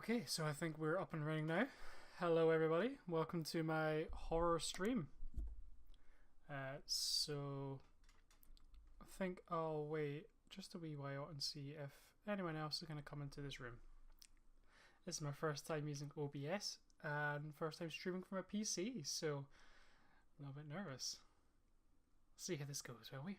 Okay, so I think we're up and running now. Hello everybody, welcome to my horror stream. So I think I'll wait just a wee while and see if anyone else is going to come into this room. This is my first time using OBS and first time streaming from a PC, so a little bit nervous. See how this goes, will we?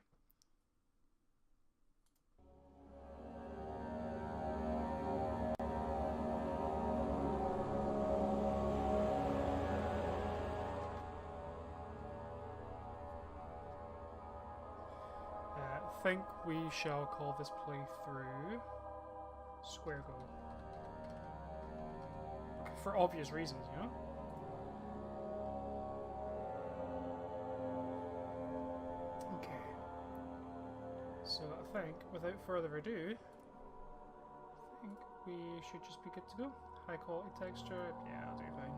I think we shall call this playthrough Square Go. Okay, for obvious reasons, you know? Okay. So I think, without further ado, I think we should just be good to go. High quality texture, yeah, I'll do fine.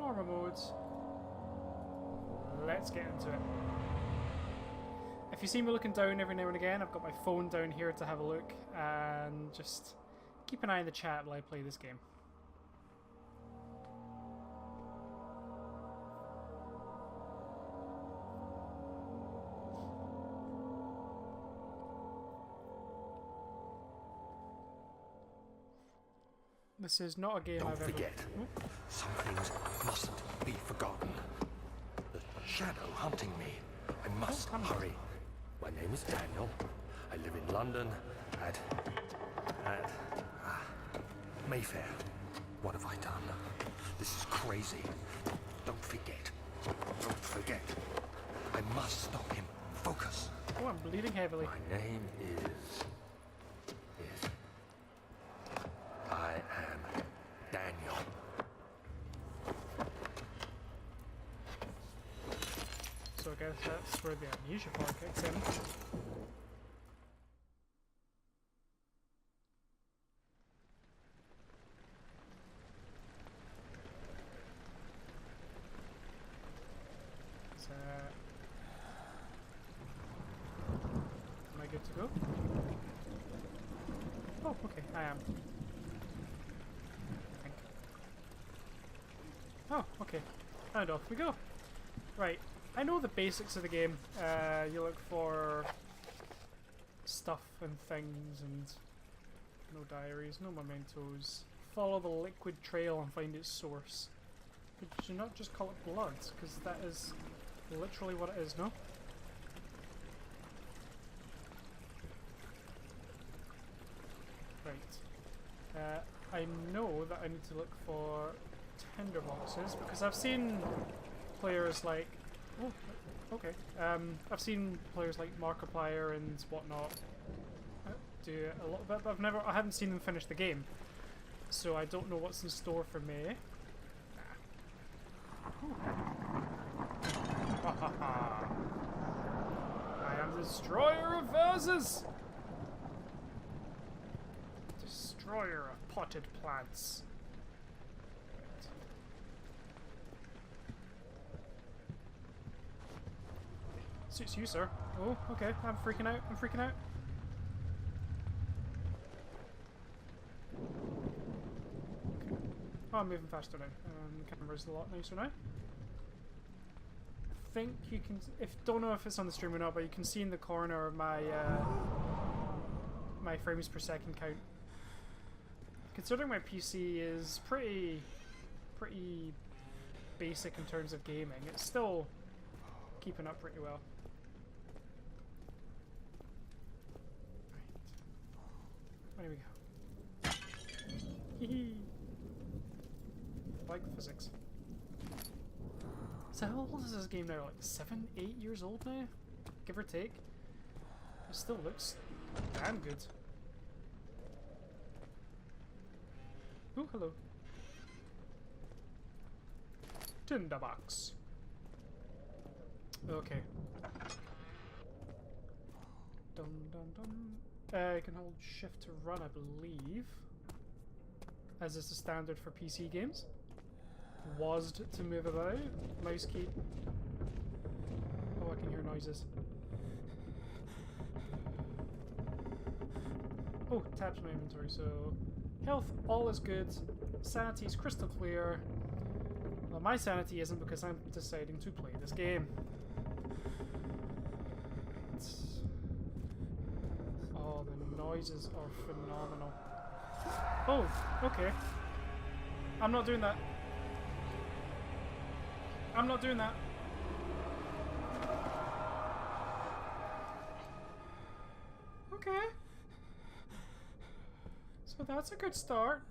Normal modes. Let's get into it. If you see me looking down every now and again, I've got my phone down here to have a look, and just keep an eye on the chat while I play this game. This is not a game I've ever... Don't forget, some things mustn't be forgotten. The shadow hunting me. I must hurry. My name is Daniel. I live in London at Mayfair. What have I done? This is crazy. Don't forget. Don't forget. I must stop him. Focus. Oh, I'm bleeding heavily. My name is... I am Daniel. So I guess that's where the amnesia part kicks in. Am I good to go? Oh, okay, I am. I think. Oh, okay. And off we go. Right. I know the basics of the game. You look for stuff and things and no diaries, no mementos. Follow the liquid trail and find its source. Could you not just call it blood? Because that is literally what it is, no? Right. I know that I need to look for tinderboxes because I've seen players like... Oh, okay. I've seen players like Markiplier and whatnot do it a little bit, but I haven't seen them finish the game, so I don't know what's in store for me. I am the destroyer of vases, destroyer of potted plants. Suits you, sir. Oh, okay. I'm freaking out. I'm freaking out. Okay. Oh, I'm moving faster now. The camera's a lot nicer now. I think you can... Don't know if it's on the stream or not, but you can see in the corner my my frames per second count. Considering my PC is pretty basic in terms of gaming, it's still keeping up pretty well. There we go. Hee I like the physics. So how old is this game now? Like 7, 8 years old now? Give or take. It still looks damn good. Oh, hello. Tinderbox. Okay. Dum dum dum. I can hold shift to run, I believe. As is the standard for PC games. WASD to move about. Mouse key. Oh, I can hear noises. Oh, tabs my inventory, so Health, all is good. Sanity is crystal clear. Well, my sanity isn't because I'm deciding to play this game. Oh, the noises are phenomenal. Oh, okay. I'm not doing that. I'm not doing that. Okay. So that's a good start.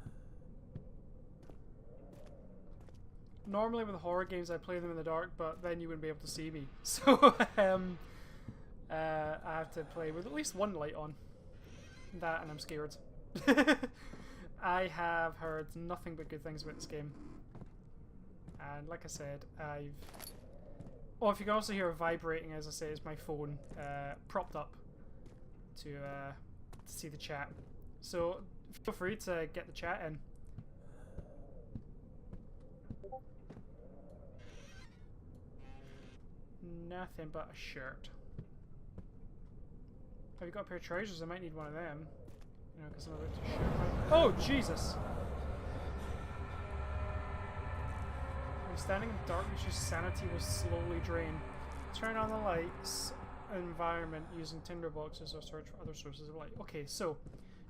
Normally with horror games I play them in the dark, but then you wouldn't be able to see me. So I have to play with at least one light on. That and I'm scared. I have heard nothing but good things about this game. And like I said, oh, if you can also hear vibrating, as I say, it's my phone propped up to see the chat. So feel free to get the chat in. Nothing but a shirt. Have you got a pair of trousers? I might need one of them. You know, because I'm about to shoot my... Oh, Jesus! When standing in darkness, your sanity will slowly drain. Turn on the lights, environment using tinderboxes or search for other sources of light. Okay, so,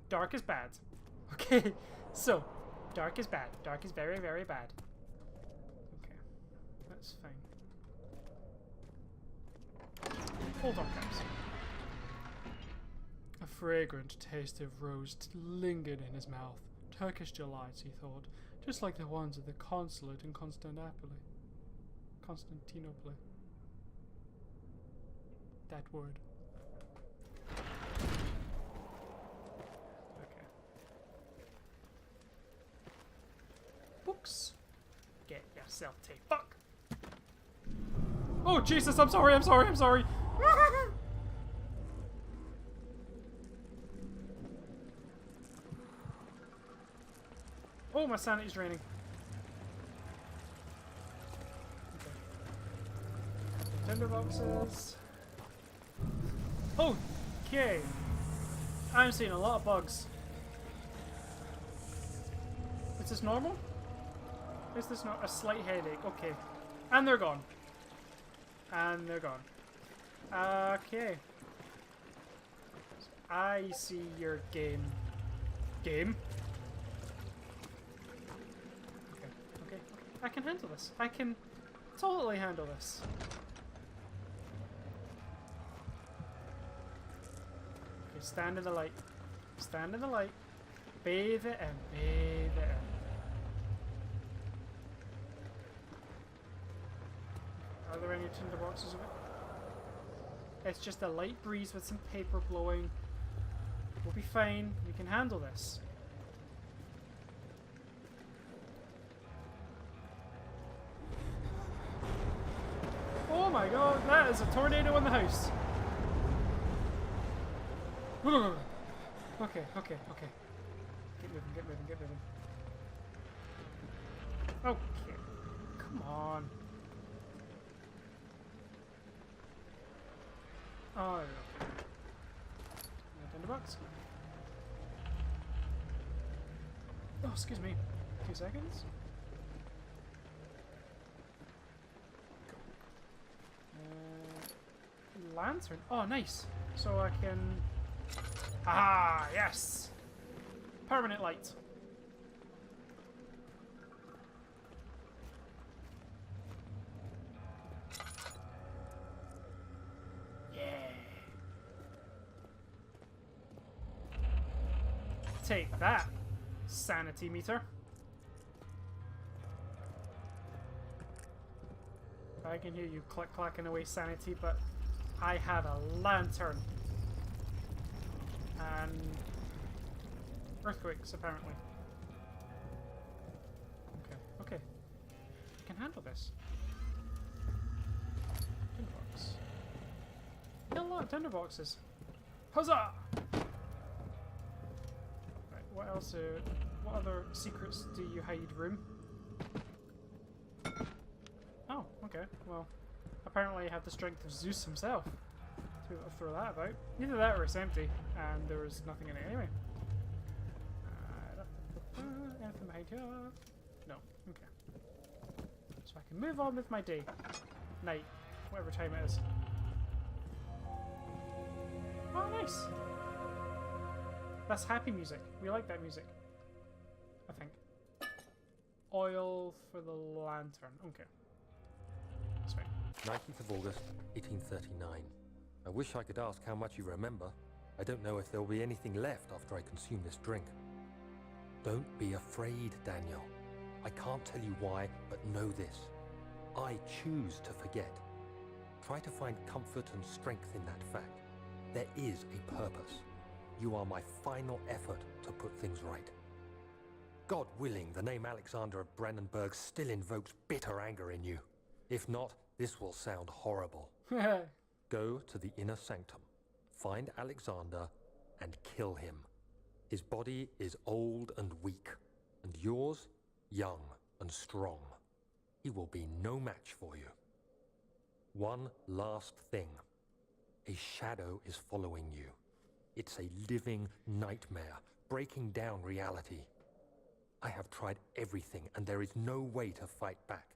dark is bad. Okay, so, dark is bad. Dark is very, very bad. Okay, that's fine. Hold on, guys. A fragrant taste of rose lingered in his mouth. Turkish delights, he thought, just like the ones at the consulate in Constantinople. That word. Okay. Books. Get yourself to fuck. Oh Jesus! I'm sorry. I'm sorry. I'm sorry. Oh, my sanity's draining. Okay. Tinderboxes. Okay. I'm seeing a lot of bugs. Is this normal? Is this not a slight headache? Okay. And they're gone. And they're gone. Okay. I see your game. Game? Okay. I can handle this. I can totally handle this. Okay, stand in the light. Stand in the light. Bathe it in. Bathe it in. Are there any tinderboxes of it? It's just a light breeze with some paper blowing. We'll be fine. We can handle this. Oh my god, that is a tornado in the house. Okay. Get moving. Okay. Come on. Oh, there we go. Tinderbox. Oh, excuse me. 2 seconds. Lantern. Oh, nice. So I can... Ah, yes! Permanent light. Yeah. Take that, sanity meter. I can hear you click-clacking away sanity, but I have a lantern. And earthquakes, apparently. Okay. I can handle this. Tinderbox. Got a lot of tinderboxes. Huzzah! Right, what else? What other secrets do you hide? Room? Oh, okay. Well, apparently I have the strength of Zeus himself to be able to throw that about. Either that or it's empty, and there was nothing in it anyway. Anything behind here? No. Okay. So I can move on with my day. Night. Whatever time it is. Oh, nice. That's happy music. We like that music. I think. Oil for the lantern. Okay. That's fine. 19th of August, 1839. I wish I could ask how much you remember. I don't know if there will be anything left after I consume this drink. Don't be afraid, Daniel. I can't tell you why, but know this. I choose to forget. Try to find comfort and strength in that fact. There is a purpose. You are my final effort to put things right. God willing, the name Alexander of Brandenburg still invokes bitter anger in you. If not, this will sound horrible. Go to the inner sanctum, find Alexander, and kill him. His body is old and weak, and yours, young and strong. He will be no match for you. One last thing. A shadow is following you. It's a living nightmare, breaking down reality. I have tried everything, and there is no way to fight back.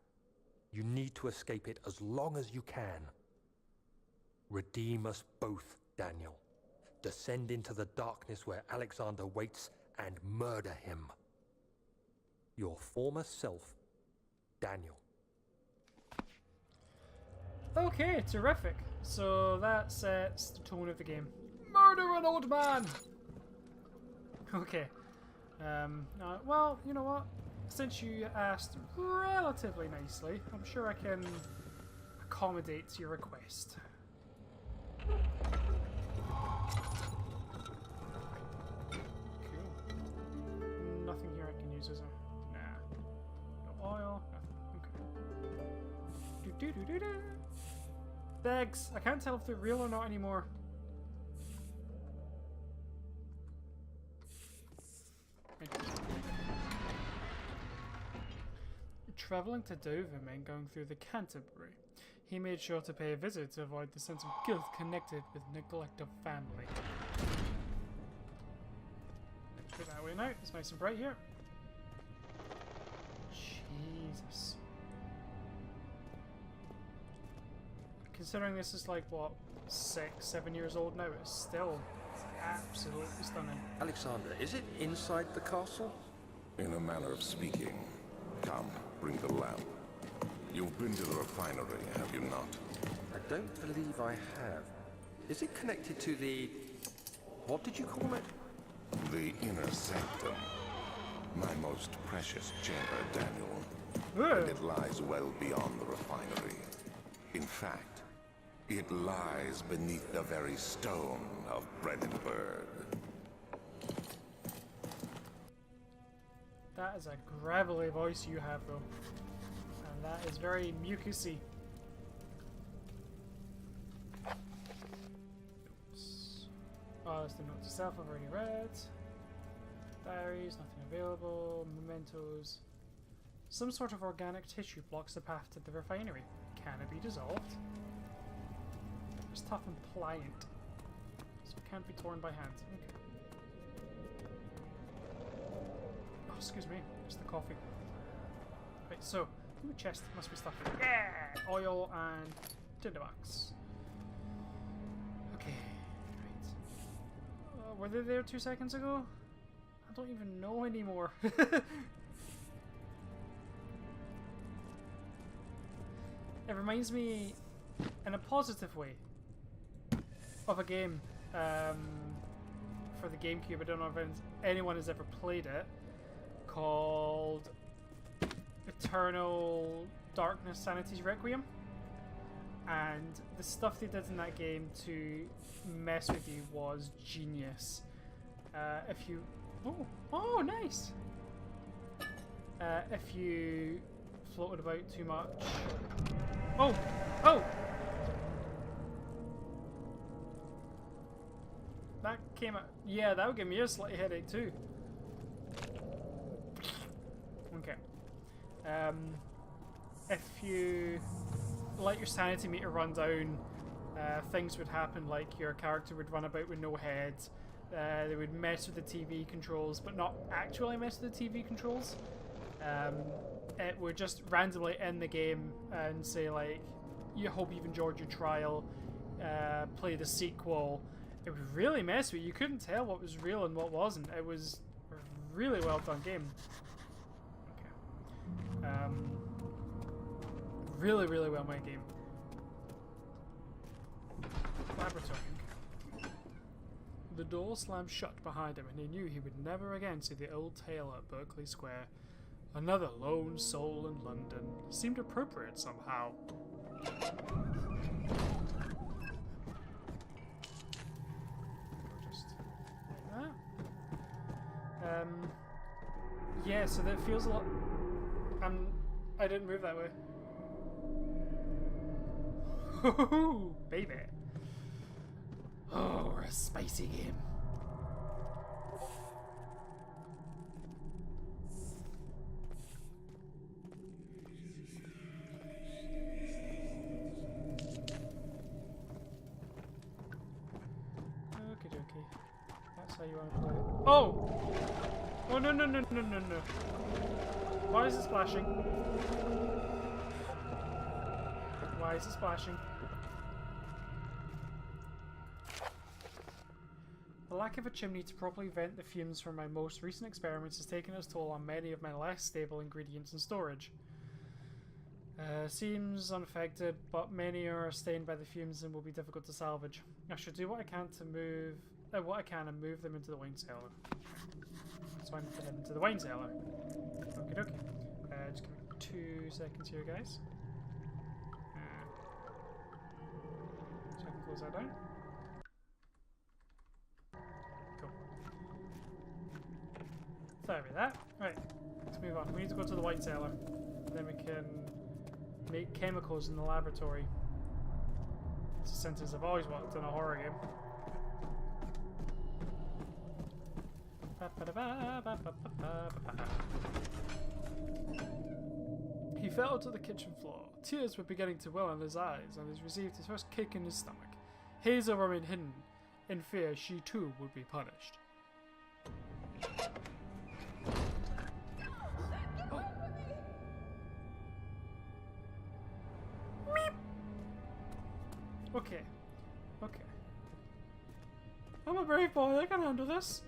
You need to escape it as long as you can. Redeem us both, Daniel. Descend into the darkness where Alexander waits and murder him. Your former self, Daniel. Okay, terrific. So that sets the tone of the game. Murder an old man! Okay. Well, you know what? Since you asked relatively nicely, I'm sure I can accommodate your request. Cool. Nothing here I can use, is there? Nah. No oil, nothing. Okay. Do-do-do-do-do. Bags! I can't tell if they're real or not anymore. Travelling to Dover meant going through the Canterbury. He made sure to pay a visit to avoid the sense of guilt connected with neglect of family. Let's put that way now. It's nice and bright here. Jesus. Considering this is like, what, 6, 7 years old now, it's still absolutely stunning. Alexander, is it inside the castle? In a manner of speaking. Come, bring the lamp. You've been to the refinery, have you not? I don't believe I have. Is it connected to the... what did you call it? The inner sanctum. My most precious chamber, Daniel. Ooh. And it lies well beyond the refinery. In fact, it lies beneath the very stone of Brandenburg. That is a gravelly voice you have, though. And that is very mucusy. Oops. Oh, that's the note to self I've already read. Diaries, nothing available. Mementos. Some sort of organic tissue blocks the path to the refinery. Can it be dissolved? It's tough and pliant, so it can't be torn by hand. Okay. Oh, excuse me, it's the coffee. Right, so, in the chest must be stuff. Yeah! Oil and tinderbox. Okay, right. Were they there 2 seconds ago? I don't even know anymore. It reminds me, in a positive way, of a game for the GameCube. I don't know if anyone has ever played it, called Eternal Darkness Sanity's Requiem. And the stuff they did in that game to mess with you was genius. If you... Oh, nice! If you floated about too much... Oh! That came out... Yeah, that would give me a slight headache too. Okay. If you let your sanity meter run down, things would happen, like your character would run about with no head, They would mess with the TV controls, but not actually mess with the TV controls. It would just randomly end the game and say like, "You hope you've enjoyed your trial. Play the sequel." It would really mess with you. You couldn't tell what was real and what wasn't. It was a really well done game. Okay. Really, really well made game. Laboratory. The door slammed shut behind him, and he knew he would never again see the old tailor at Berkeley Square. Another lone soul in London seemed appropriate somehow. Just like that. Yeah, so that feels a lot. I didn't move that way. Ooh, baby. Oh, we're a spicy game. Okie dokie. That's how you want to play it. Oh! Oh, no, no, no, no, no, no. Why is it splashing? Why is it splashing? The lack of a chimney to properly vent the fumes from my most recent experiments has taken its toll on many of my less stable ingredients in storage. Seems unaffected, but many are stained by the fumes and will be difficult to salvage. I should do what I can to move and move them into the wine cellar. So I need to head into the wine cellar. Okie dokie. Just give me 2 seconds here, guys. So I can close that down. Cool. Sorry about that. Right, let's move on. We need to go to the wine cellar. Then we can make chemicals in the laboratory. It's a sentence I've always wanted in a horror game. He fell to the kitchen floor. Tears were beginning to well in his eyes, and he received his first kick in his stomach. Hazel remained hidden, in fear she too would be punished. Oh. Meep. Okay. Okay. I'm a brave boy, I can handle this.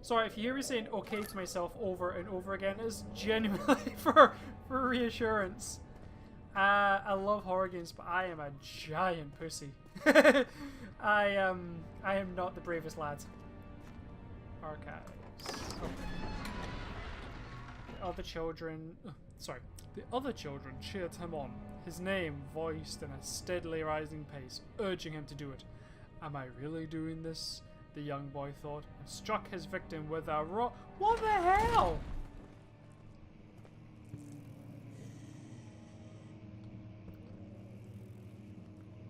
Sorry, if you hear me saying okay to myself over and over again, it's genuinely for reassurance. I love horror games, but I am a giant pussy. I am not the bravest lad. Archives. Okay. The other children cheered him on, his name voiced in a steadily rising pace, urging him to do it. Am I really doing this? The young boy thought, and struck his victim with a rock. What the hell?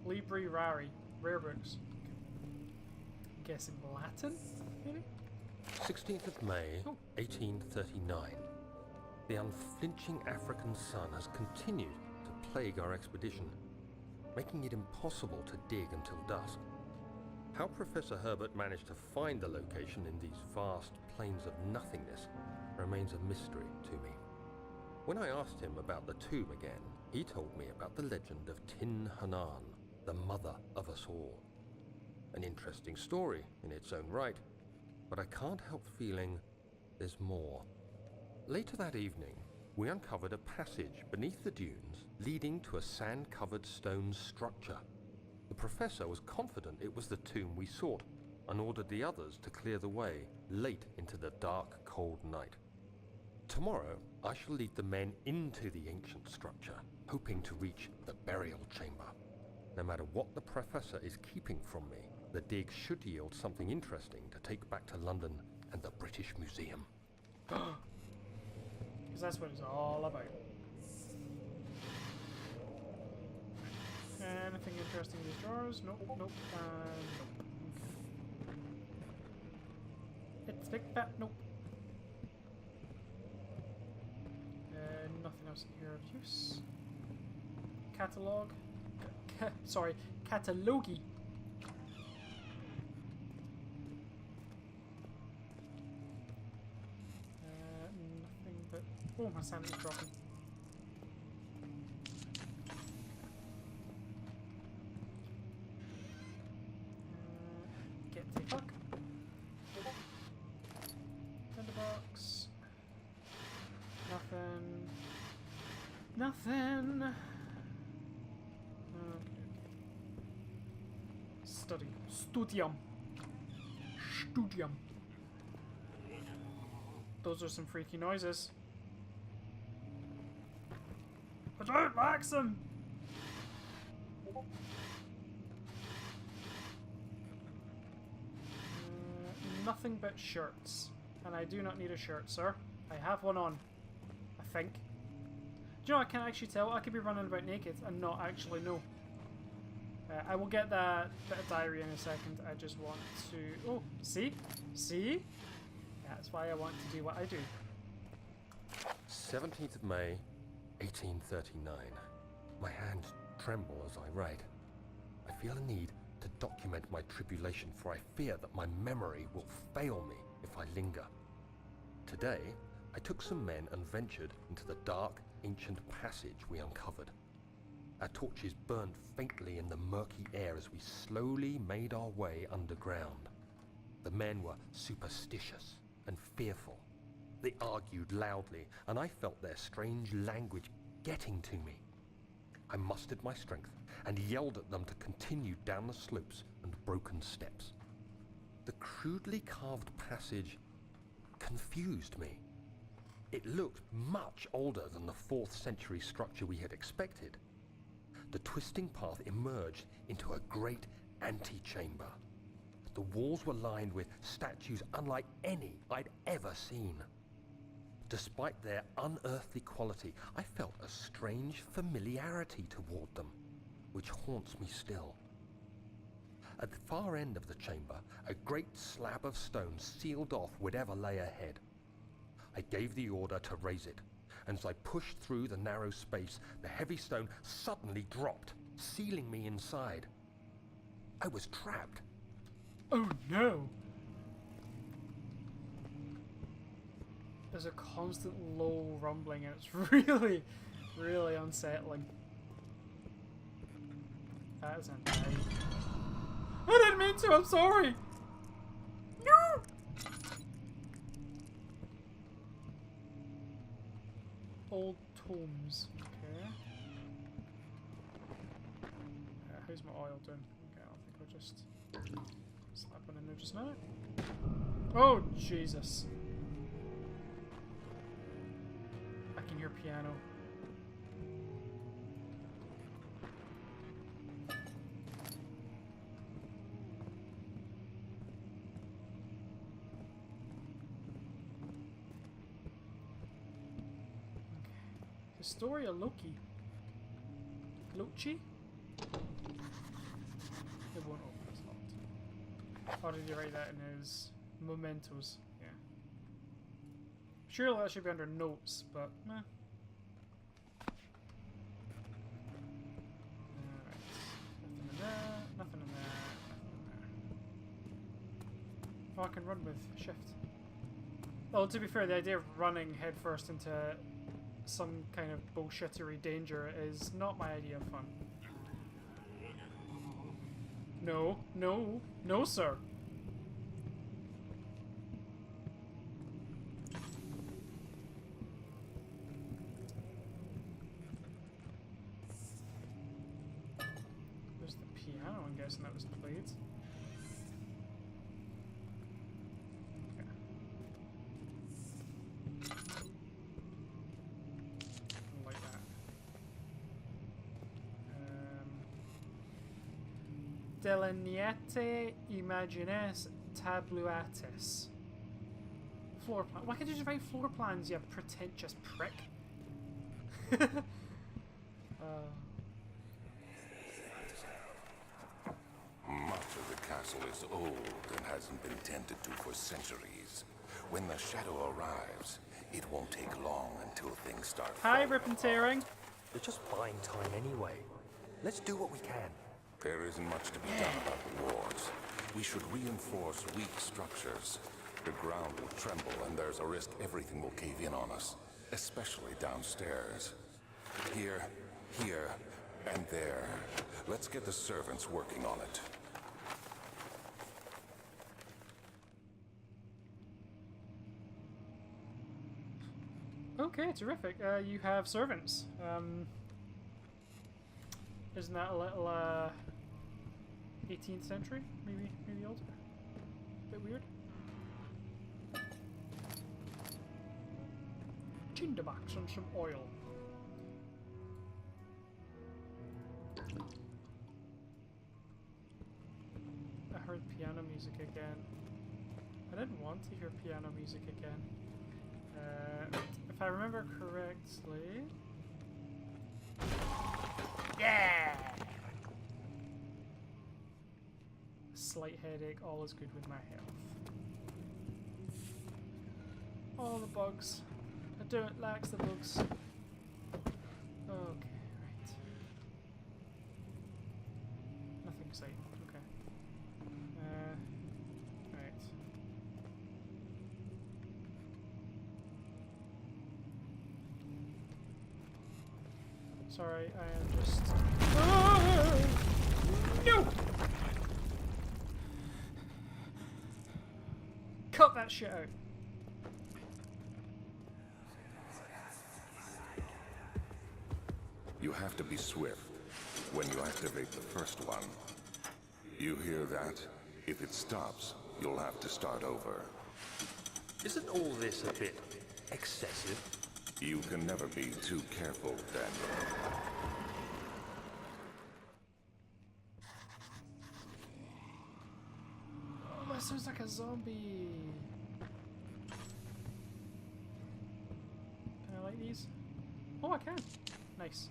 Libri Rari, rare books. I'm guessing Latin, maybe? 16th of May, 1839. The unflinching African sun has continued to plague our expedition, making it impossible to dig until dusk. How Professor Herbert managed to find the location in these vast plains of nothingness remains a mystery to me. When I asked him about the tomb again, he told me about the legend of Tin Hanan, the mother of us all. An interesting story in its own right, but I can't help feeling there's more. Later that evening, we uncovered a passage beneath the dunes leading to a sand-covered stone structure. The professor was confident it was the tomb we sought and ordered the others to clear the way late into the dark, cold night. Tomorrow, I shall lead the men into the ancient structure, hoping to reach the burial chamber. No matter what the professor is keeping from me, the dig should yield something interesting to take back to London and the British Museum. Because that's what it's all about. Anything interesting in these drawers? Nope, nope, nope. Okay. It's big fat, nope. Nothing else in here of use. catalog. Sorry, catalogy. Nothing but... Oh, my sanity's dropping. Get the fuck. Tinderbox. Nothing. Nothing. Okay. Study. Studium. Studium. Those are some freaky noises. I don't like them! Nothing but shirts. And I do not need a shirt, sir. I have one on. I think. Do you know, I can't actually tell. I could be running about naked and not actually know. I will get that bit of diary in a second. I just want to... Oh, see? See? That's why I want to do what I do. 17th of May, 1839. My hands tremble as I write. I feel a need to document my tribulation, for I fear that my memory will fail me if I linger. Today, I took some men and ventured into the dark, ancient passage we uncovered. Our torches burned faintly in the murky air as we slowly made our way underground. The men were superstitious and fearful. They argued loudly, and I felt their strange language getting to me. I mustered my strength and yelled at them to continue down the slopes and broken steps. The crudely carved passage confused me. It looked much older than the 4th century structure we had expected. The twisting path emerged into a great antechamber. The walls were lined with statues unlike any I'd ever seen. Despite their unearthly quality, I felt a strange familiarity toward them, which haunts me still. At the far end of the chamber, a great slab of stone sealed off whatever lay ahead. I gave the order to raise it, and as I pushed through the narrow space, the heavy stone suddenly dropped, sealing me inside. I was trapped. Oh no! There's a constant low rumbling and it's really, really unsettling. That is untidy. I didn't mean to, I'm sorry! No! Old tomes. Okay. How's my oil doing? Okay, I think I'll just slap one in there just now. Oh, Jesus. I can hear piano. Historia Loki. Loki? It won't open, it's locked. Or did he write that in his mementos? Yeah. Surely that should be under notes, but meh. Alright. Nothing in there, nothing in there, nothing in there. Oh, I can run with shift. Well, to be fair, the idea of running headfirst into some kind of bullshittery danger is not my idea of fun. No, no, no, sir. There's the piano, I'm guessing that was played. Delineate imagines tabulatis. Floor plan. Why can't you just write floor plans, you pretentious prick? Much of the castle is old and hasn't been tended to for centuries. When the shadow arrives, it won't take long until things start Hi, falling rip and apart. tearing. You're just buying time anyway. Let's do what we can. There isn't much to be done about the wards. We should reinforce weak structures. The ground will tremble, and there's a risk everything will cave in on us, especially downstairs. Here, and there. Let's get the servants working on it. Okay, terrific. You have servants. Isn't that a little 18th century? Maybe older. Bit weird. Tinderbacks and some oil. I heard piano music again. I didn't want to hear piano music again. If I remember correctly... Yeah! Slight headache, all is good with my health. All the bugs. I don't like the bugs. Okay, right. Nothing exciting. Okay. Right. Sorry, I am just... No! Cut that shit out. You have to be swift when you activate the first one. You hear that? If it stops, you'll have to start over. Isn't all this a bit excessive? You can never be too careful, Daniel. Oh, that sounds like a zombie. Can I light these? Oh, I can. Nice.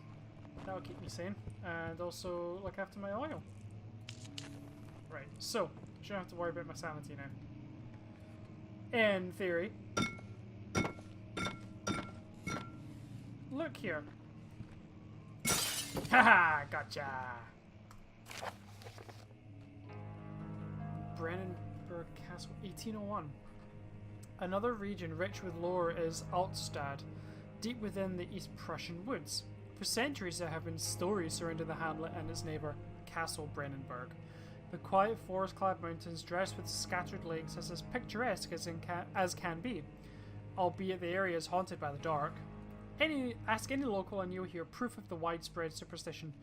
That'll keep me sane. And also look after my oil. Right, so, shouldn't have to worry about my sanity now. In theory. Look here. Haha, gotcha! Brennenburg Castle, 1801. Another region rich with lore is Altstadt, deep within the East Prussian woods. For centuries there have been stories surrounding the hamlet and its neighbour, Castle Brennenburg. The quiet forest-clad mountains dressed with scattered lakes is as picturesque as can be, albeit the area is haunted by the dark. Ask any local and you'll hear proof of the widespread superstition.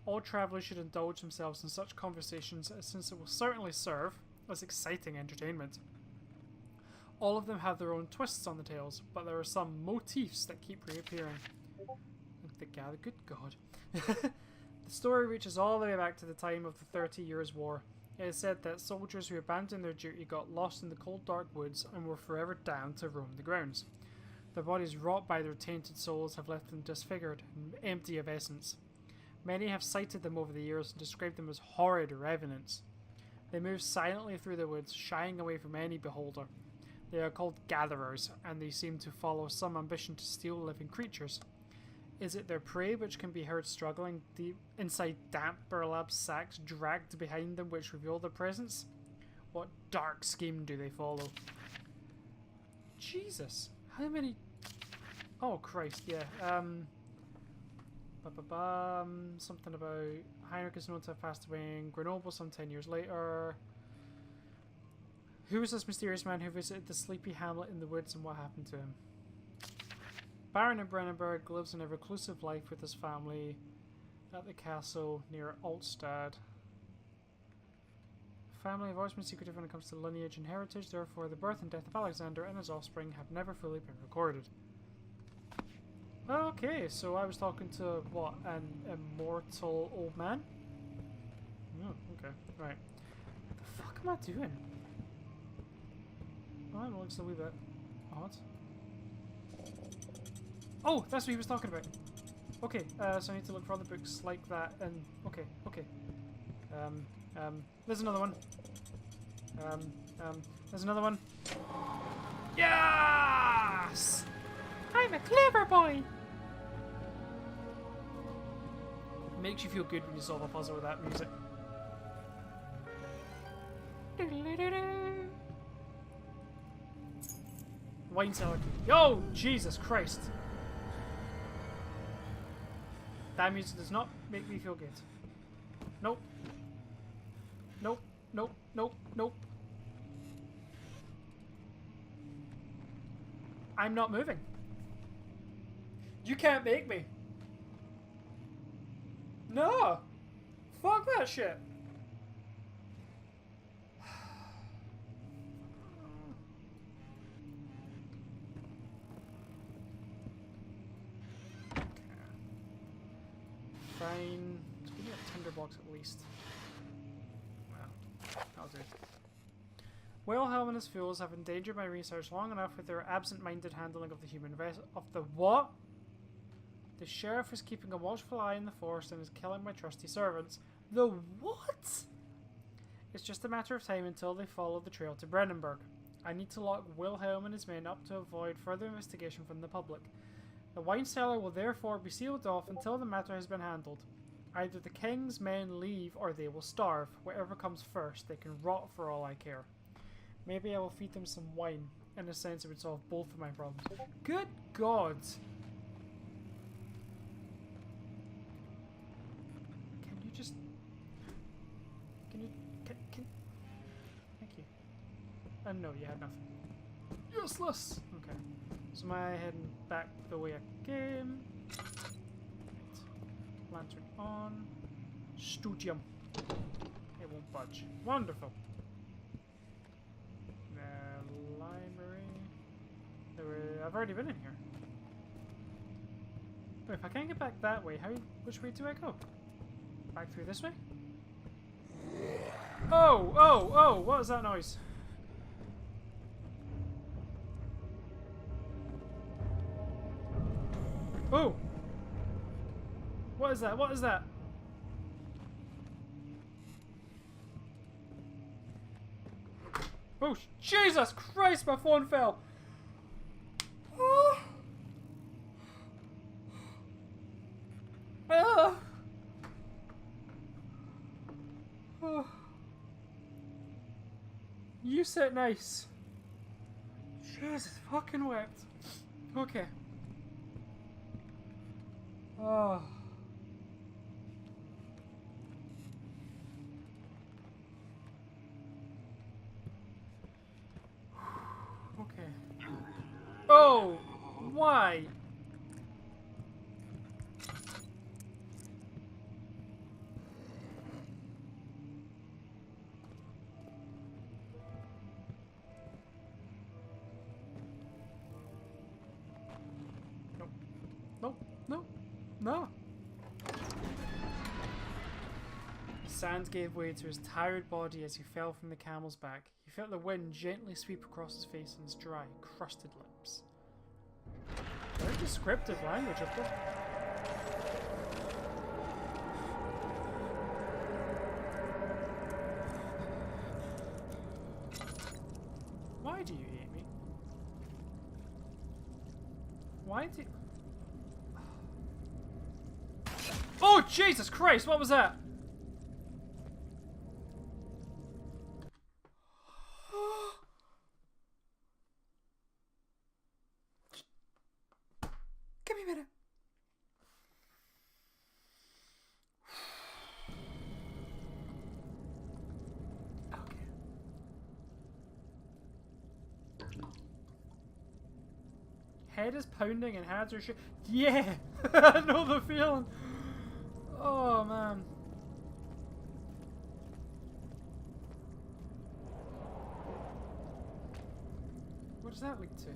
All travellers should indulge themselves in such conversations since it will certainly serve as exciting entertainment. All of them have their own twists on the tales, but there are some motifs that keep reappearing. The gather, good God. The story reaches all the way back to the time of the 30 Years' War. It is said that soldiers who abandoned their duty got lost in the cold dark woods and were forever damned to roam the grounds. Their bodies rot by their tainted souls have left them disfigured and empty of essence. Many have sighted them over the years and described them as horrid revenants. They move silently through the woods, shying away from any beholder. They are called gatherers, and they seem to follow some ambition to steal living creatures. Is it their prey which can be heard struggling deep inside damp burlap sacks dragged behind them which reveal their presence? What dark scheme do they follow? Jesus, how many... Oh Christ, yeah. Something about Heinrich is known to have passed away in Grenoble some 10 years later. Who is this mysterious man who visited the sleepy hamlet in the woods and what happened to him? Baron of Brennenburg lives in a reclusive life with his family at the castle near Altstadt. Family have always been secretive when it comes to lineage and heritage, therefore the birth and death of Alexander and his offspring have never fully been recorded. Okay, so I was talking to, what, an immortal old man? Oh, okay, right. What the fuck am I doing? Oh, it looks a wee bit odd. Oh, that's what he was talking about. Okay, so I need to look for other books like that, and okay. There's another one. There's another one. Yes! I'm a clever boy! Makes you feel good when you solve a puzzle with that music. Wine cellar key. Yo, Jesus Christ! That music does not make me feel good. Nope. Nope. Nope. Nope. Nope. I'm not moving. You can't make me. No! Fuck that shit! Fine. Let's give me a tinderbox at least. Well, that'll do. Wilhelm and his fools have endangered my research long enough with their absent-minded handling of the human vessel. Of the what? The sheriff is keeping a watchful eye on the forest and is killing my trusty servants. The what? It's just a matter of time until they follow the trail to Brennenburg. I need to lock Wilhelm and his men up to avoid further investigation from the public. The wine cellar will therefore be sealed off until the matter has been handled. Either the king's men leave or they will starve. Whatever comes first, they can rot for all I care. Maybe I will feed them some wine. In a sense, it would solve both of my problems. Good God! Can you just... Can you... Can... Thank you. No, you had nothing. Useless! Okay. So am I heading back the way I came? Right. Lantern on. Studium. It won't budge. Wonderful. Library. I've already been in here. But if I can't get back that way, which way do I go? Back through this way? Oh, oh, oh, what was that noise? Oh! What is that? What is that? Oh, Jesus Christ, my phone fell! Oh. Ah. Oh. You sit nice. Jesus fucking wept. Okay. Oh. Okay. Oh! Why? Nope. Nope. Nope. No. The sand gave way to his tired body as he fell from the camel's back. He felt the wind gently sweep across his face and his dry, crusted lips. Very descriptive language of them. Why do you hate me? Why do... Oh, Jesus Christ, what was that? Give me a minute. Okay. Head is pounding and hands are yeah! I know the feeling. Oh man. What does that lead to?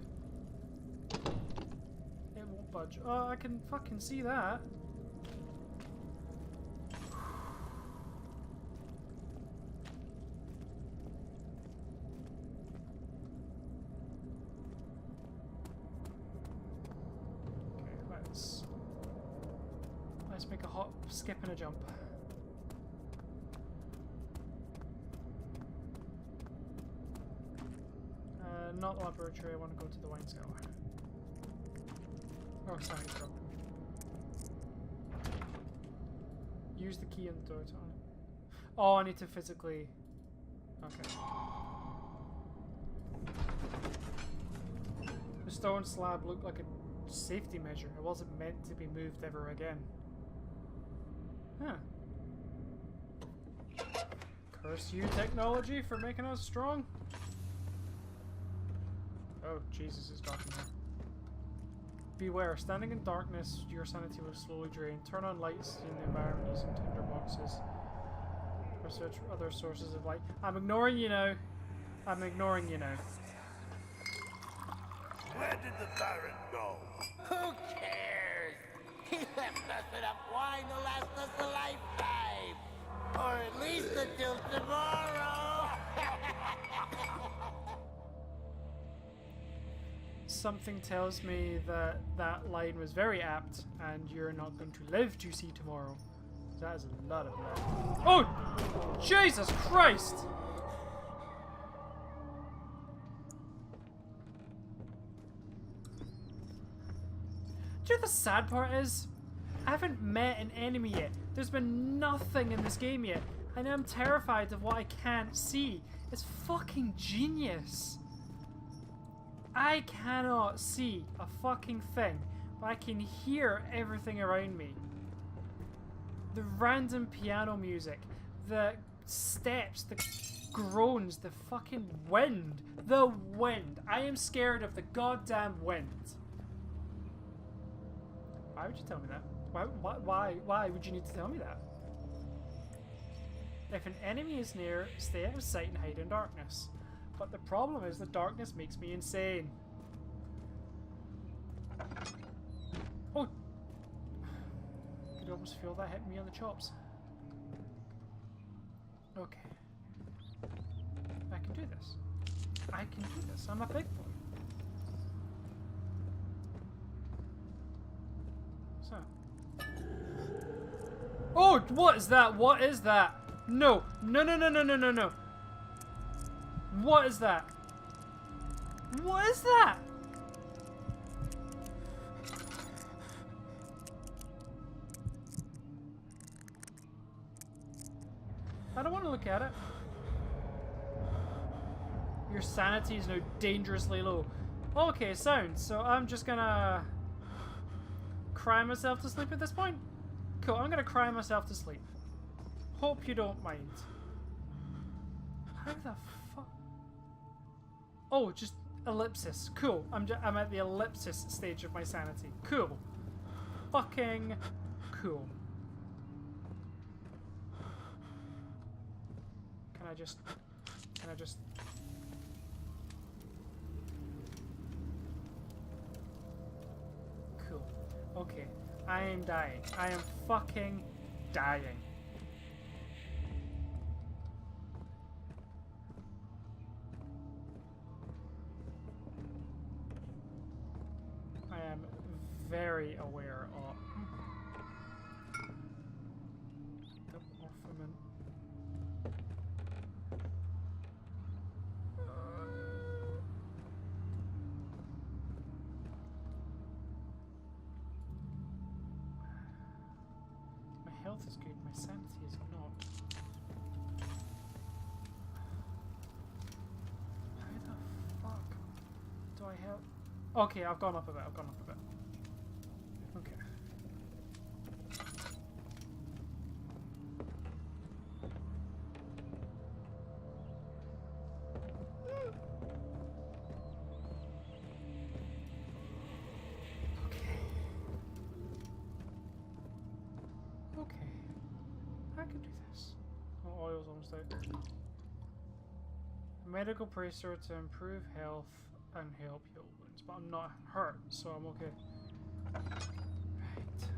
It won't budge. Oh, I can fucking see that. Okay, let's make a hop, skip and a jump. Not laboratory, I want to go to the wine cellar. Oh, sorry, drop. use the key on the door to open it. Oh, I need to physically... Okay. The stone slab looked like a safety measure. It wasn't meant to be moved ever again. Huh. Curse you, technology, for making us strong. Oh, Jesus, it's dark in here. Beware, standing in darkness, your sanity will slowly drain. Turn on lights in the environment using tinderboxes. Research other sources of light. I'm ignoring you now. I'm ignoring you now. Where did the Baron go? Who cares? He left us enough wine to last us a lifetime. Or at least until tomorrow. Something tells me that that line was very apt, and you're not going to live to see tomorrow. That is a lot of lead. Oh! Jesus Christ! Do you know what the sad part is? I haven't met an enemy yet. There's been nothing in this game yet. And I'm terrified of what I can't see. It's fucking genius. I cannot see a fucking thing, but I can hear everything around me. The random piano music, the steps, the groans, the fucking wind. The wind. I am scared of the goddamn wind. Why would you tell me that? Why would you need to tell me that? If an enemy is near, stay out of sight and hide in darkness. But the problem is the darkness makes me insane. Oh! I could almost feel that hitting me on the chops. Okay. I can do this. I can do this. I'm a big boy. So. Oh! What is that? What is that? No! No, no, no, no, no, no, no! What is that? What is that? I don't want to look at it. Your sanity is now dangerously low. Okay, sound. So I'm just gonna cry myself to sleep at this point? Cool, I'm gonna cry myself to sleep. Hope you don't mind. How the fuck? Oh, just ellipsis. Cool. I'm at the ellipsis stage of my sanity. Cool. Fucking cool. Can I just... Cool. Okay. I am dying. I am fucking dying. I am very aware of the orpiment. My health is good, my sanity is not. How the fuck do I help? Okay, I've gone up a bit, Okay. Okay. I can do this. Oh, oil's almost out. Medical bracer to improve health and help heal wounds, but I'm not hurt, so I'm okay. Right.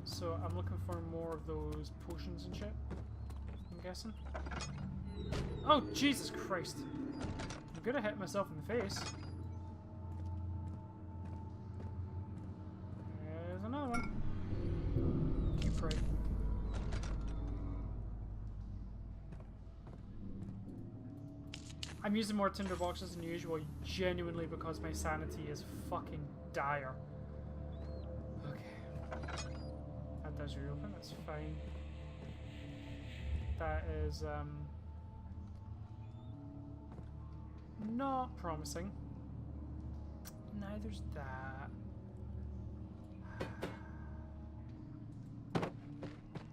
So I'm looking for more of those potions and shit, I'm guessing. Oh, Jesus Christ. I'm gonna hit myself in the face. There's another one. You pray. I'm using more tinderboxes than usual, genuinely because my sanity is fucking dire. Okay. That does reopen, that's fine. That is, not promising. Neither's that.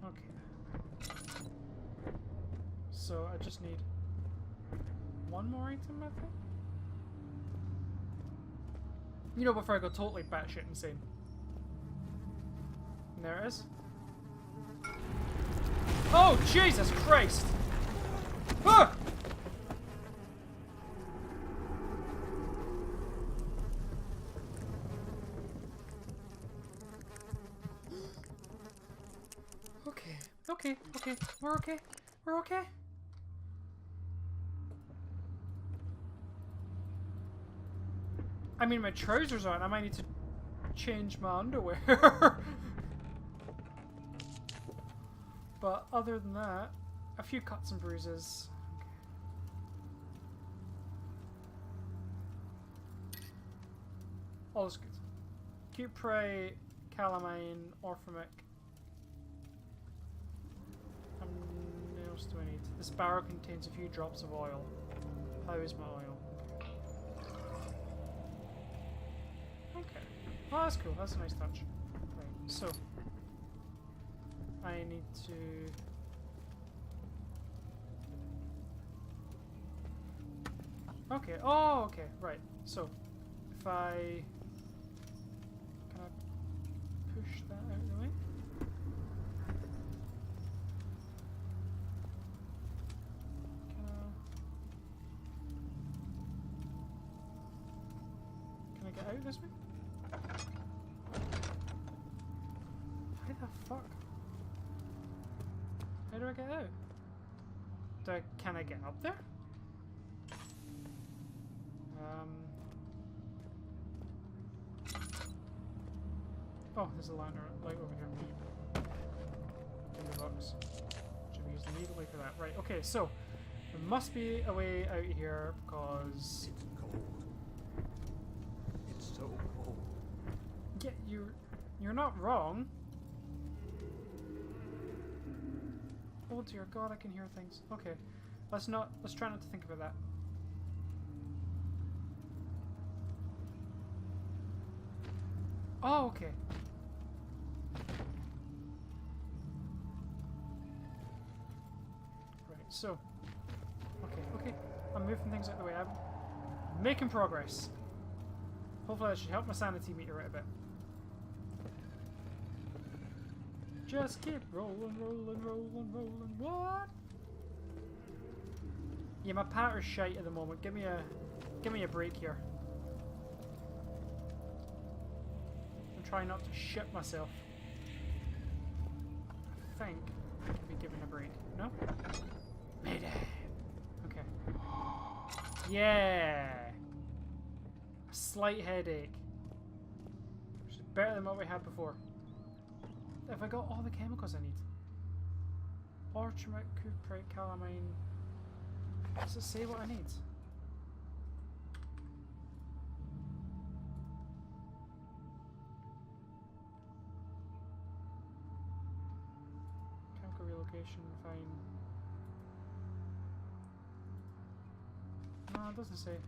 Okay. So I just need one more item, I think? You know, before I go totally batshit insane. And there it is. Oh, Jesus Christ! Ah! Okay, we're okay. We're okay. I mean, my trousers aren't. I might need to change my underwear. But other than that, a few cuts and bruises. Okay. All's good. Cupray, calamine, orphomic. What else do I need? This barrel contains a few drops of oil. How is my oil? Okay. Oh, that's cool. That's a nice touch. Right, so I need to... Okay. Oh, okay. Right. So if I... Can I push that out of the way? Can I get out this way? How the fuck? How do I get out? Can I get up there? Oh, there's a light over here. In the box. Should be used immediately for that. Right, okay, so there must be a way out here because... It's cold. It's so cold. Yeah, you're not wrong. Oh dear God, I can hear things. Okay, let's try not to think about that. Oh, okay. Right, so okay, I'm moving things out of the way. I'm making progress. Hopefully that should help my sanity meter out a bit. Just keep rolling. What? Yeah, my patter's shite at the moment. Give me a break here. I'm trying not to shit myself. I think I can be given a break. No? Mayday. Okay. Yeah. A slight headache. Which is better than what we had before. Have I got all the chemicals I need? Orchamic, cuprate, calamine. Does it say what I need? Chemical relocation, fine. No, it doesn't say.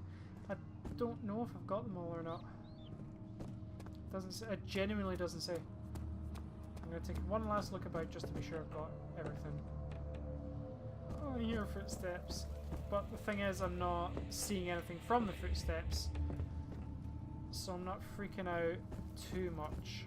I don't know if I've got them all or not. It doesn't say. It genuinely doesn't say. I'm going to take one last look about just to be sure I've got everything. Oh, I hear footsteps. But the thing is, I'm not seeing anything from the footsteps. So I'm not freaking out too much.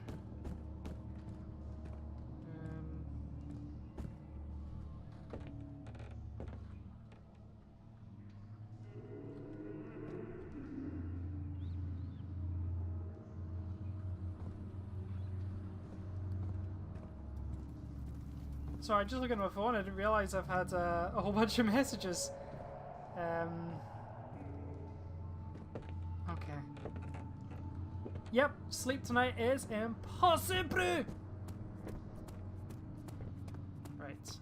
Sorry, just looking at my phone, I didn't realise I've had a whole bunch of messages. Okay. Yep, sleep tonight is impossible! Right.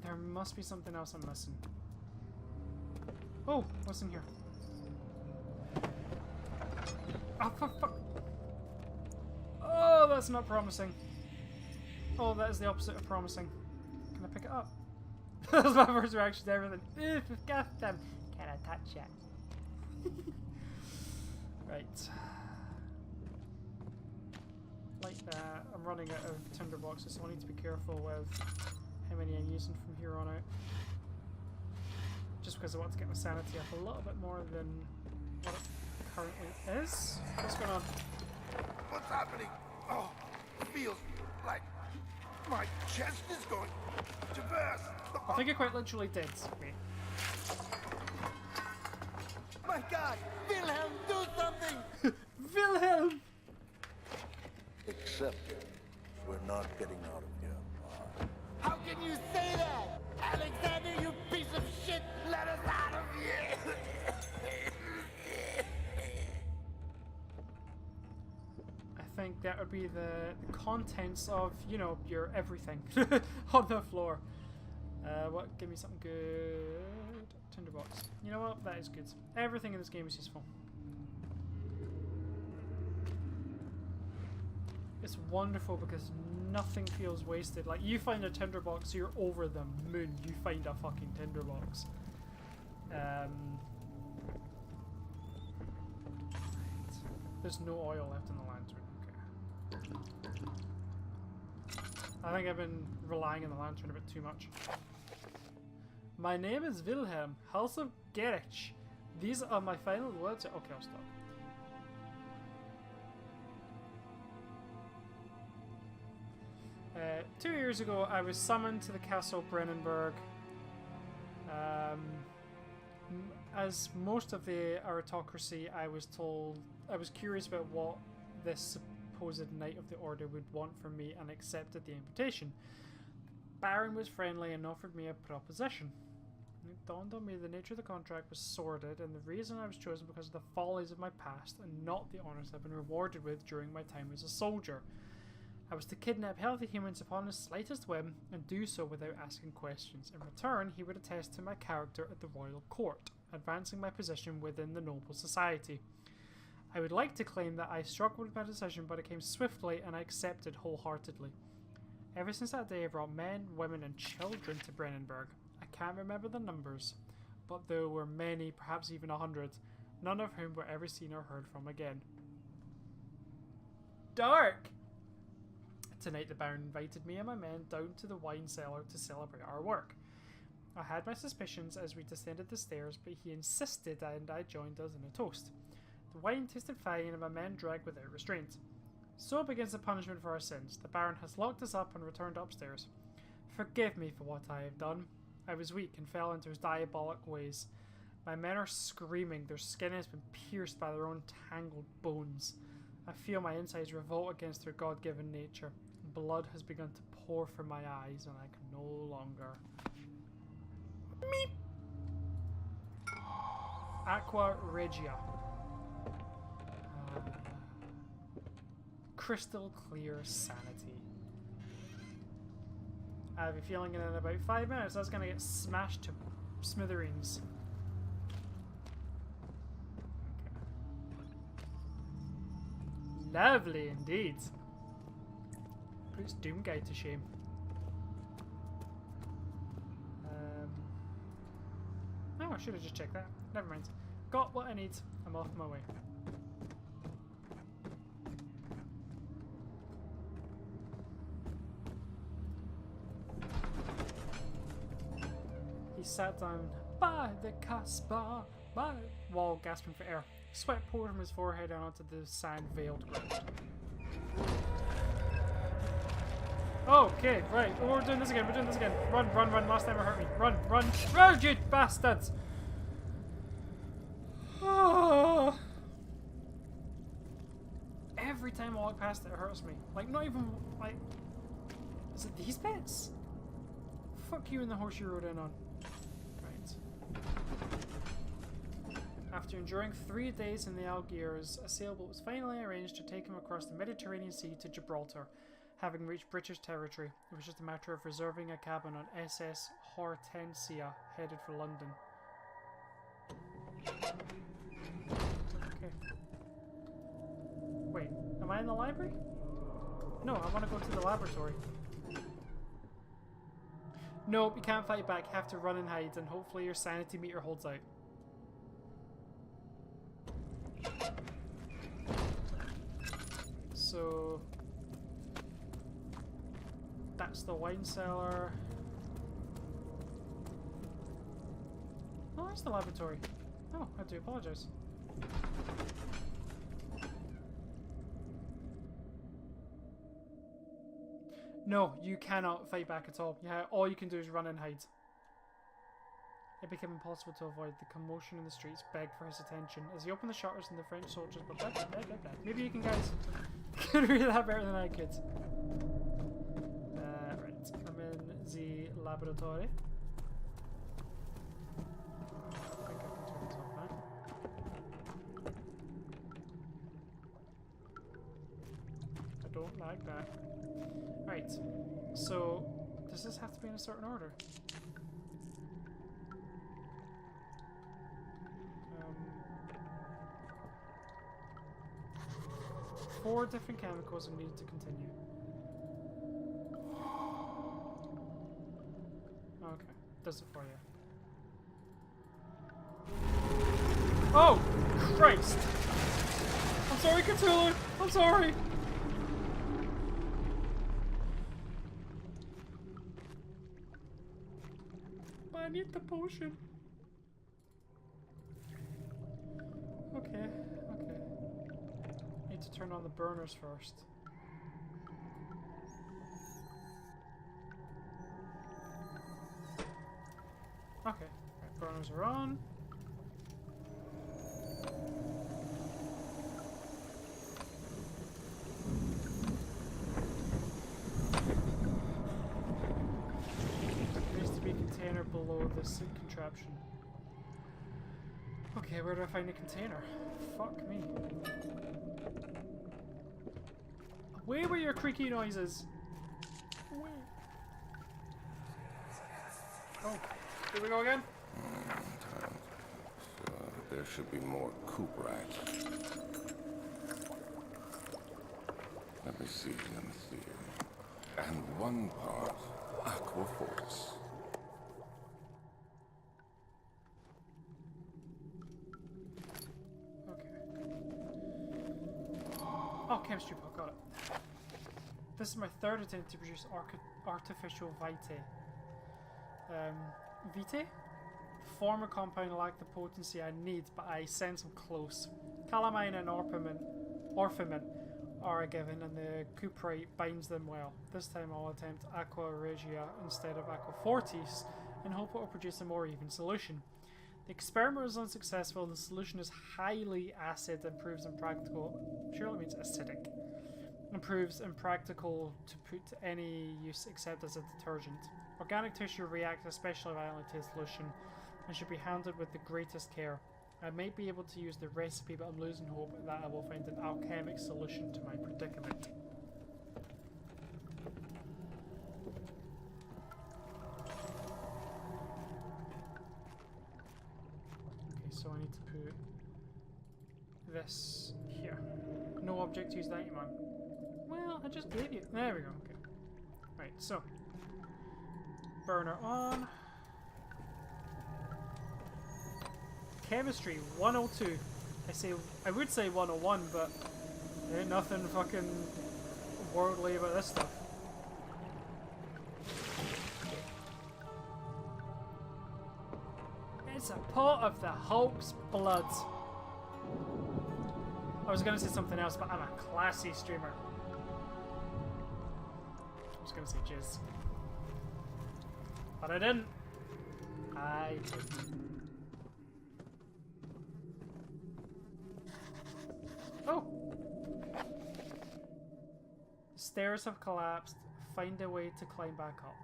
There must be something else I'm missing. Oh, what's in here? Oh, fuck. that's not promising. Oh, that is the opposite of promising. Can I pick it up? That was my first reaction to everything. Oof, goddamn. Can I touch it? Right. Like that. I'm running out of tinderboxes, so I need to be careful with how many I'm using from here on out. Just because I want to get my sanity up a little bit more than what it currently is. What's going on? What's happening? Oh, it feels like my chest is going to burst. I think it quite literally did. Wait. My God! Wilhelm, do something! Wilhelm! Except we're not getting out of here. How can you say that? Alexander, you piece of shit! Let us out of here! I think that would be the contents of, you know, your everything on the floor. What? Give me something good. Tinderbox. You know what? That is good. Everything in this game is useful. It's wonderful because nothing feels wasted. Like, you find a tinderbox, you're over the moon. You find a fucking tinderbox. Right. There's no oil left in the lantern. Okay. I think I've been relying on the lantern a bit too much. My name is Wilhelm, House of Gerich. These are my final words. Okay, I'll stop. 2 years ago, I was summoned to the Castle Brennenburg. As most of the aristocracy, I was curious about what this supposed Knight of the Order would want from me and accepted the invitation. Baron was friendly and offered me a proposition. It dawned on me the nature of the contract was sordid, and the reason I was chosen because of the follies of my past and not the honours I've been rewarded with during my time as a soldier. I was to kidnap healthy humans upon his slightest whim and do so without asking questions. In return, he would attest to my character at the royal court, advancing my position within the noble society. I would like to claim that I struggled with my decision, but it came swiftly and I accepted wholeheartedly. Ever since that day, I brought men, women and children to Brennenburg. I can't remember the numbers, but there were many, perhaps even 100, none of whom were ever seen or heard from again. Dark! Tonight the Baron invited me and my men down to the wine cellar to celebrate our work. I had my suspicions as we descended the stairs, but he insisted and I joined us in a toast. The wine tasted fine and my men drank without restraint. So begins the punishment for our sins. The Baron has locked us up and returned upstairs. Forgive me for what I have done. I was weak and fell into his diabolic ways. My men are screaming. Their skin has been pierced by their own tangled bones. I feel my insides revolt against their God-given nature. Blood has begun to pour from my eyes and I can no longer... Meep! Aqua Regia. Crystal clear sanity. I have a feeling in about 5 minutes that's gonna get smashed to smithereens. Okay. Lovely indeed. Puts Doomguy to shame. Oh, I should have just checked that. Never mind. Got what I need. I'm off my way. He sat down by the Casbah, by the wall, gasping for air. Sweat poured from his forehead and onto the sand-veiled ground. Okay, right. Oh, we're doing this again. We're doing this again. Run, run, run. Last time it hurt me. Run, run. Run, you bastards! Oh. Every time I walk past it, it hurts me. Like, not even, like... Is it these bits? Fuck you and the horse you rode in on. Right. After enduring 3 days in the Algiers, a sailboat was finally arranged to take him across the Mediterranean Sea to Gibraltar. Having reached British territory, it was just a matter of reserving a cabin on SS Hortensia, headed for London. Okay. Wait, am I in the library? No, I want to go to the laboratory. Nope, you can't fight back. You have to run and hide, and hopefully your sanity meter holds out. So... that's the wine cellar. Oh, there's the laboratory. Oh, I do apologise. No, you cannot fight back at all. Yeah, all you can do is run and hide. It became impossible to avoid. The commotion in the streets begged for his attention. As he opened the shutters and the French soldiers... Maybe you can guys could read that better than I could. Right, I'm in the laboratory. I think I can turn this off now. I don't like that. Right, so does this have to be in a certain order? 4 different chemicals are needed to continue. Okay, does it for you. Oh! Christ! I'm sorry, Cthulhu! I'm sorry! But I need the potion. Okay. Need to turn on the burners first. Okay, right, burners are on. There needs to be a container below this contraption. Okay, where do I find a container? Fuck me. Away with your creaky noises! Away. Oh, here we go again? So there should be more cuprite. Let me see. And 1 part aquaforce. Oh, chemistry book, got it. This is my 3rd attempt to produce artificial vitae. Vitae? Former compound lack the potency I need, but I sense them close. Calamine and orpiment are a given, and the cuprite binds them well. This time I'll attempt aqua regia instead of aqua fortis, and hope it will produce a more even solution. The experiment was unsuccessful, and the solution is highly acid and proves impractical. Surely it means acidic. And proves impractical to put to any use except as a detergent. Organic tissue reacts especially violently to the solution and should be handled with the greatest care. I might be able to use the recipe, but I'm losing hope that I will find an alchemic solution to my predicament. So I need to put this here. No object to use the item on. Well, I just gave you. There we go. Okay. Right. So burner on. Chemistry 102. I would say 101, but there ain't nothing fucking worldly about this stuff. It's a pot of the Hulk's blood. I was gonna say something else, but I'm a classy streamer. I was gonna say jizz. But I didn't. I didn't. Oh! The stairs have collapsed. Find a way to climb back up.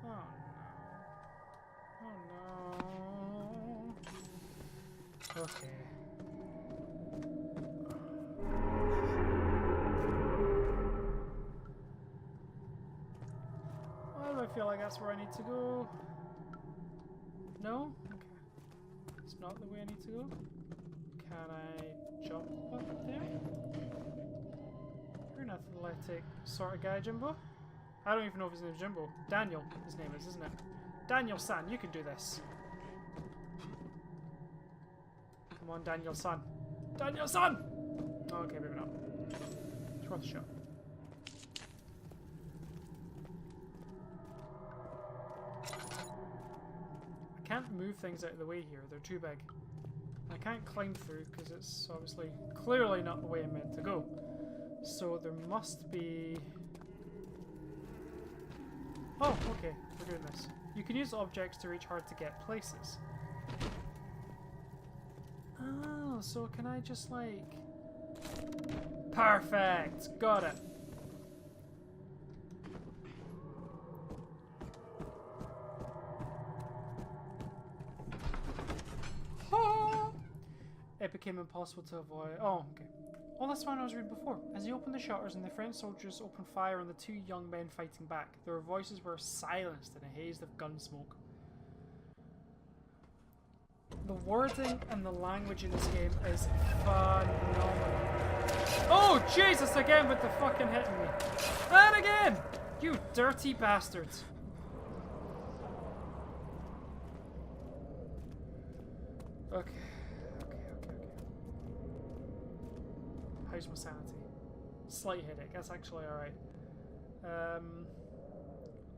Oh no. Oh no. Okay. Why do I feel like that's where I need to go? No? Okay. It's not the way I need to go. Can I jump up there? Or no? athletic sort of guy, Jimbo. I don't even know if his name's Jimbo. Daniel, his name is, isn't it? Daniel-san, you can do this. Come on, Daniel-san. Daniel-san! Oh, okay, maybe not. It's worth a shot. I can't move things out of the way here. They're too big. I can't climb through because it's obviously clearly not the way I'm meant to go. So there must be... Oh, okay. We're doing this. You can use objects to reach hard to get places. Oh, so can I just like... Perfect! Got it! It became impossible to avoid. Oh, okay. All this one I was reading before. As he opened the shutters and the French soldiers opened fire on the two young men fighting back, their voices were silenced in a haze of gun smoke. The wording and the language in this game is phenomenal. Oh, Jesus, again with the fucking hitting me. And again! You dirty bastards. Okay. How's my sanity? Slight headache, that's actually alright.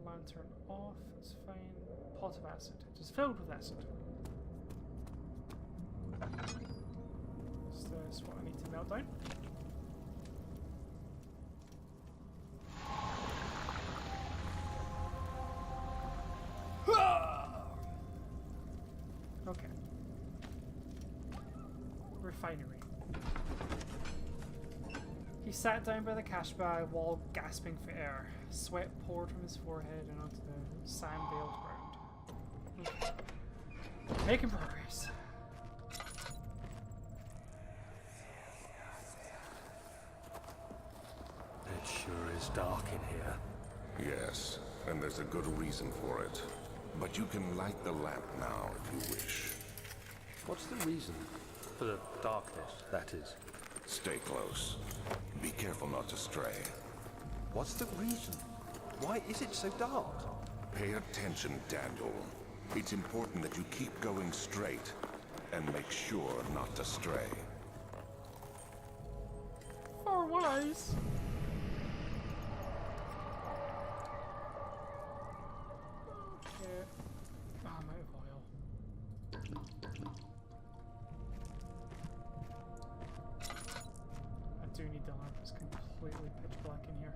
Lantern off, that's fine. Pot of acid. It is filled with acid. Is this what I need to melt down? Okay. Refinery. He sat down by the cash bag while gasping for air. Sweat poured from his forehead and onto the sand-veiled ground. Okay. Making progress. It sure is dark in here. Yes, and there's a good reason for it. But you can light the lamp now if you wish. What's the reason? For the darkness, that is. Stay close. Be careful not to stray. What's the reason? Why is it so dark? Pay attention, Daniel. It's important that you keep going straight and make sure not to stray. Far wise. Okay. Oh, I'm out of oil. I do need the lamp. It's completely pitch black in here.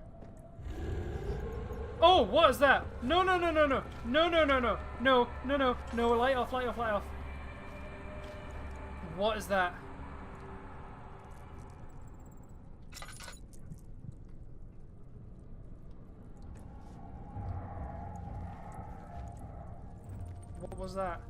Oh, what is that? No, no, no, no, no. No, no, no, no. No, no, no. No, light off, light off, light off. What is that? What was that?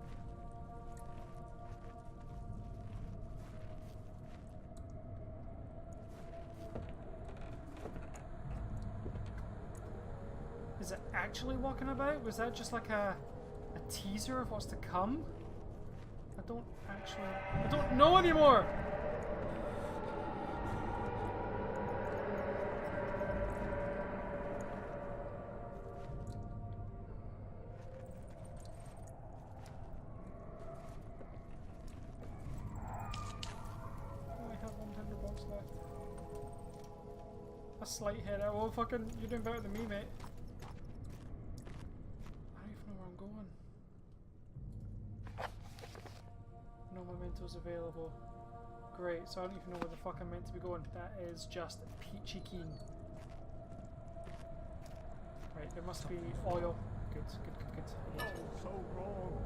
Is it actually walking about? Was that just like a teaser of what's to come? I don't know anymore! I have one tinderbox left. A slight hit out. Well, fucking, you're doing better than me, mate. I don't even know where I'm going. No mementos available. Great, so I don't even know where the fuck I'm meant to be going. That is just peachy keen. Right, there must be oil. Good, good, good, good. So wrong.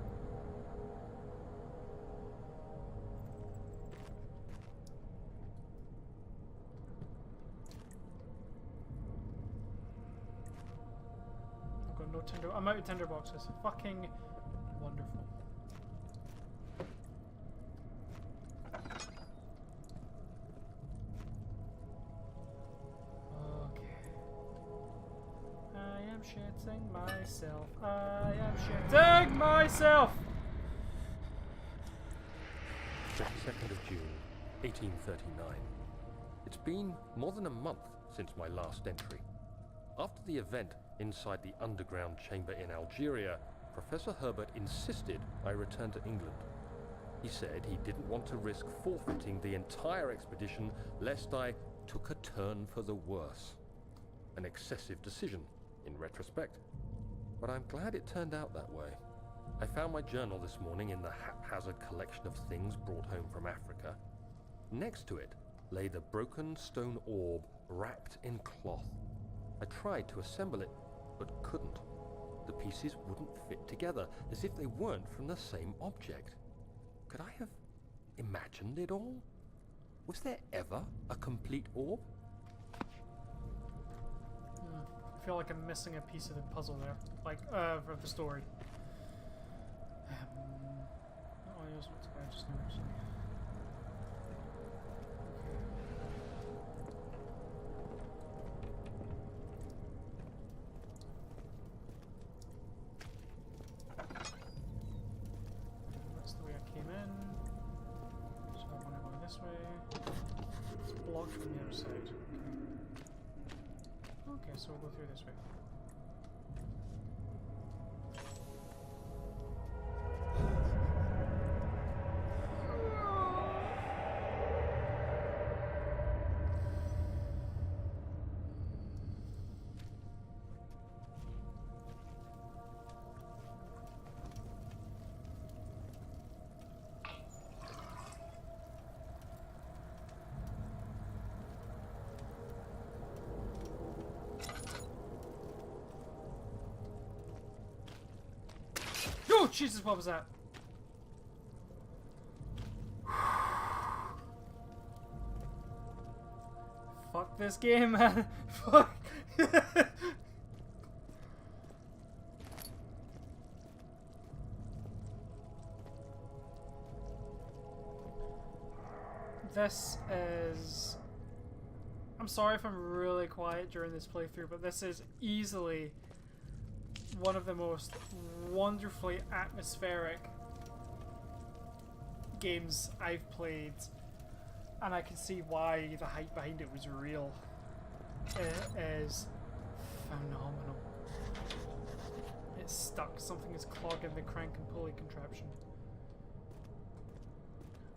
I've got no tinder. I'm out of tinder boxes. Fucking wonderful. Shitting myself. I am shitting myself! 22nd of June, 1839. It's been more than a month since my last entry. After the event inside the underground chamber in Algeria, Professor Herbert insisted I return to England. He said he didn't want to risk forfeiting the entire expedition lest I took a turn for the worse. An excessive decision, in retrospect. But I'm glad it turned out that way. I found my journal this morning in the haphazard collection of things brought home from Africa. Next to it lay the broken stone orb wrapped in cloth. I tried to assemble it, but couldn't. The pieces wouldn't fit together, as if they weren't from the same object. Could I have imagined it all? Was there ever a complete orb? I feel like I'm missing a piece of the puzzle there, like, of the story. Oh, here's what's I just knew actually. That's the way I came in. So I want to go this way. It's blocked from the other side. Okay, so we'll go through this way. Oh, Jesus, what was that? Fuck this game, man. Fuck. This is... I'm sorry if I'm really quiet during this playthrough, but this is easily one of the most wonderfully atmospheric games I've played, and I can see why the hype behind it was real. It is phenomenal. It's stuck. Something is clogging the crank and pulley contraption.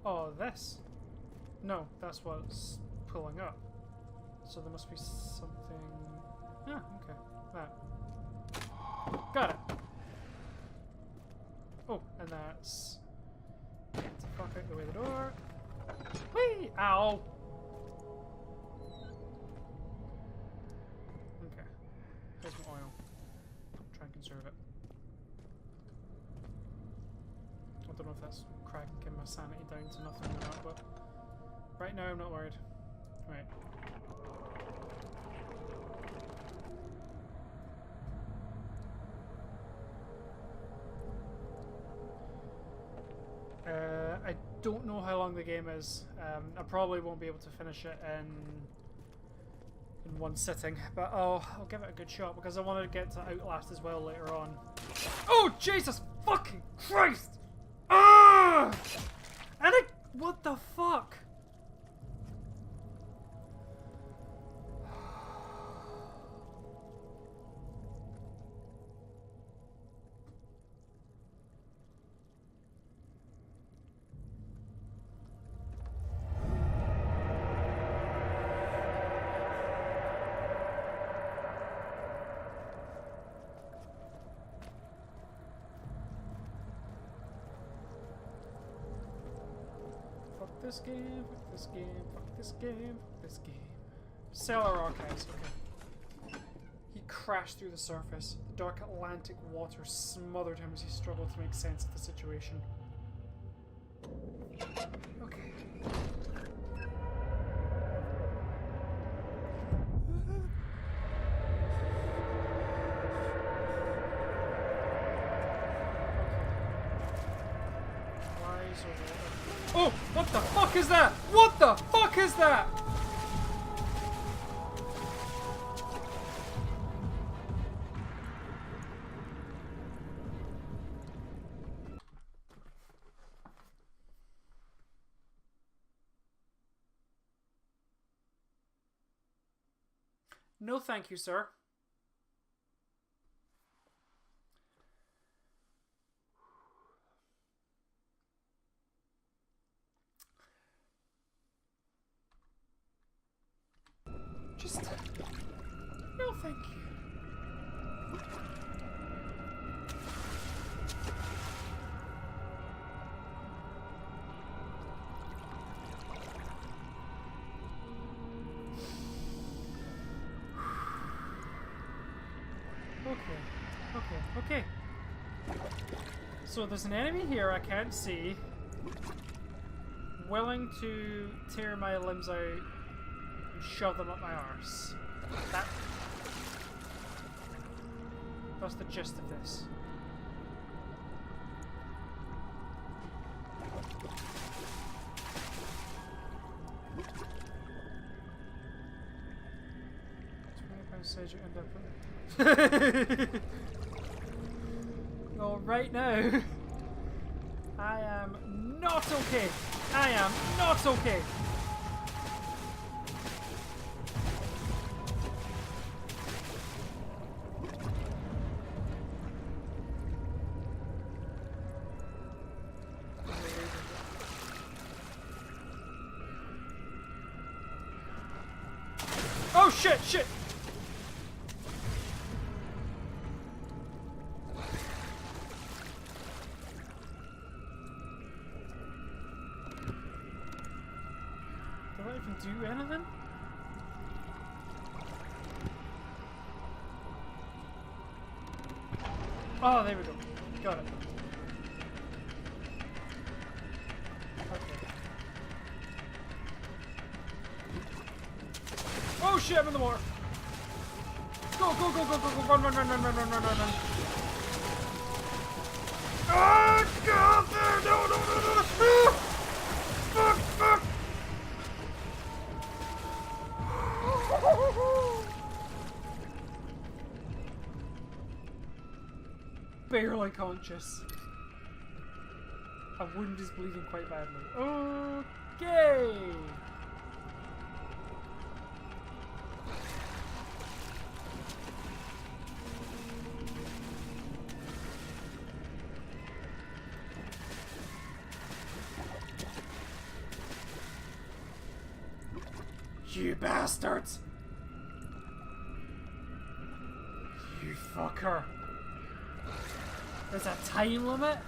Oh, this? No, that's what's pulling up. So there must be something... Ah, okay. That. Got it. Oh, and that's... Get the fuck out the way of the door. Whee! Ow! Okay. Here's my oil. Try and conserve it. I don't know if that's cracking my sanity down to nothing or not, but right now I'm not worried. Right. I don't know how long the game is. I probably won't be able to finish it in one sitting, but I'll give it a good shot because I want to get to Outlast as well later on. Oh, Jesus fucking Christ! Ah! And what the fuck? This game, fuck this game, fuck this game, fuck this game. Cellar archives, okay. He crashed through the surface. The dark Atlantic water smothered him as he struggled to make sense of the situation. Okay. Oh, what the fuck is that? What the fuck is that? No thank you, sir. Just... no thank you. Okay. So there's an enemy here I can't see, willing to tear my limbs out and shove them up my arse. That's the gist of this. Says you end up with well, right now, I am not okay. I am not okay. Oh shit! Shit! Do anything? Oh, there we go. Got it. Okay. Oh shit, I'm in the water! Go, go, go, go, go, go, run, run, run, run, run, run, run, run, run. Oh god, there! No, no, no, no, no! Ah! Fuck, fuck! Barely conscious. A wound is bleeding quite badly. Okay! You bastards! You fucker! There's a time limit?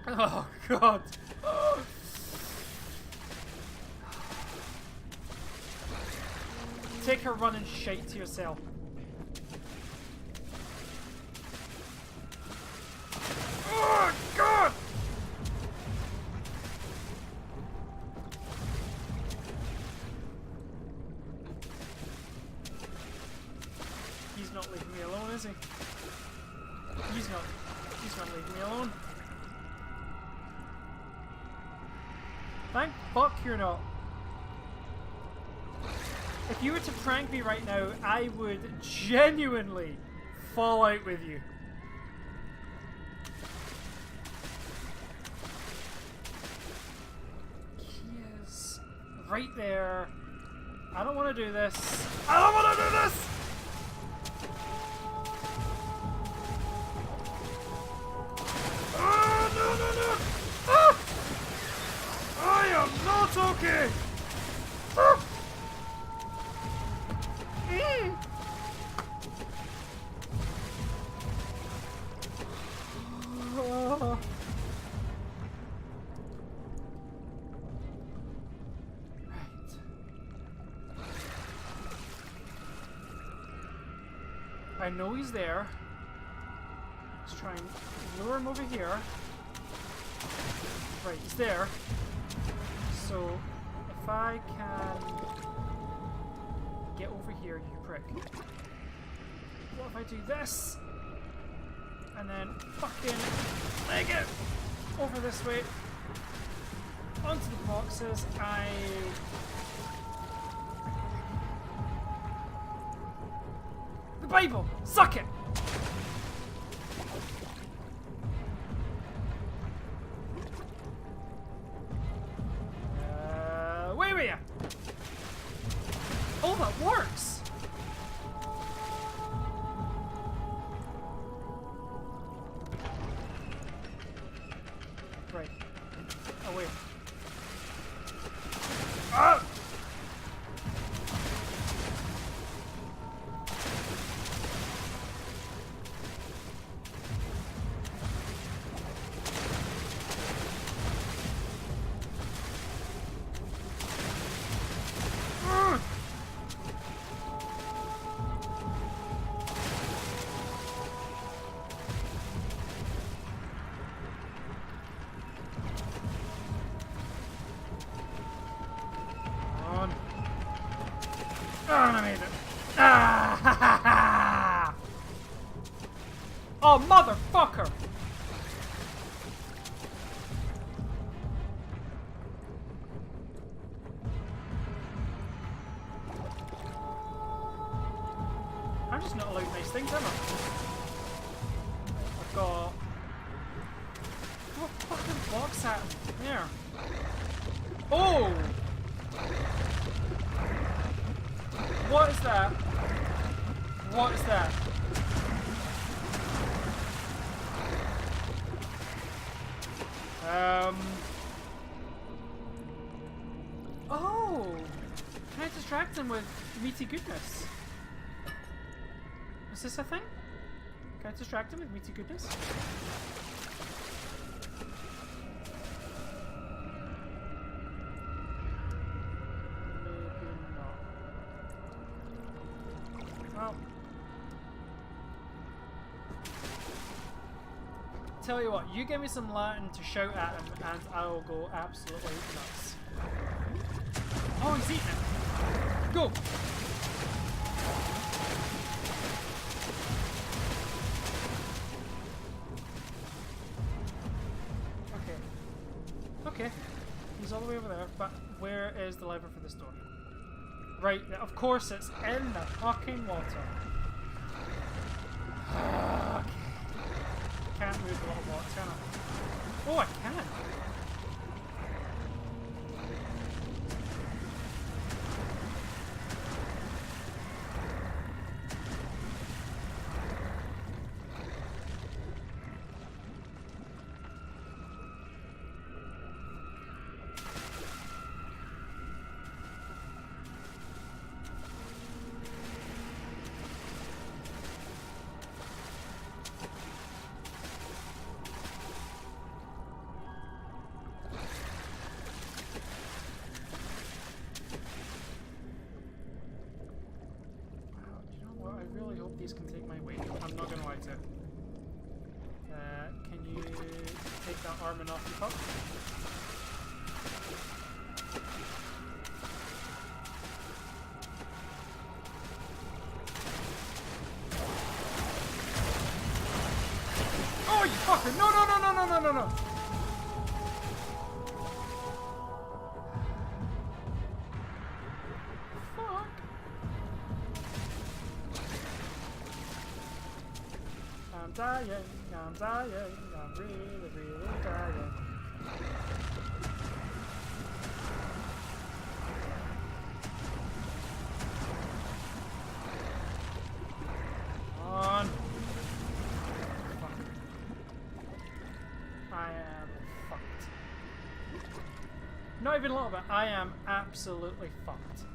Oh god! Take her running shite to yourself. Oh god! He's not leaving me alone, is he? He's not leaving me alone. Thank fuck you're not. If you were to prank me right now, I would genuinely fall out with you. He is right there. I don't want to do this. I don't want to do this! Oh, no, no, no! Ah! I am not okay! Ah! Oh. Right. I know he's there. Let's try and lure him over here. Right, he's there. So, if I can get over here, you prick. What if I do this? And then fucking leg it over this way onto the boxes. The Bible! Suck it! and I made it. Ah, ha, ha, ha. Oh, motherfucker! I'm just not allowed nice things, am I? I've got... What fucking box at him? There. Oh! What is that? What is that? Oh! Can I distract him with meaty goodness? Is this a thing? Can I distract him with meaty goodness? Maybe not. Well. Tell you what, you give me some Latin to shout at him and I will go absolutely nuts. Oh, he's eating it! Go! Okay, he's all the way over there, but where is the lever for this door? Right, of course it's in the fucking water. Okay. Can't move a little block, can I? Oh, I can! These can take my weight. I'm not gonna lie to you. Can you take that armor off the top? Oh, you fucker! No, no, no, no, no, no, no, no! I'm dying, I'm really, really dying. Come on. Fuck. I am fucked. Not even a little bit, I am absolutely fucked.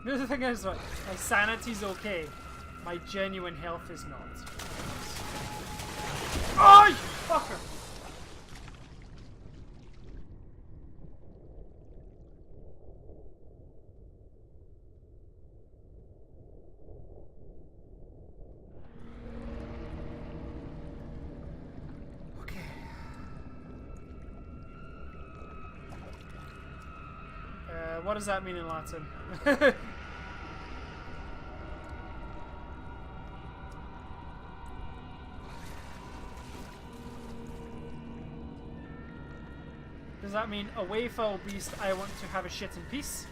The thing is, my sanity's okay. My genuine health is not. Oh, you fucker! Okay. What does that mean in Latin? Does that mean, away foul beast, I want to have a shit in peace?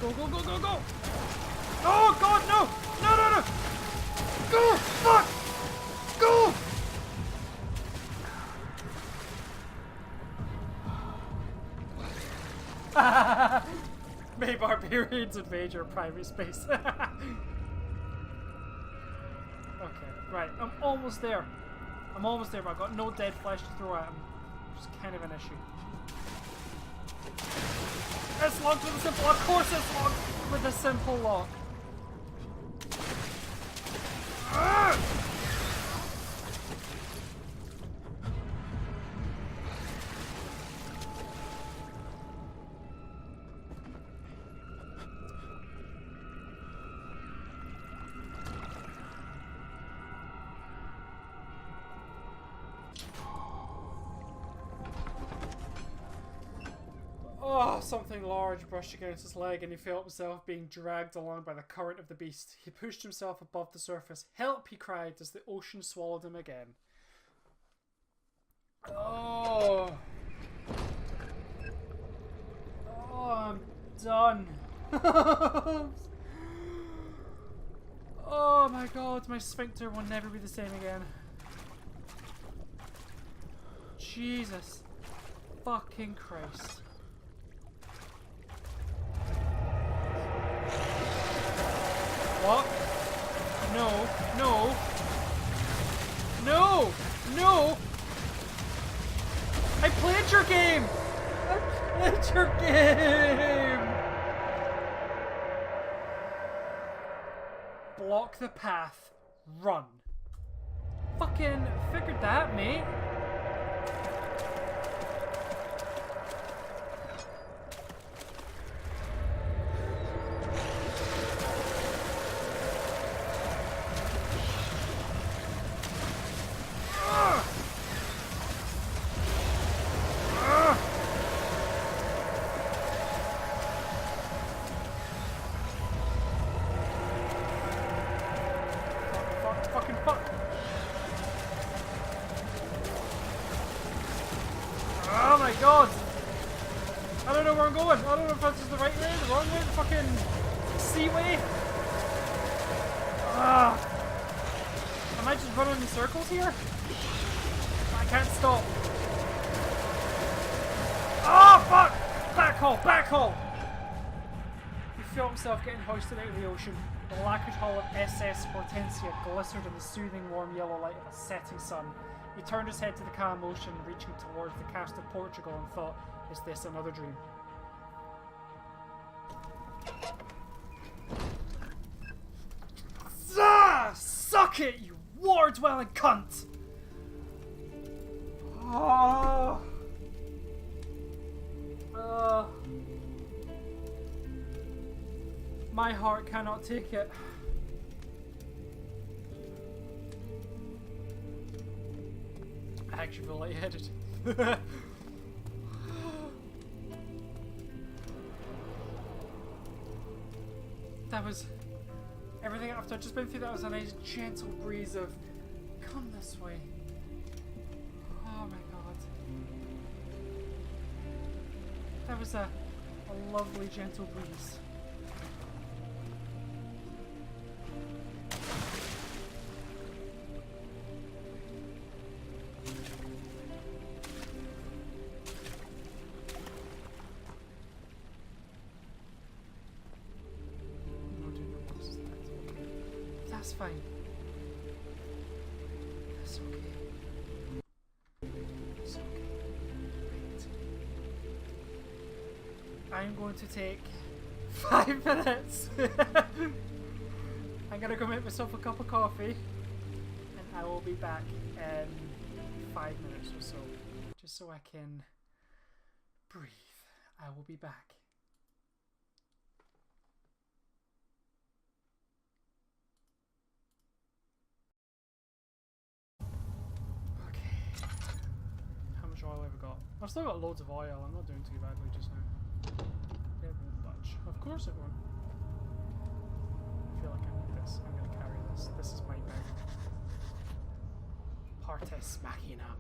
Go, go, go, go, go! Oh god, no! No, no, no! Go! Fuck! Go! May barbarians invade your private space. Okay, right, I'm almost there. I'm almost there, but I've got no dead flesh to throw at him, which is kind of an issue. It's locked with a simple. Of course, it's locked with a simple lock. Oh, something large brushed against his leg, and he felt himself being dragged along by the current of the beast. He pushed himself above the surface. "Help!" he cried as the ocean swallowed him again. Oh. Oh, I'm done. Oh my god, my sphincter will never be the same again. Jesus fucking Christ. What? No, no, no, no! I played your game! I played your game! Block the path. Run. Fucking figured that, mate. Oh my god! I don't know where I'm going. I don't know if this is the right way, the wrong way, the fucking sea way. Am I just running in circles here? I can't stop. Oh fuck! Backhole! Backhole! He felt himself getting hoisted out of the ocean. The lacquered hull of SS Hortensia glistered in the soothing warm yellow light of a setting sun. He turned his head to the calm ocean, reaching towards the coast of Portugal, and thought, is this another dream? Suck it, you war-dwelling cunt! Oh. My heart cannot take it. I actually feel lightheaded. That was everything after I'd just been through. That was a nice gentle breeze of come this way. Oh my god. That was a lovely gentle breeze. That's fine. That's okay. It's okay. Right. I'm going to take 5 minutes. I'm gonna go make myself a cup of coffee, and I will be back in 5 minutes or so, just so I can breathe. I will be back. Oil I've got. I've still got loads of oil. I'm not doing too badly just now. It won't budge. Of course it won't. I feel like I need this. I'm going to carry this. This is my bag. Partes Machina.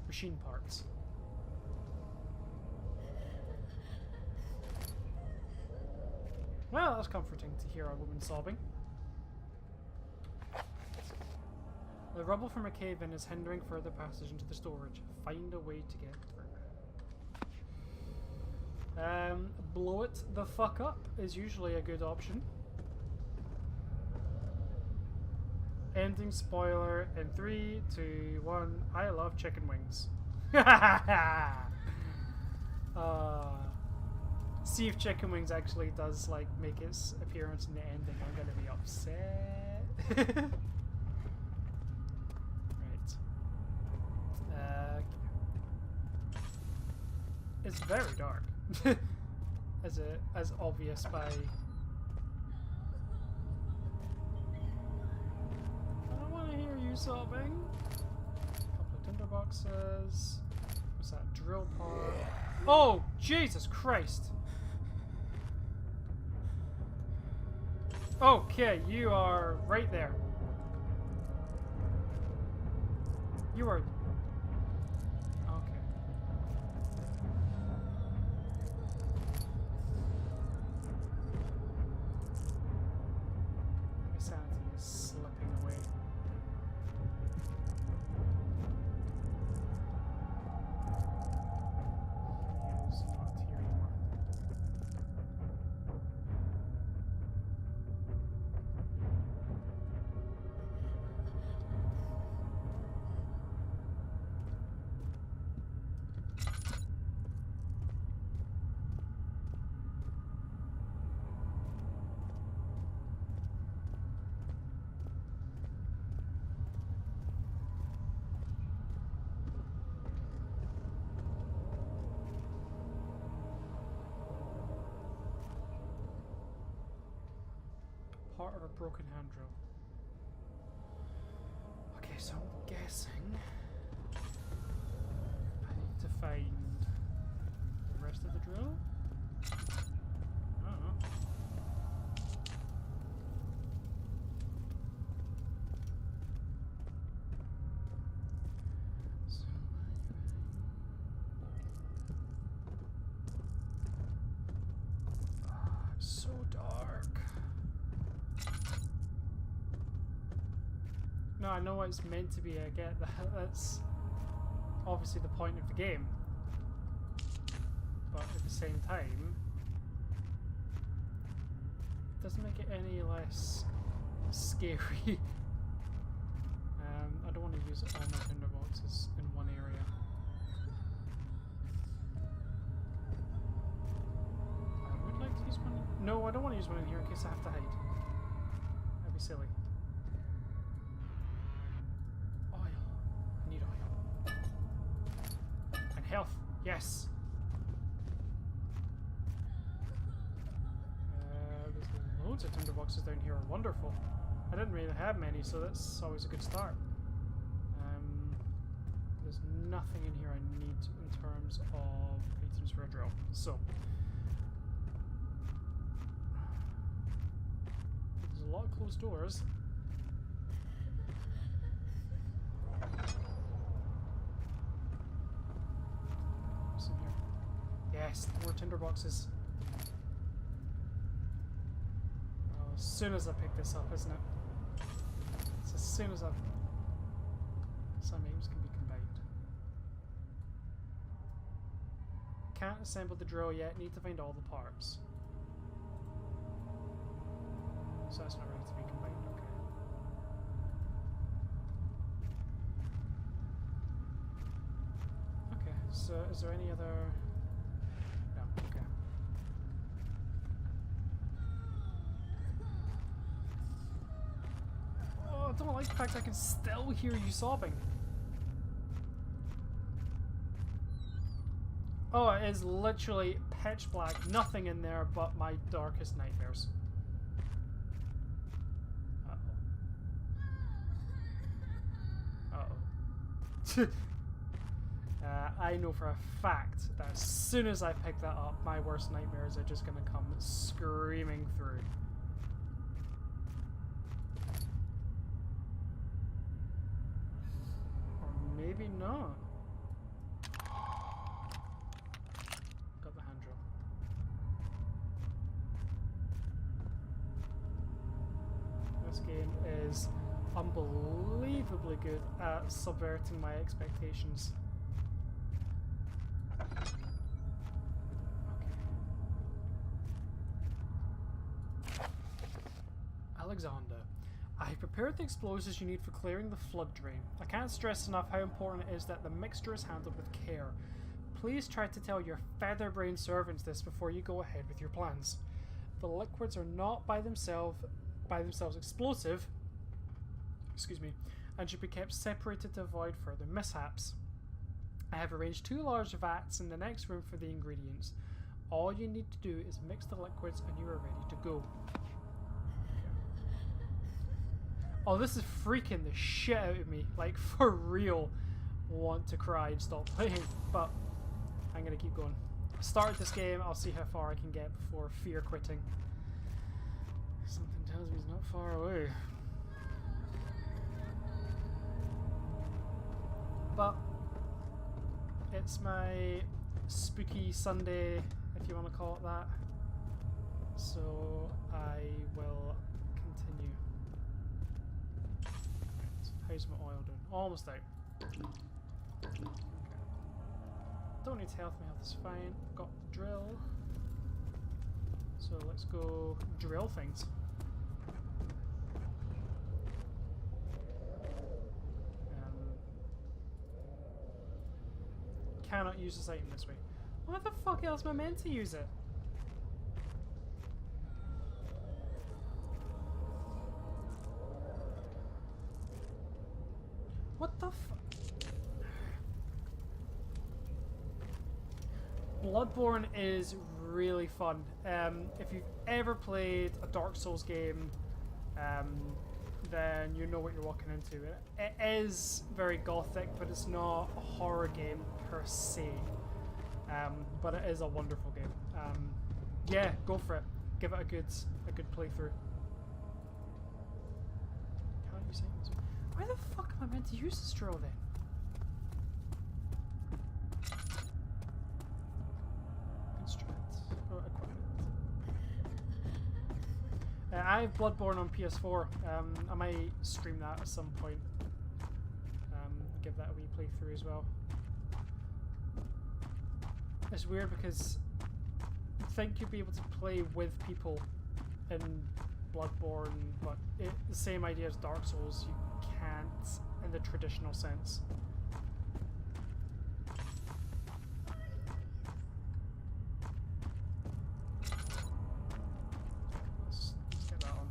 Machine parts. Well, that's comforting to hear a woman sobbing. The rubble from a cave-in is hindering further passage into the storage. Find a way to get through. Blow it the fuck up is usually a good option. Ending spoiler in 3, 2, 1. I love chicken wings. See if chicken wings actually does like make its appearance in the ending. I'm gonna be upset. Right. It's very dark, as obvious by. I don't want to hear you sobbing. Couple of tinderboxes. What's that? Drill pod. Oh, Jesus Christ! Okay, you are right there. You are. Okay. My sanity is slipping away. It's not here anymore. Part of a broken hand drill. Okay, so I'm guessing I need to find the rest of the drill. I don't know. It's so dark. No, I know what it's meant to be, I get that. That's obviously the point of the game. But at the same time, it doesn't make it any less scary. I don't want to use all my tinderboxes in one area. I would like to use one. No, I don't want to use one in here in case I have to hide. That'd be silly. Health, yes. There's loads of tinderboxes down here. Wonderful. I didn't really have many, so that's always a good start. There's nothing in here I need in terms of items for a drill. So there's a lot of closed doors. Yes, more tinderboxes. Oh, as soon as I pick this up, isn't it? It's as soon as I've... Some aims can be combined. Can't assemble the drill yet, need to find all the parts. So that's not ready to be combined, okay. Okay, so is there any other... Okay. Oh, I don't like the fact I can still hear you sobbing. Oh, it is literally pitch black. Nothing in there but my darkest nightmares. Uh-oh. Uh-oh. I know for a fact that as soon as I pick that up, my worst nightmares are just going to come screaming through. Or maybe not. Got the hand drill. This game is unbelievably good at subverting my expectations. Alexander, I prepared Prepare the explosives you need for clearing the flood drain. I can't stress enough how important it is that the mixture is handled with care. Please try to tell your feather-brained servants this before you go ahead with your plans. The liquids are not by themselves explosive, excuse me, and should be kept separated to avoid further mishaps. I have arranged 2 large vats in the next room for the ingredients. All you need to do is mix the liquids and you are ready to go. Oh, this is freaking the shit out of me. Like, for real. Want to cry and stop playing. But I'm gonna keep going. I started this game, I'll see how far I can get before fear quitting. Something tells me he's not far away. But it's my spooky Sunday, if you want to call it that. So I will continue. How's my oil doing? Almost out. Okay. Don't need health, my health is fine. I've got drill. So let's go drill things. Cannot use this item this way. Why the fuck else am I meant to use it? What the Bloodborne is really fun. If you've ever played a Dark Souls game, then you know what you're walking into. It is very gothic, but it's not a horror game per se. But it is a wonderful game. Yeah, go for it. Give it a good playthrough. Can't use items. Why the fuck am I meant to use this drill then? Instruments or equipment. I have Bloodborne on PS4. I might stream that at some point. Give that a wee playthrough as well. It's weird because you'd think you'd be able to play with people in Bloodborne, but the same idea as Dark Souls, you can't in the traditional sense. Let's get that on.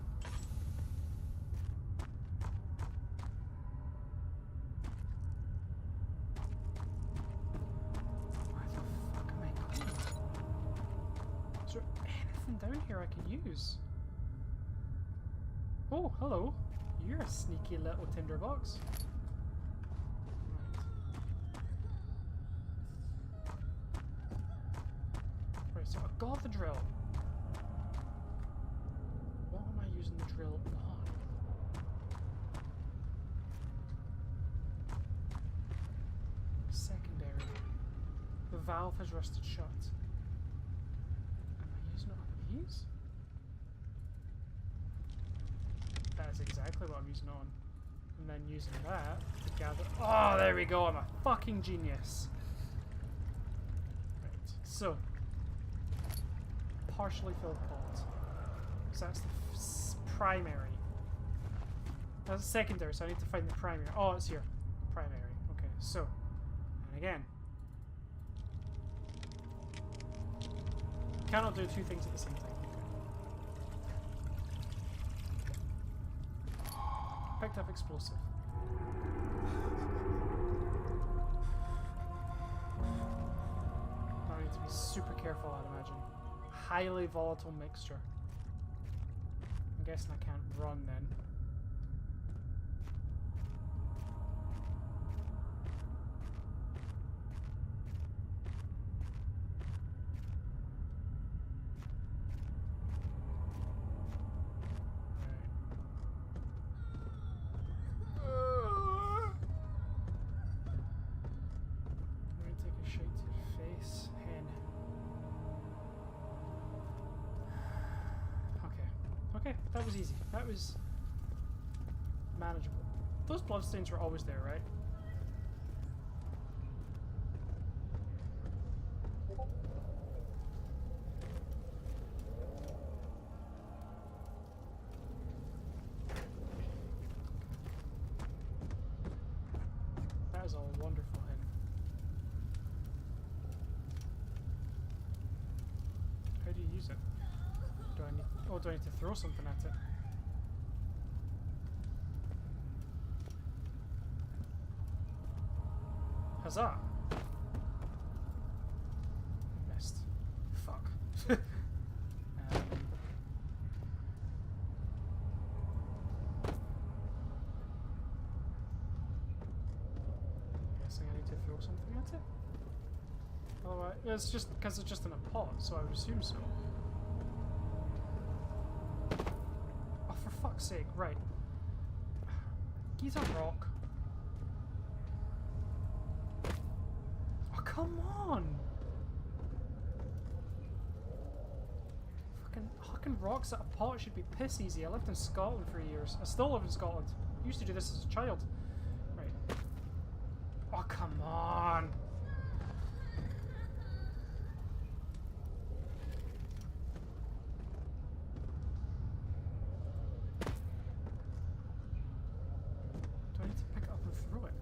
Where the fuck am I going? Is there anything down here I can use? Oh, hello. You're a sneaky little tinderbox. Right, so I've got the drill. What am I using the drill on? Secondary. The valve has rusted shut. Am I using it on these? That's exactly what I'm using on. And then using that to gather... Oh, there we go. I'm a fucking genius. Right. So. Partially filled pot. So that's the primary. That's the secondary, so I need to find the primary. Oh, it's here. Primary. Okay, so. And again. Cannot do 2 things at the same time. Picked up explosive. I need to be super careful, I'd imagine. Highly volatile mixture. I'm guessing I can't run then. Okay, that was easy. That was manageable. Those bloodstains were always there, right? is a wonderful hint. How do you use it? Do I need... Oh, do I need to throw something at it? Huzzah! Missed. Fuck. Guessing I need to throw something at it? Otherwise, it's just because it's just in a pot, so I would assume so. Oh, for fuck's sake! Right. He's a rock. Oh, come on! Fucking rocks at a pot should be piss easy. I lived in Scotland for years. I still live in Scotland. I used to do this as a child. Right. Oh, come on! Do I need to pick it up and throw it?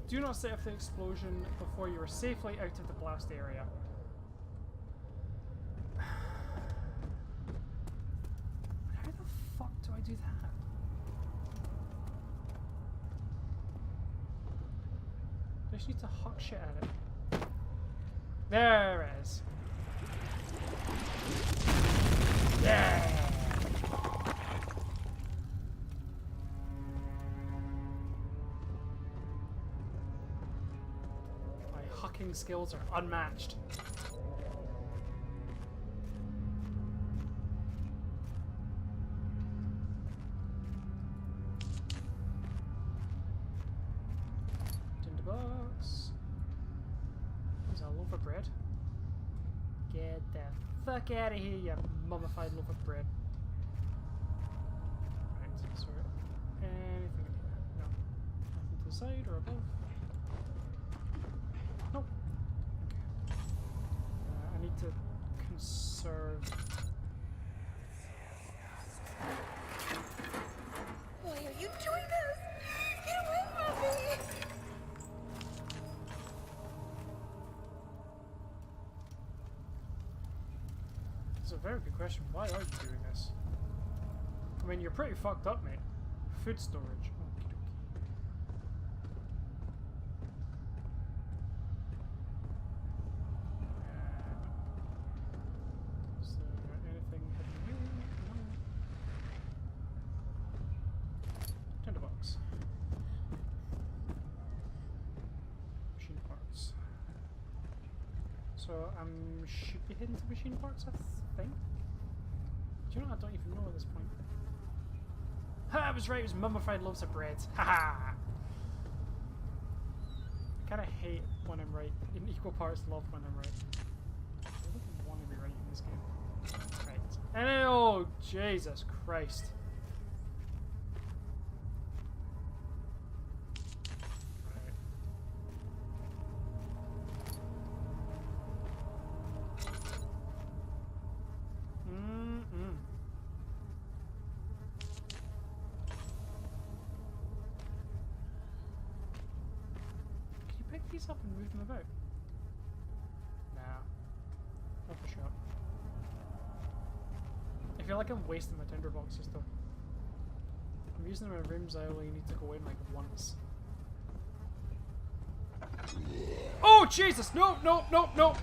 Do not set off the explosion before you are safely out of the blast area. How the fuck do I do that? I just need to huck shit at it. There it is. Yeah! My hucking skills are unmatched. Tinderbox. There's a loaf of bread. Get the fuck out of here, you mummified loaf of bread. Right, so anything in here? No. Nothing to the side or above? Nope. Okay. I need to conserve. Why are you doing this? Get away from me! That's a very good question. Why are you doing this? I mean, you're pretty fucked up, mate. Food storage. Okie dokie. Is there anything hidden here? No. Tinderbox. Machine parts. So should be hidden to machine parts, I think. Do you know? I don't even know at this point. Ha! I was right. It was mummified loaves of bread. Haha. I kind of hate when I'm right. In equal parts, love when I'm right. I don't want to be right in this game. Right. And oh, Jesus Christ. These up and move them about? Nah. Not for sure. I feel like I'm wasting my tinderboxes though. I'm using them in rooms I only need to go in like once. Oh Jesus! No! No! No! No!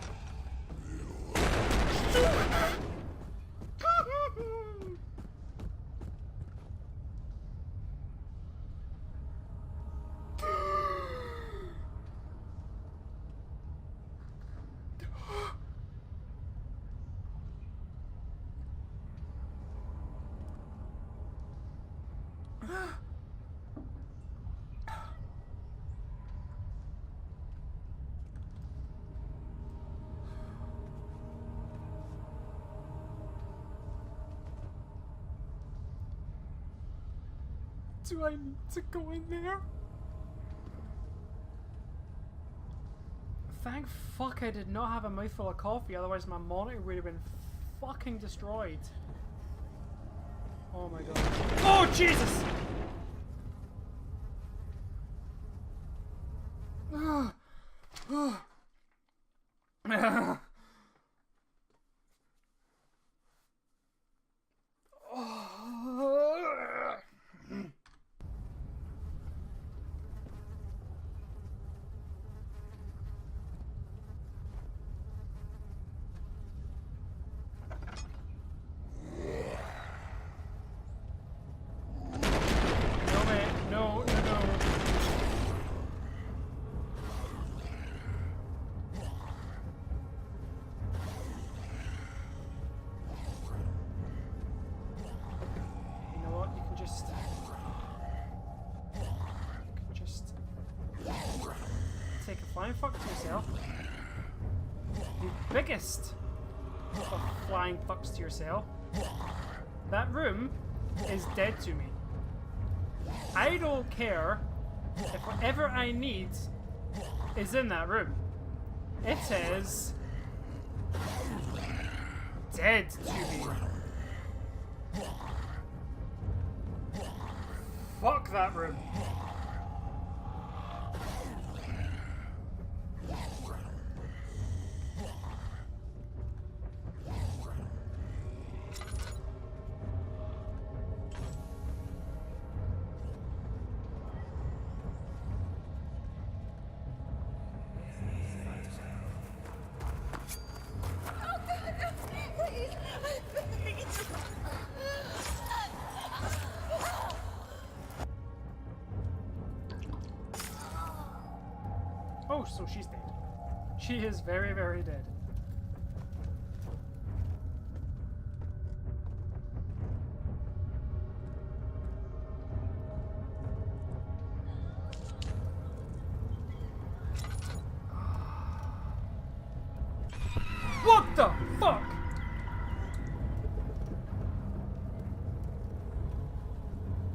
Do I need to go in there? Thank fuck I did not have a mouthful of coffee, otherwise my monitor would have been fucking destroyed. Oh my god. Oh Jesus! flying fuck to yourself. The biggest of flying fucks to yourself. That room is dead to me. I don't care if whatever I need is in that room. It is dead to me. Fuck that room. Oh, so she's dead. She is very, very dead. What the fuck?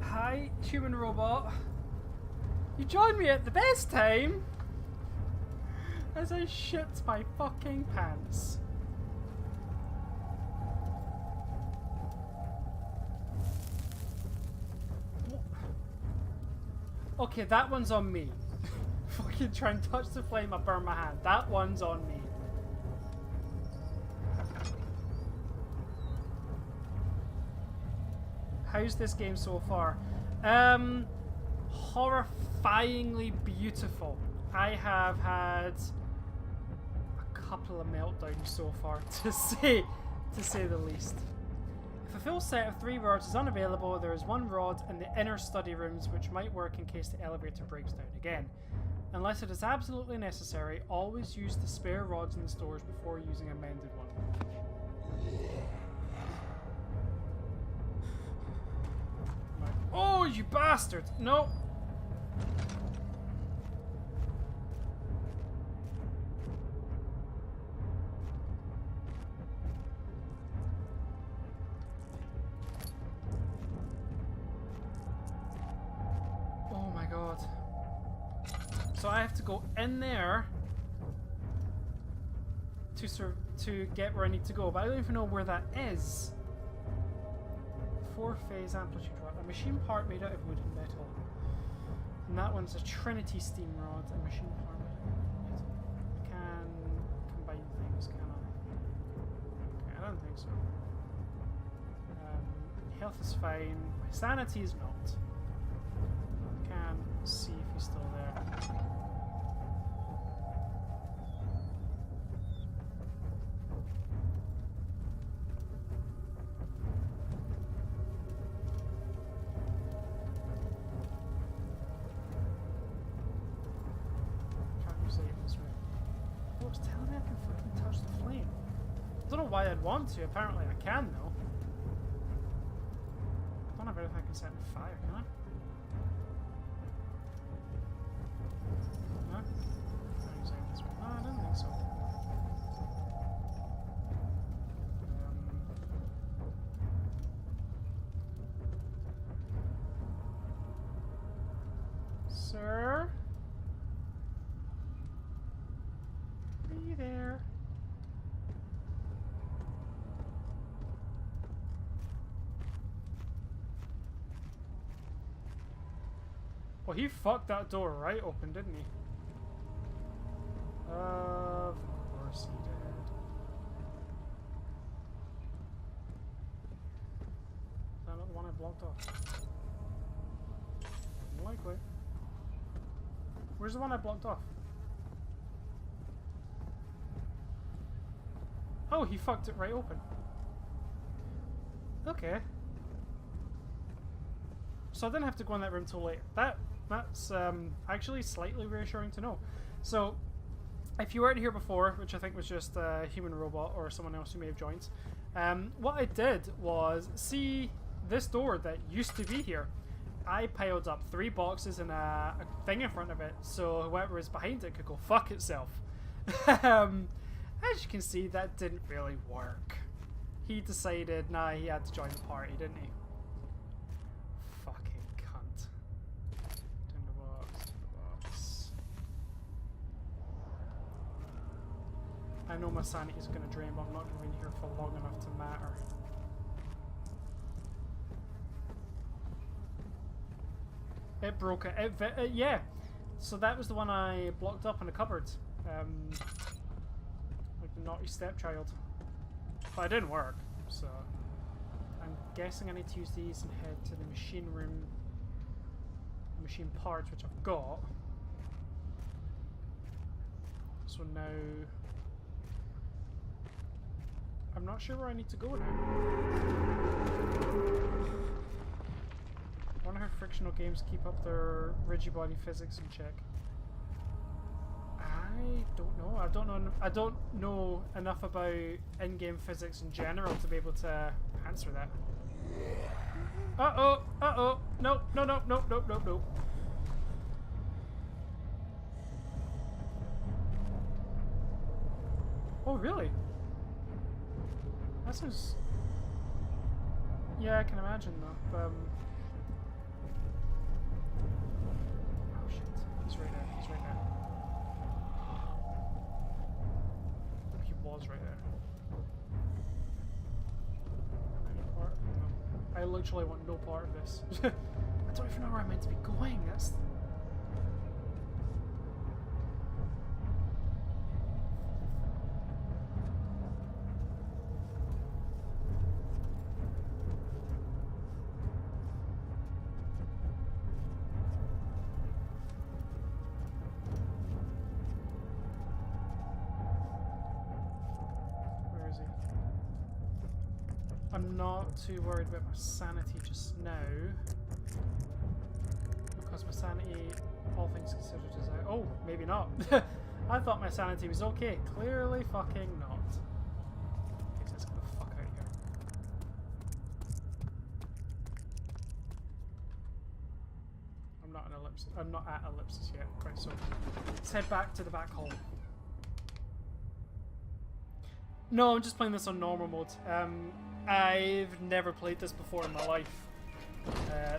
Hi, human robot. You joined me at the best time. As I shit my fucking pants. Okay, that one's on me. Fucking try and touch the flame, I burn my hand. That one's on me. How's this game so far? Horrifyingly beautiful. I have had couple of meltdowns so far, to say the least. If a full set of 3 rods is unavailable, there is 1 rod in the inner study rooms which might work in case the elevator breaks down again. Unless it is absolutely necessary, always use the spare rods in the stores before using a mended one. Oh, you bastard! No! So I have to go in there to get where I need to go, but I don't even know where that is. 4-phase amplitude rod, a machine part made out of wood and metal, and that one's a Trinity steam rod, a machine part made out of metal. I can combine things, can I? Okay, I don't think so. Health is fine. My sanity is not. I can see if he's still there. I don't know why I'd want to. Apparently I can, though. I don't have anything I can set on fire, can I? No? No, I don't think so. Sir? Are you there? Well, he fucked that door right open, didn't he? Of course he did. Is that not the one I blocked off? Likely. Where's the one I blocked off? Oh, he fucked it right open. Okay. So I didn't have to go in that room till later. That's actually slightly reassuring to know. So, if you weren't here before, which I think was just a human robot or someone else who may have joined, what I did was see this door that used to be here. I piled up 3 boxes and a thing in front of it, so whoever was behind it could go fuck itself. As you can see, that didn't really work. He decided, nah, he had to join the party, didn't he? Fucking cunt. Tinderbox. I know my sanity's gonna drain, but I'm not gonna be in here for long enough to matter. It broke it. Yeah. So that was the one I blocked up in the cupboard. Like the naughty stepchild. But it didn't work, so I'm guessing I need to use these and head to the machine room, machine parts, which I've got. So now I'm not sure where I need to go now. I wonder how frictional games keep up their rigid body physics in check. I don't know. I don't know enough about in-game physics in general to be able to answer that. Uh-oh! Uh-oh! Nope, no, no, no, no, no, no. Oh, really? That sounds... Yeah, I can imagine though. Oh shit. He's right there. He's right there. He was right there. Any part? No. I literally want no part of this. I don't even know where I'm meant to be going. That's... I'm not too worried about my sanity just now, because my sanity, all things considered, is out. Oh, maybe not. I thought my sanity was okay. Clearly fucking not. Okay, let's get the fuck out of here. I'm not at ellipsis yet. Right, so let's head back to the back hall. No, I'm just playing this on normal mode. I've never played this before in my life.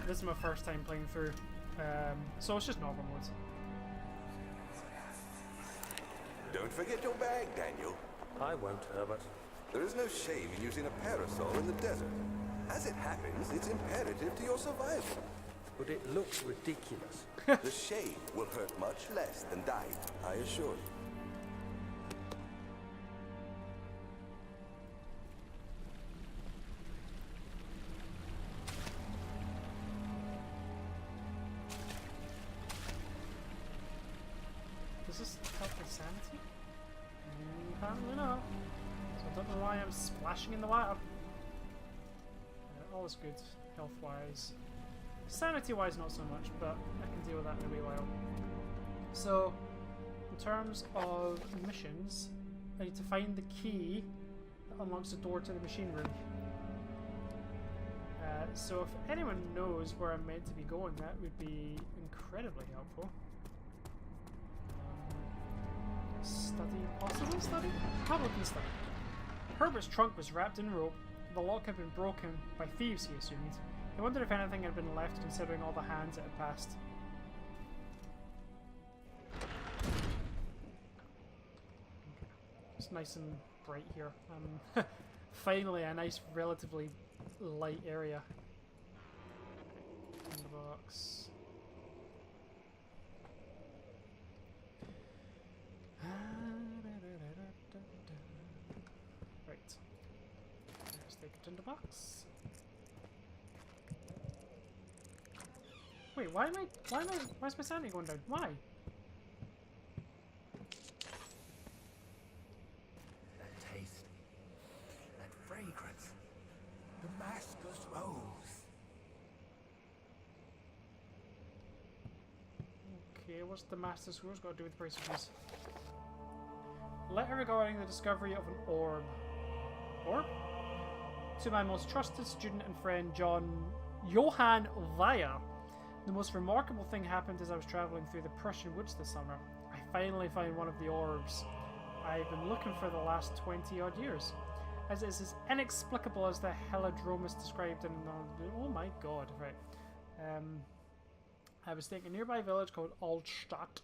This is my first time playing through. So it's just normal mode. Don't forget your bag, Daniel. I won't, Herbert. There is no shame in using a parasol in the desert. As it happens, it's imperative to your survival. But it looks ridiculous. The shade will hurt much less than dying, I assure you. Does this help my sanity? Apparently not. So I don't know why I'm splashing in the water. All is good, health-wise. Sanity-wise, not so much, but I can deal with that in a wee while. So, in terms of missions, I need to find the key that unlocks the door to the machine room. So if anyone knows where I'm meant to be going, that would be incredibly helpful. Study? Possible study? Probably study. Herbert's trunk was wrapped in rope. The lock had been broken by thieves, he assumed. He wondered if anything had been left considering all the hands it had passed. It's nice and bright here. Finally a nice, relatively light area. In the box. Right. Let's take it in the box. Wait, why is my sanity going down? Why? That taste, that fragrance, Damascus rose. Okay, what's the Master's Rose got to do with the price of these? Letter regarding the discovery of an orb. Orb? To my most trusted student and friend, Johann Weyer. The most remarkable thing happened as I was travelling through the Prussian woods this summer. I finally found one of the orbs I've been looking for the last 20 odd years. As it is as inexplicable as the Helidromus described in oh my god, right. I was staying in a nearby village called Altstadt.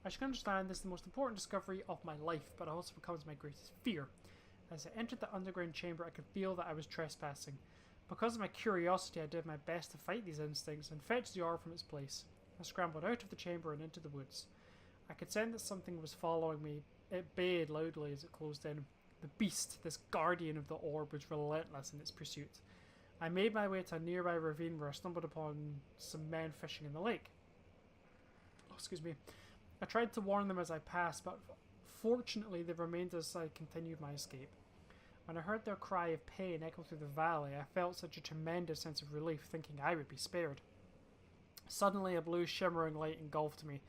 As you can understand, this is the most important discovery of my life, but it also becomes my greatest fear. As I entered the underground chamber, I could feel that I was trespassing. Because of my curiosity, I did my best to fight these instincts and fetch the orb from its place. I scrambled out of the chamber and into the woods. I could sense that something was following me. It bayed loudly as it closed in. The beast, this guardian of the orb, was relentless in its pursuit. I made my way to a nearby ravine where I stumbled upon some men fishing in the lake. Oh, excuse me. I tried to warn them as I passed, but fortunately they remained as I continued my escape. When I heard their cry of pain echo through the valley, I felt such a tremendous sense of relief, thinking I would be spared. Suddenly a blue shimmering light engulfed me,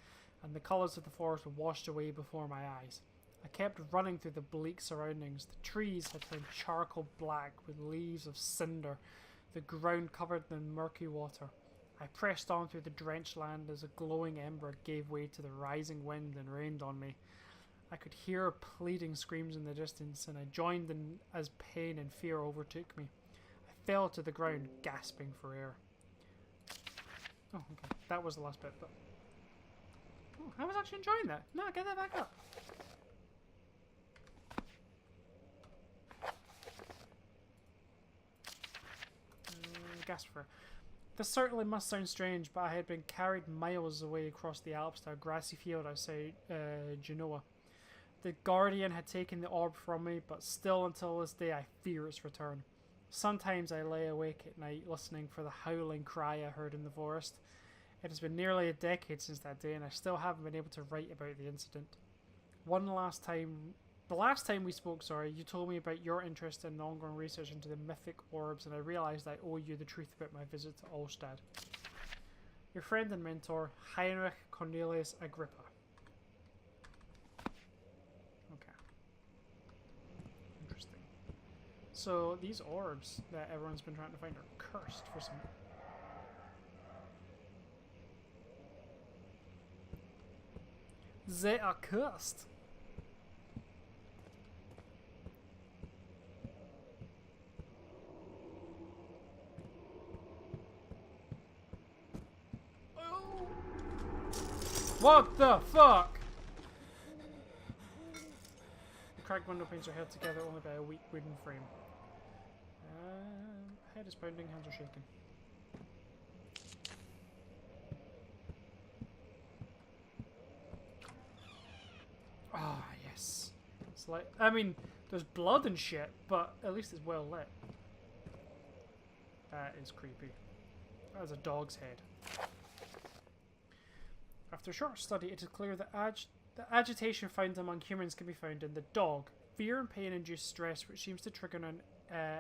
and the colours of the forest were washed away before my eyes. I kept running through the bleak surroundings. The trees had turned charcoal black with leaves of cinder, the ground covered in murky water. I pressed on through the drenched land as a glowing ember gave way to the rising wind and rained on me. I could hear pleading screams in the distance, and I joined in as pain and fear overtook me. I fell to the ground, gasping for air. Oh, okay. That was the last bit, but... Oh, I was actually enjoying that. No, get that back up. Gasp for air. This certainly must sound strange, but I had been carried miles away across the Alps to a grassy field outside Genoa. The Guardian had taken the orb from me, but still until this day I fear its return. Sometimes I lay awake at night listening for the howling cry I heard in the forest. It has been nearly a decade since that day, and I still haven't been able to write about the incident. The last time we spoke, you told me about your interest in ongoing research into the mythic orbs, and I realised I owe you the truth about my visit to Allstad. Your friend and mentor, Heinrich Cornelius Agrippa. Okay. Interesting. So, these orbs that everyone's been trying to find are cursed for some... They are cursed! What the fuck? The cracked window panes are held together only by a weak wooden frame. Head is pounding, hands are shaking. Ah, yes. It's like, I mean, there's blood and shit, but at least it's well lit. That is creepy. That is a dog's head. After a short study, it is clear that the agitation found among humans can be found in the dog. Fear and pain-induced stress, which seems to trigger an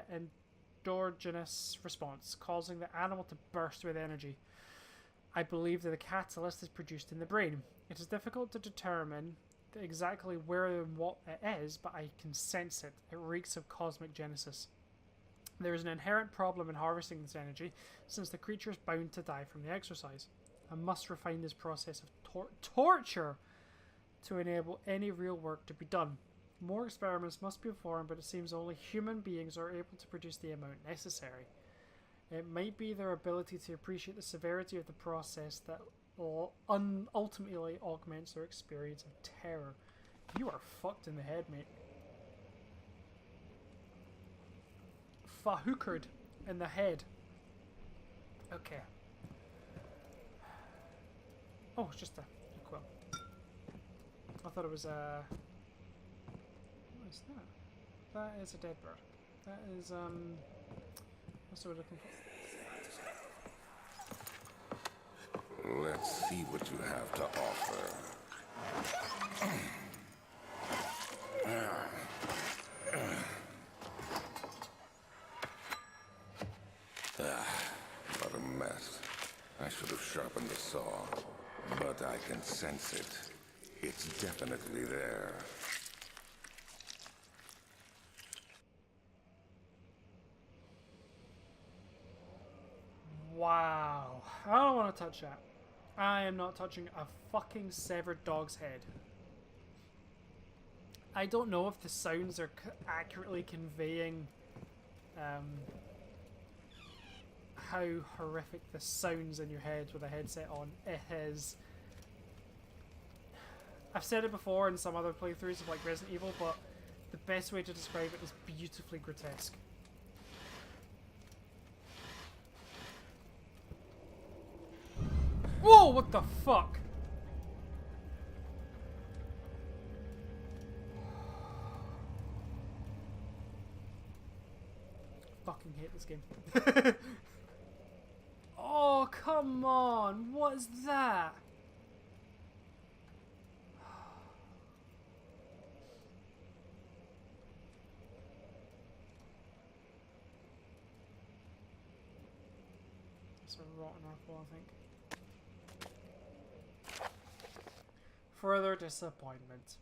endogenous response, causing the animal to burst with energy. I believe that the catalyst is produced in the brain. It is difficult to determine exactly where and what it is, but I can sense it. It reeks of cosmic genesis. There is an inherent problem in harvesting this energy, since the creature is bound to die from the exercise. I must refine this process of torture to enable any real work to be done. More experiments must be performed, but it seems only human beings are able to produce the amount necessary. It might be their ability to appreciate the severity of the process that ultimately augments their experience of terror. You are fucked in the head, mate. Fahookered in the head. Okay. Oh, it's just a quill. I thought it was a... What is that? That is a dead bird. That is, what's the word looking for? Let's see what you have to offer. What a mess. I should have sharpened the saw. But I can sense it. It's definitely there. Wow. I don't want to touch that. I am not touching a fucking severed dog's head. I don't know if the sounds are accurately conveying how horrific the sounds in your head with a headset on. It is. I've said it before in some other playthroughs of like Resident Evil, but the best way to describe it is beautifully grotesque. Whoa, what the fuck? Fucking hate this game. Oh, come on. What is that? It's a rotten apple, I think. Further disappointment.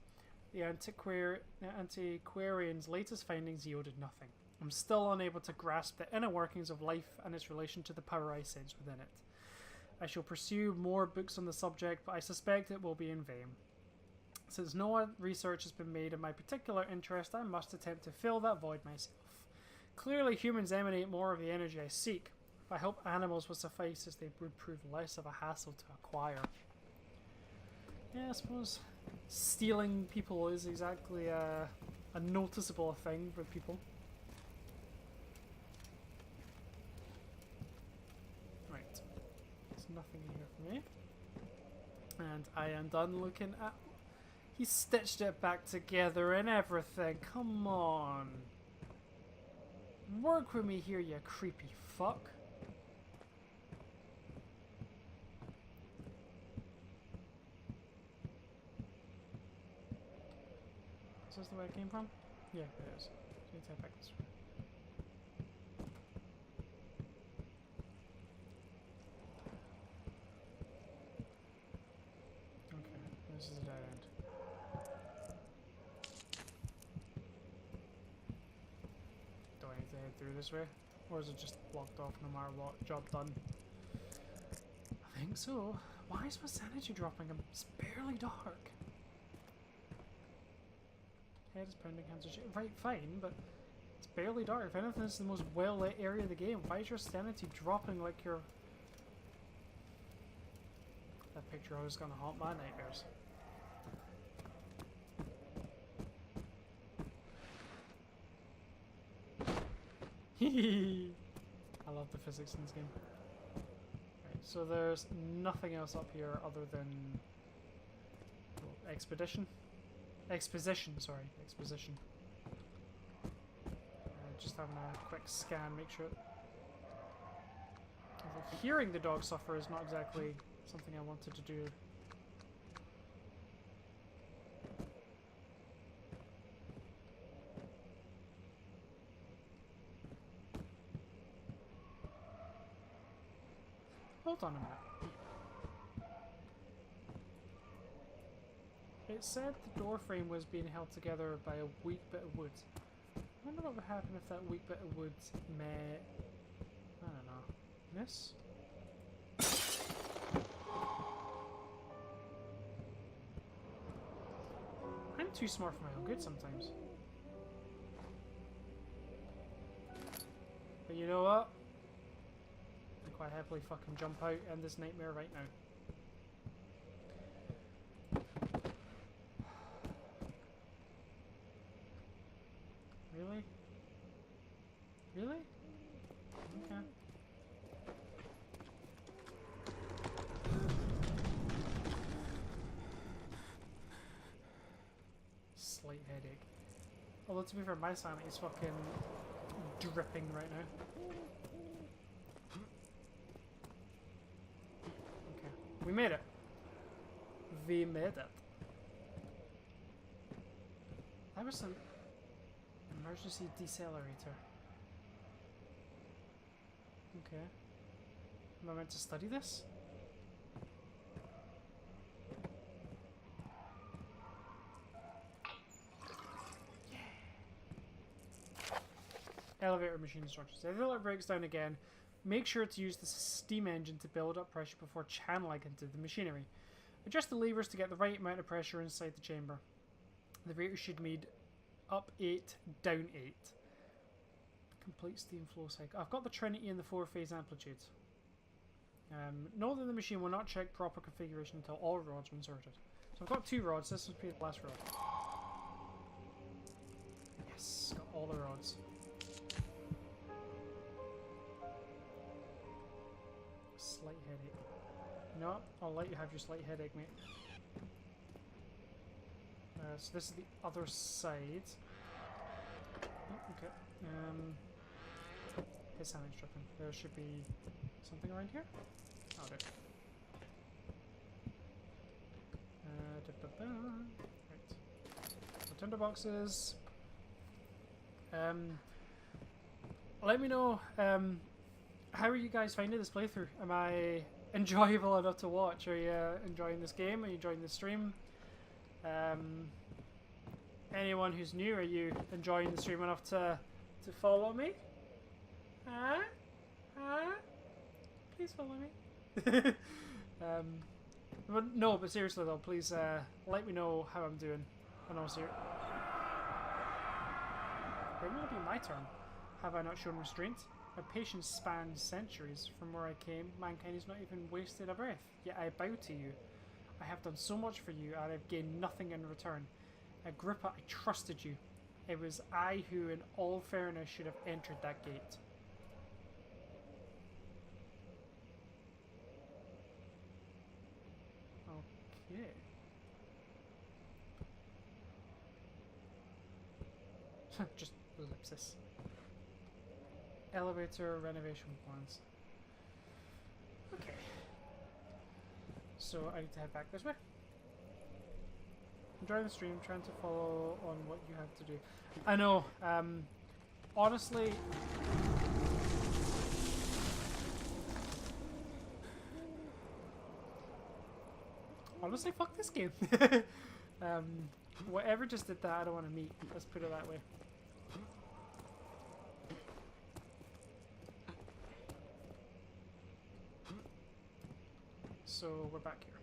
The antiquarian's latest findings yielded nothing. I'm still unable to grasp the inner workings of life and its relation to the power I sense within it. I shall pursue more books on the subject, but I suspect it will be in vain. Since no research has been made in my particular interest, I must attempt to fill that void myself. Clearly humans emanate more of the energy I seek. I hope animals will suffice, as they would prove less of a hassle to acquire. Yeah, I suppose stealing people is exactly a noticeable thing with people. Right. There's nothing in here for me. And I am done looking at... He stitched it back together and everything. Come on. Work with me here, you creepy fuck. Is this the way it came from? Yeah, it is. So you take back this way. Okay, this is a dead end. Do I need to head through this way? Or is it just blocked off no matter what? Job done. I think so. Why is my sanity dropping? It's barely dark. Head is pounding, hands are shaking. Right, fine, but it's barely dark. If anything, this is the most well-lit area of the game. Why is your sanity dropping like you're... That picture always gonna haunt my nightmares. I love the physics in this game. Right, so there's nothing else up here other than... Exposition, sorry. Exposition. Just having a quick scan, make sure... Although hearing the dog suffer is not exactly something I wanted to do. Hold on a minute. It said the door frame was being held together by a weak bit of wood. I wonder what would happen if that weak bit of wood met... I don't know. This? I'm too smart for my own good sometimes. But you know what? I quite happily fucking jump out in this nightmare right now. Really? Really? Okay. Slight headache. Although to be fair, my sanity is fucking dripping right now. Okay. We made it. We made it. That was some emergency decelerator. Okay. Am I meant to study this? Yeah. Elevator machine structures. If the elevator breaks down again, Make sure to use the steam engine to build up pressure before channeling into the machinery. Adjust the levers to get the right amount of pressure inside the chamber. The rate should need up 8, down 8. Complete steam flow cycle. I've got the Trinity and the 4-phase amplitude. Know that the machine will not check proper configuration until all rods are inserted. So I've got 2 rods. This must be the last rod. Yes, got all the rods. Slight headache. No, I'll let you have your slight headache, mate. So this is the other side. Oh, okay. His hand stripping. There should be something around here. Oh, there. Right. So tinderboxes. Let me know. How are you guys finding this playthrough? Am I enjoyable enough to watch? Are you enjoying this game? Are you enjoying the stream? Anyone who's new, are you enjoying the stream enough to follow me? Huh? Please follow me. But seriously though, please let me know how I'm doing. And also, when will it be my turn? Have I not shown restraint? My patience spans centuries. From where I came, mankind has not even wasted a breath. Yet I bow to you. I have done so much for you, and I've gained nothing in return. Agrippa, I trusted you. It was I who, in all fairness, should have entered that gate. Okay. Just ellipsis. Elevator renovation plans. Okay. So I need to head back this way. Enjoy the stream, trying to follow on what you have to do. I know, honestly... Honestly, fuck this game. Whatever just did that, I don't want to meet. Let's put it that way. So we're back here.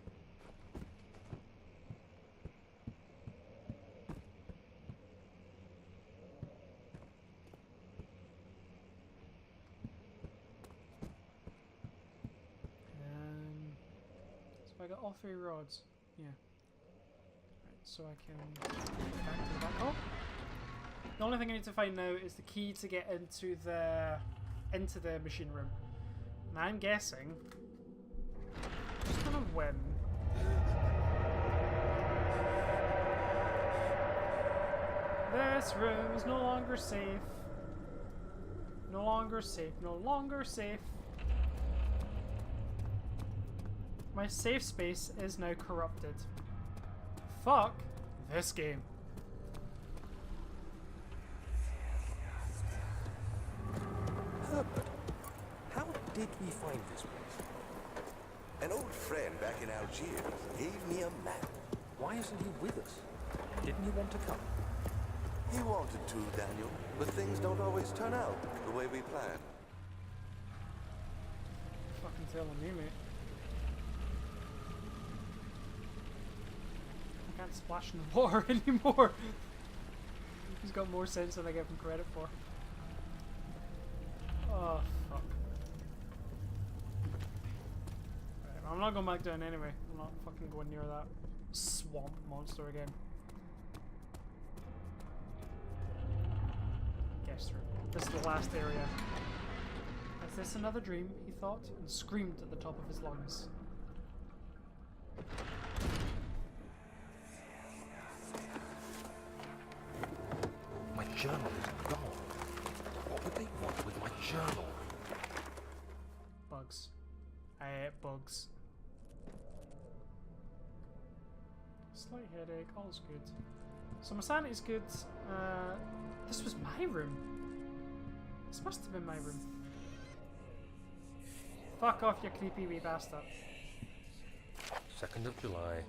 So I got all 3 rods. Yeah. Right, so I can get back to the back. Oh! The only thing I need to find now is the key to get into the machine room. And I'm guessing, just on a whim, this room is no longer safe. No longer safe. No longer safe. My safe space is now corrupted. Fuck this game. Herbert, how did we find this place? An old friend back in Algiers gave me a map. Why isn't he with us? Didn't he want to come? He wanted to, Daniel, but things don't always turn out the way we planned. Fucking telling me, mate. I can't splash in the water anymore. He's got more sense than I give him credit for. Oh, fuck. Right, I'm not going back down anyway. I'm not fucking going near that swamp monster again. Guess through. This is the last area. Is this another dream, he thought, and screamed at the top of his lungs. My journal is gone. What would they want with my journal? Bugs. I hate bugs. Slight headache, all's good. So my sanity's good. This was my room. This must have been my room. Fuck off, you creepy wee bastard. 2nd of July,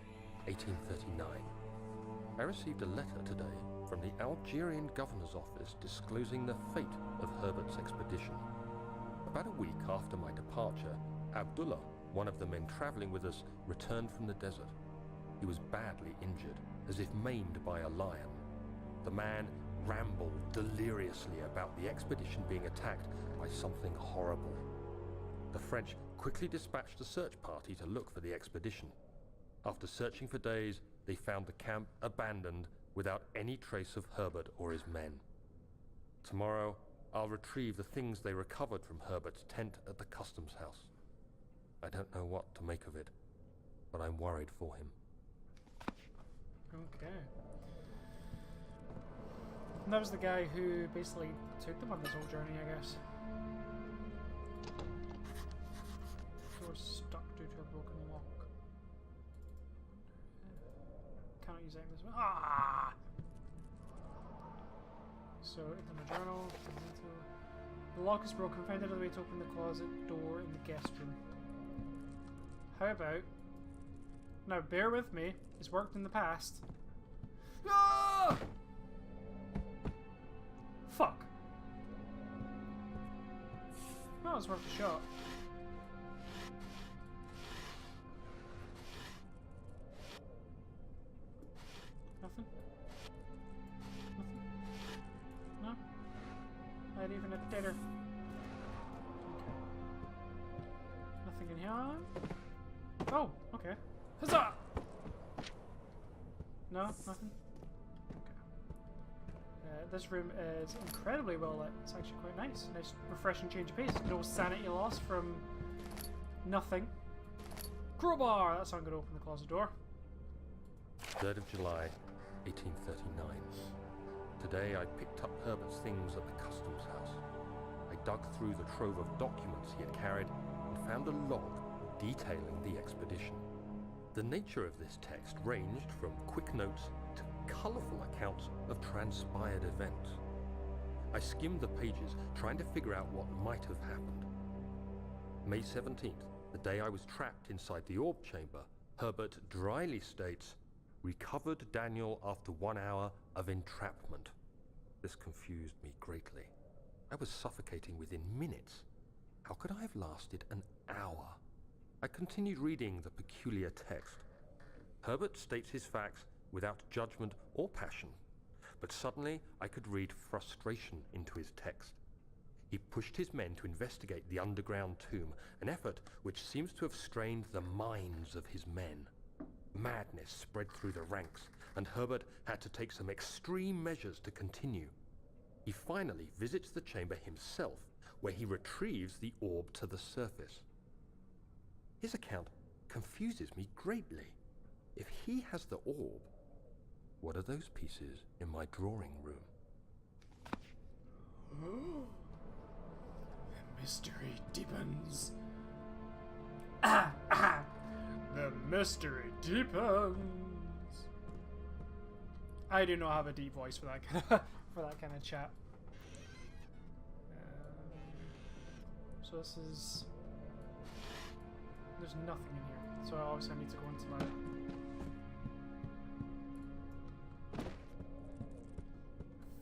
1839. I received a letter today from the Algerian governor's office disclosing the fate of Herbert's expedition. About a week after my departure, Abdullah, one of the men traveling with us, returned from the desert. He was badly injured, as if maimed by a lion. The man rambled deliriously about the expedition being attacked by something horrible. The French quickly dispatched a search party to look for the expedition. After searching for days, they found the camp abandoned without any trace of Herbert or his men. Tomorrow, I'll retrieve the things they recovered from Herbert's tent at the customs house. I don't know what to make of it, but I'm worried for him. Okay. And that was the guy who basically took them on this whole journey, I guess. Door stuck due to a broken lock. Cannot use any of this one. Ah! So, in the journal, the lock is broken. Find another way to open the closet door in the guest room. How about... Now, bear with me. It's worked in the past. Ah! Fuck. Well, it's worth a shot. Nothing? Nothing? No? Not even a deader. Okay. Nothing in here? Oh, okay. Huzzah! No? Nothing? Okay. This room is incredibly well lit. It's actually quite nice. Nice, refreshing change of pace. No sanity loss from nothing. Crowbar! That's how I'm going to open the closet door. 3rd of July, 1839. Today I picked up Herbert's things at the customs house. I dug through the trove of documents he had carried and found a log detailing the expedition. The nature of this text ranged from quick notes to colourful accounts of transpired events. I skimmed the pages, trying to figure out what might have happened. May 17th, the day I was trapped inside the orb chamber, Herbert dryly states, "Recovered Daniel after 1 hour of entrapment." This confused me greatly. I was suffocating within minutes. How could I have lasted an hour? I continued reading the peculiar text. Herbert states his facts without judgment or passion, but suddenly I could read frustration into his text. He pushed his men to investigate the underground tomb, an effort which seems to have strained the minds of his men. Madness spread through the ranks, and Herbert had to take some extreme measures to continue. He finally visits the chamber himself, where he retrieves the orb to the surface. His account confuses me greatly. If he has the orb, what are those pieces in my drawing room? The mystery deepens. The mystery deepens. I do not have a deep voice for that kind of chat. So this is. There's nothing in here, so obviously I need to go into my.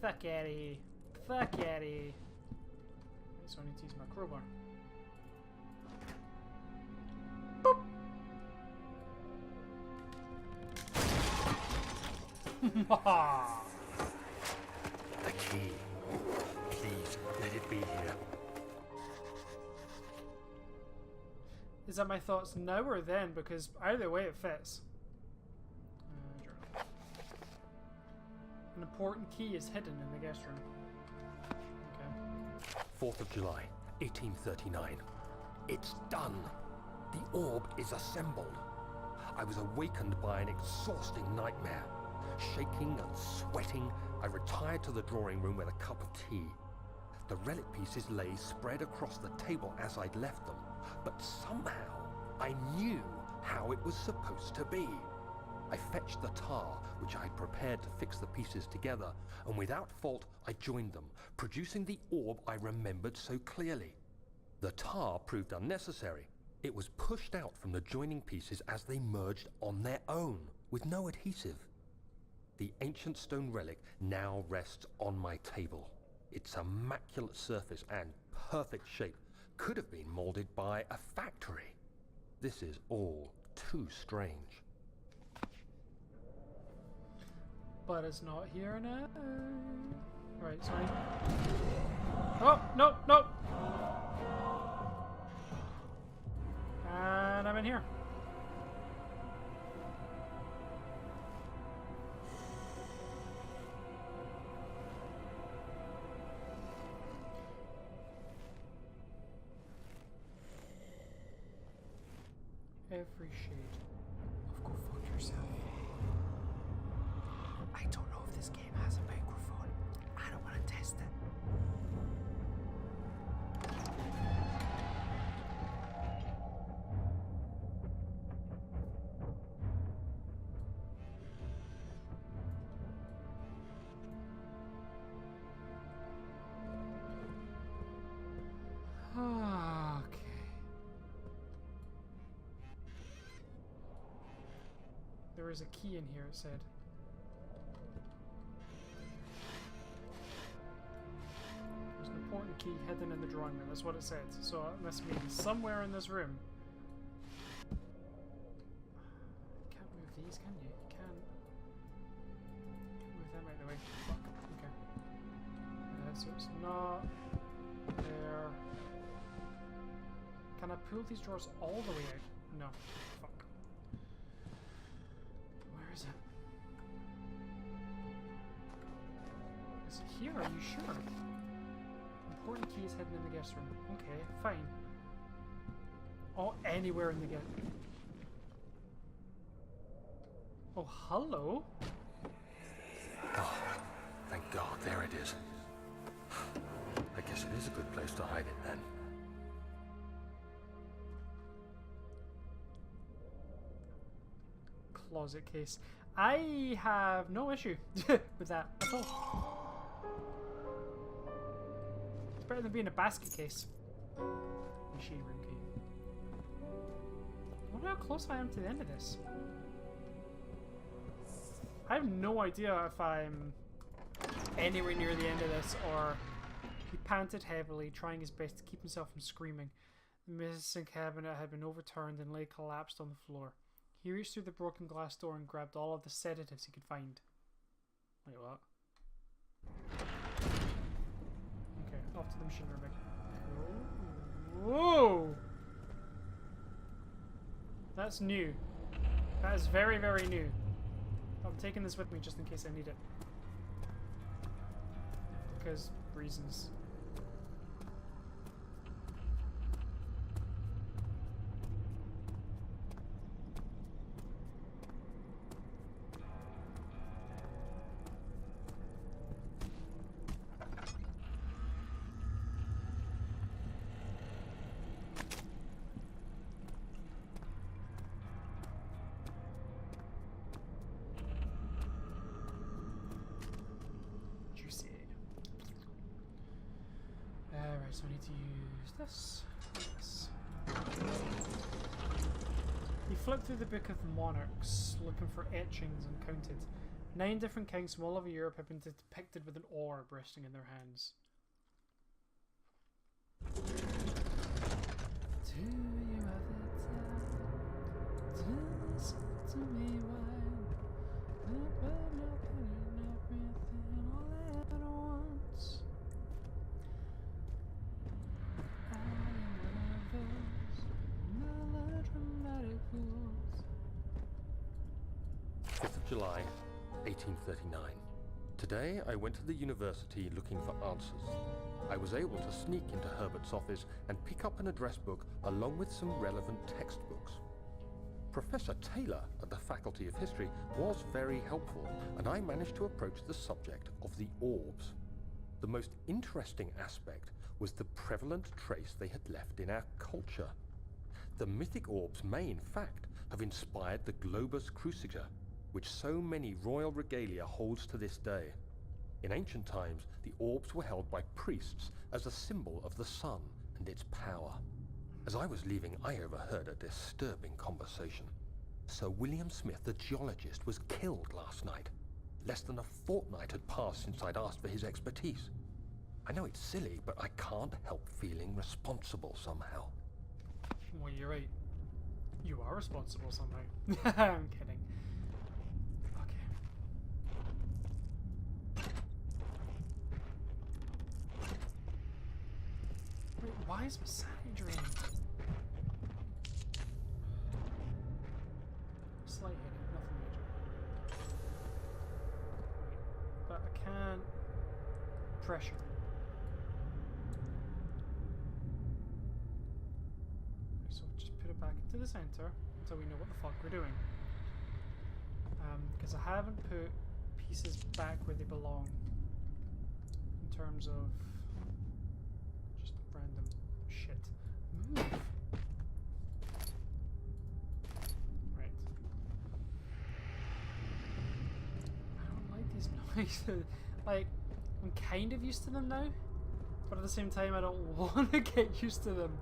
Fuck outta here. Fuck outta here. So I need to use my crowbar. Boop! The key. Please, let it be here. Is that my thoughts now or then? Because either way it fits. Journal. An important key is hidden in the guest room. Okay. 4th of July, 1839. It's done. The orb is assembled. I was awakened by an exhausting nightmare. Shaking and sweating, I retired to the drawing room with a cup of tea. The relic pieces lay spread across the table as I'd left them, but somehow I knew how it was supposed to be. I fetched the tar, which I had prepared to fix the pieces together, and without fault I joined them, producing the orb I remembered so clearly. The tar proved unnecessary. It was pushed out from the joining pieces as they merged on their own, with no adhesive. The ancient stone relic now rests on my table. Its immaculate surface and perfect shape could have been molded by a factory. This is all too strange. But it's not here now. Right, sorry. Oh, no, no! And I'm in here. Every shade of go fuck yourself. I don't know if this game has a microphone. I don't want to test it. Okay. There is a key in here, it said. There's an important key hidden in the drawing room, that's what it said. So it must mean somewhere in this room. You can't move these, can you? You can't move them out of the way. Fuck. Okay. So it's not there. Can I pull these drawers all the way out? No. Fuck. Where is it? Is it here? Are you sure? Important key is hidden in the guest room. Okay, fine. Oh, anywhere in the guest. Oh, hello. Oh, thank God, there it is. I guess it is a good place to hide it then. Closet case. I have no issue with that at all. It's better than being a basket case. Machine room key. I wonder how close I am to the end of this. I have no idea if I'm anywhere near the end of this, or he panted heavily, trying his best to keep himself from screaming. The missing cabinet had been overturned and lay collapsed on the floor. He reached through the broken glass door and grabbed all of the sedatives he could find. Wait, what? Okay, off to the machine room. Whoa! That's new. That is very, very new. I'm taking this with me just in case I need it. Because reasons. So I need to use this. Yes. He flipped through the Book of Monarchs, looking for etchings, and counted. 9 different kings from all over Europe have been depicted with an orb resting in their hands. Do you have the time to listen to me whine about nothing and everything all at once? July 1839. Today I went to the university looking for answers. I was able to sneak into Herbert's office and pick up an address book along with some relevant textbooks. Professor Taylor at the Faculty of History was very helpful, and I managed to approach the subject of the orbs. The most interesting aspect was the prevalent trace they had left in our culture. The mythic orbs may in fact have inspired the globus cruciger, which so many royal regalia holds to this day. In ancient times, the orbs were held by priests as a symbol of the sun and its power. As I was leaving, I overheard a disturbing conversation. Sir William Smith, the geologist, was killed last night. Less than a fortnight had passed since I'd asked for his expertise. I know it's silly, but I can't help feeling responsible somehow. Well, you're right. You are responsible somehow. I'm kidding. Okay. Wait, why is my sanity draining? Slight headache, nothing major. Right, but I can't pressure. So just put it back into the center until we know what the fuck we're doing. Because I haven't put pieces back where they belong in terms of just random shit. Move! Right. I don't like these noises. Like, I'm kind of used to them now, but at the same time I don't want to get used to them.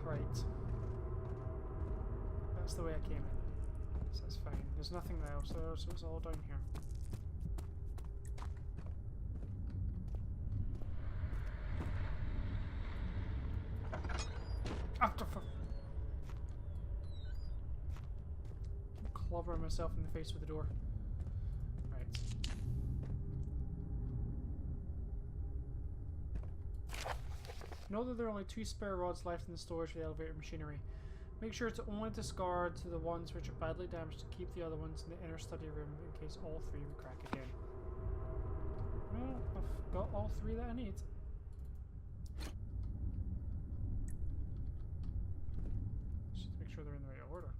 Right. That's the way I came in. So that's fine. There's nothing else there, so it's all down here. After clobbering myself in the face with the door. Right. Know that there are only 2 spare rods left in the storage for the elevator machinery. Make sure to only discard to the ones which are badly damaged to keep the other ones in the inner study room in case all 3 would crack again. Well, I've got all 3 that I need. Just to make sure they're in the right order.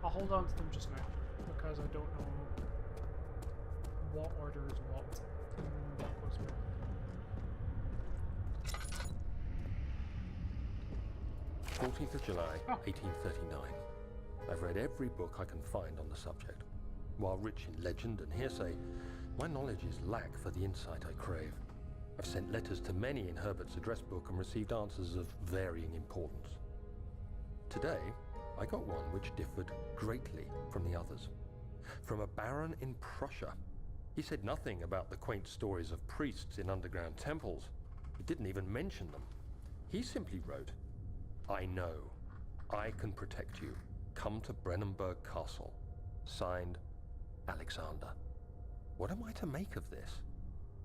I'll hold on to them just now, because I don't know what order is what. That goes well. 14th of July, 1839. I've read every book I can find on the subject. While rich in legend and hearsay, my knowledge is lack for the insight I crave. I've sent letters to many in Herbert's address book and received answers of varying importance. Today, I got one which differed greatly from the others. From a baron in Prussia. He said nothing about the quaint stories of priests in underground temples. He didn't even mention them. He simply wrote, "I know. I can protect you. Come to Brennenburg Castle. Signed, Alexander." What am I to make of this?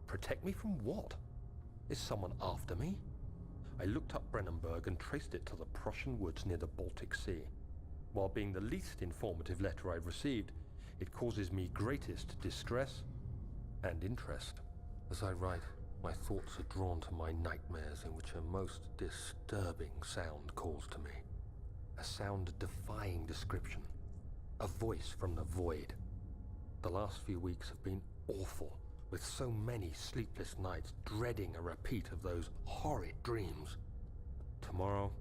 Protect me from what? Is someone after me? I looked up Brennenburg and traced it to the Prussian woods near the Baltic Sea. While being the least informative letter I've received, it causes me greatest distress and interest. As I write, my thoughts are drawn to my nightmares in which a most disturbing sound calls to me. A sound defying description. A voice from the void. The last few weeks have been awful, with so many sleepless nights dreading a repeat of those horrid dreams. Tomorrow,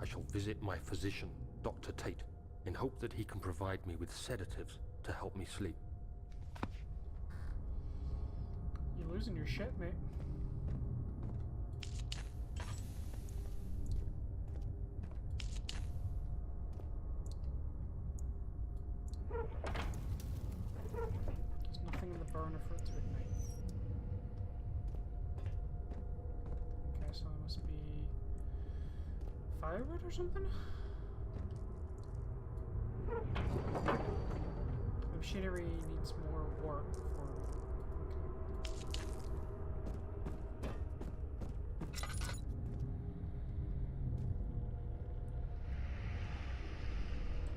I shall visit my physician, Dr. Tate, in hope that he can provide me with sedatives to help me sleep. You're losing your shit, mate. There's nothing in the burner for it to ignite. Okay, so it must be firewood or something? The machinery needs more work for...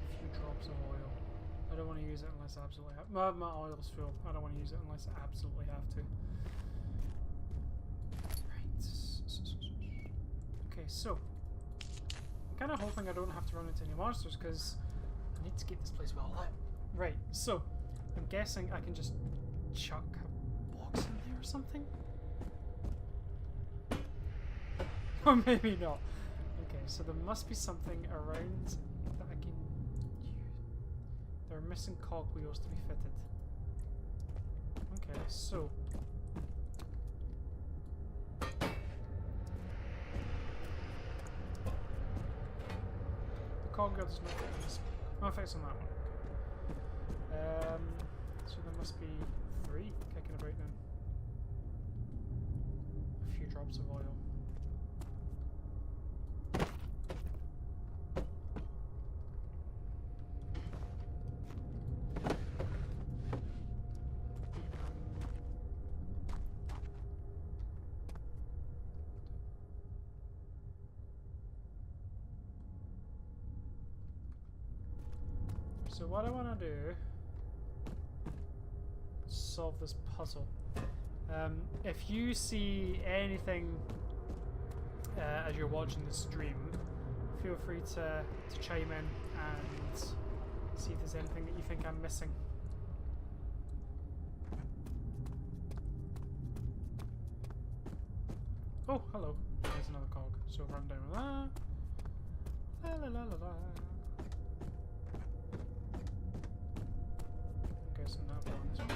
A few drops of oil. I don't want to use it unless I absolutely have... My oil's full. I don't want to use it unless I absolutely have to. Right. Okay, so... I'm kind of hoping I don't have to run into any monsters, because I need to keep this place well lit. Right, so I'm guessing I can just chuck a box in there or something? Or maybe not. Okay, so there must be something around that I can use. are missing cogwheels to be fitted. Okay, so the cogwheel does not fit on this. No effects on that one. So there must be 3 kicking about then. A few drops of oil. So what I want to do is solve this puzzle. If you see anything as you're watching the stream, feel free to chime in and see if there's anything that you think I'm missing. Oh, hello. There's another cog. So run down with that. La la la la la. I'm guessing that one is one.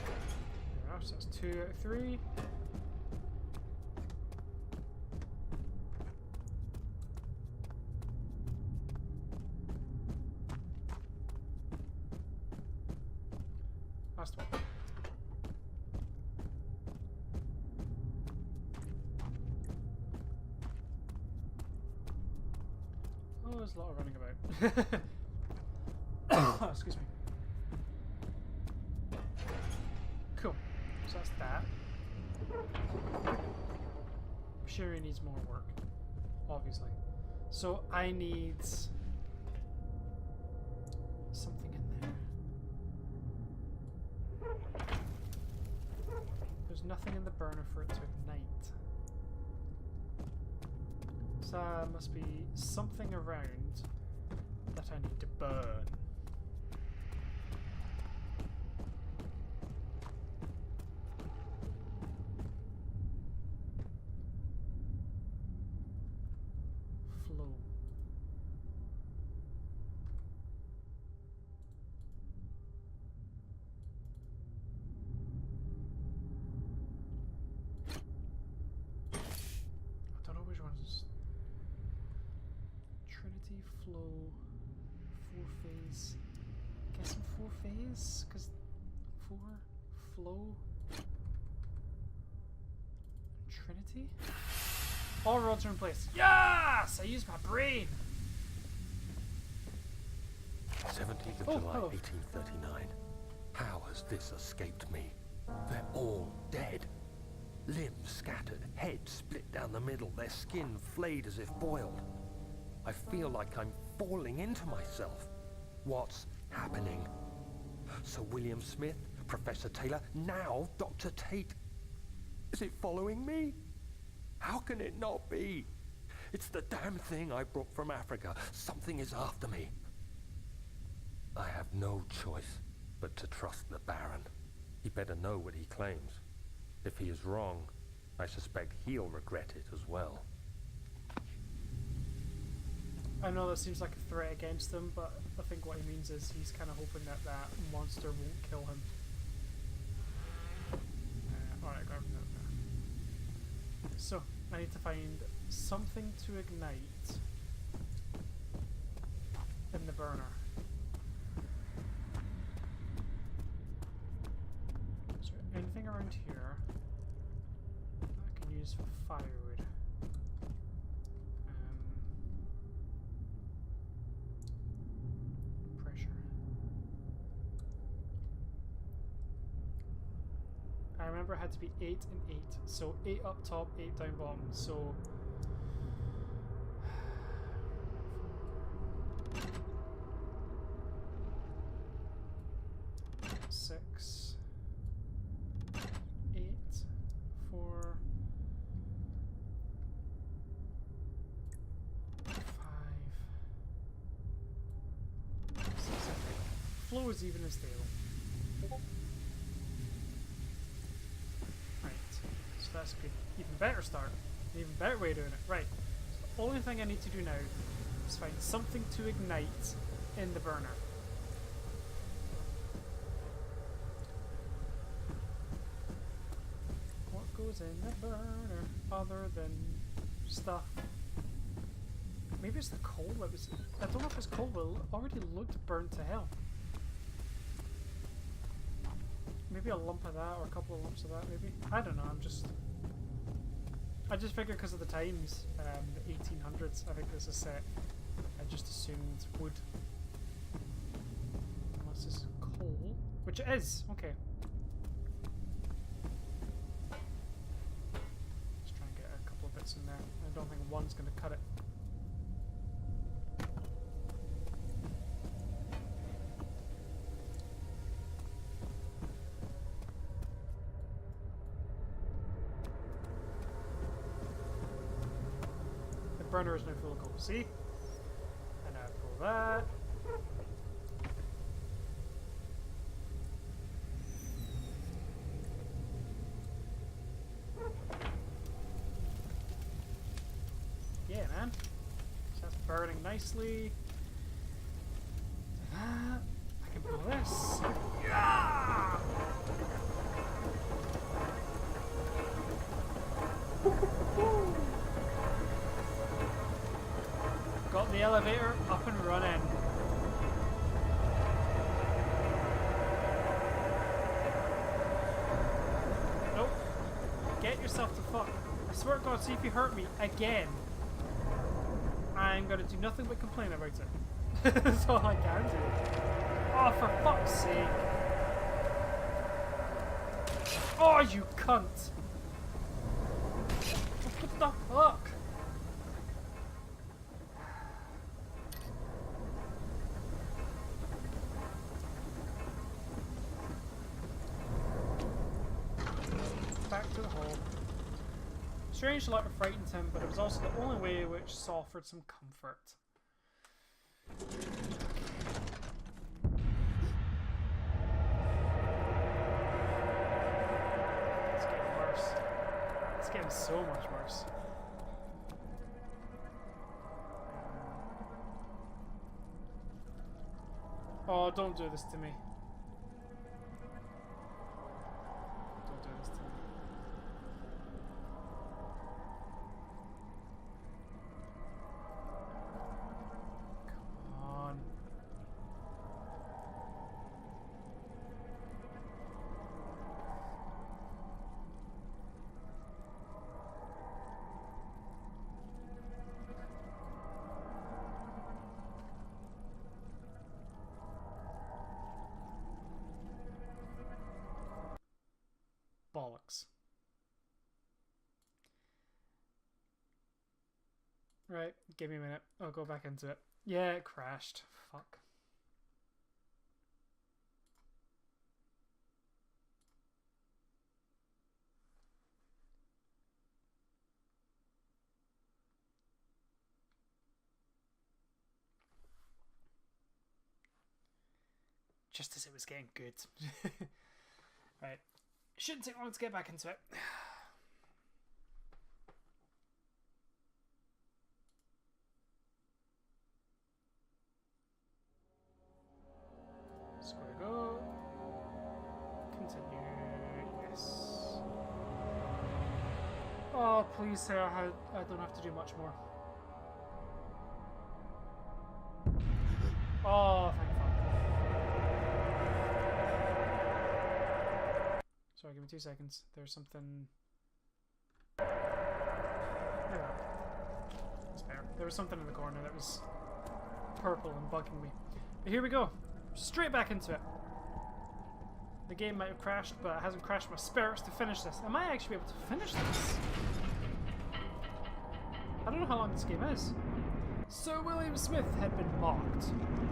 There we are, so that's 2 out of 3. Last one. Oh, there's a lot of running about. Excuse me. Cool. So that's that. I'm sure he needs more work, obviously. So I need something in there. There's nothing in the burner for it to ignite. So there must be something around that I need to burn. Flow. I don't know which one's Trinity, flow, 4-phase. Guessing 4-phase, because 4, flow, Trinity? All roads are in place. Yes! I used my brain! 17th of Oh, July, hello. 1839. How has this escaped me? They're all dead. Limbs scattered, heads split down the middle, their skin flayed as if boiled. I feel like I'm falling into myself. What's happening? Sir William Smith, Professor Taylor, now Dr. Tate. Is it following me? How can it not be? It's the damn thing I brought from Africa. Something is after me. I have no choice but to trust the Baron. He better know what he claims. If he is wrong, I suspect he'll regret it as well. I know that seems like a threat against him, but I think what he means is he's kind of hoping that that monster won't kill him. Alright, grab that there. So, I need to find something to ignite in the burner. Is there anything around here that I can use for firewood? Pressure. I remember it had to be 8 and 8, so 8 up top, 8 down bottom, so 6, 8, 4, 5, 6, 7. Flow is even and stable. Right, so that's a good, even better start, an even better way of doing it. Right, so the only thing I need to do now is find something to ignite in the burner. goes in the burner other than stuff? Maybe it's the coal that was... I don't know if it's coal, but it already looked burnt to hell. Maybe a lump of that or a couple of lumps of that, maybe. I don't know, I just figured because of the times, the 1800s, I think this is set. I just assumed wood. Unless it's coal, which it is. Okay. Let's try and get a couple of bits in there. I don't think one's going to cut it. Burner is now full of coal. See? And I pull that. Yeah, man. So that's burning nicely. That. I can pull this. Yeah! Got the elevator up and running. Nope. Get yourself to fuck. I swear to God, see if you hurt me again, I'm gonna do nothing but complain about it. That's all I can do. Oh, for fuck's sake. Oh, you cunt. What the fuck? Back to the hole. Strange letter frightened him, but it was also the only way which offered some comfort. It's getting worse. It's getting so much worse. Oh, don't do this to me. Don't do this to me. Come on. Bollocks. Right, give me a minute. I'll go back into it. Yeah, it crashed. Fuck. Just as it was getting good. Right. Shouldn't take long to get back into it. So we go. Continue. Yes. Oh, please say I don't have to do much more. Oh, thank fuck. Sorry, give me 2 seconds. There's something... There we go. That's better. There was something in the corner that was purple and bugging me. But here we go. Straight back into it. The game might have crashed, but it hasn't crashed my spirits to finish this. I might actually be able to finish this. I don't know how long this game is. Sir William Smith had been mocked.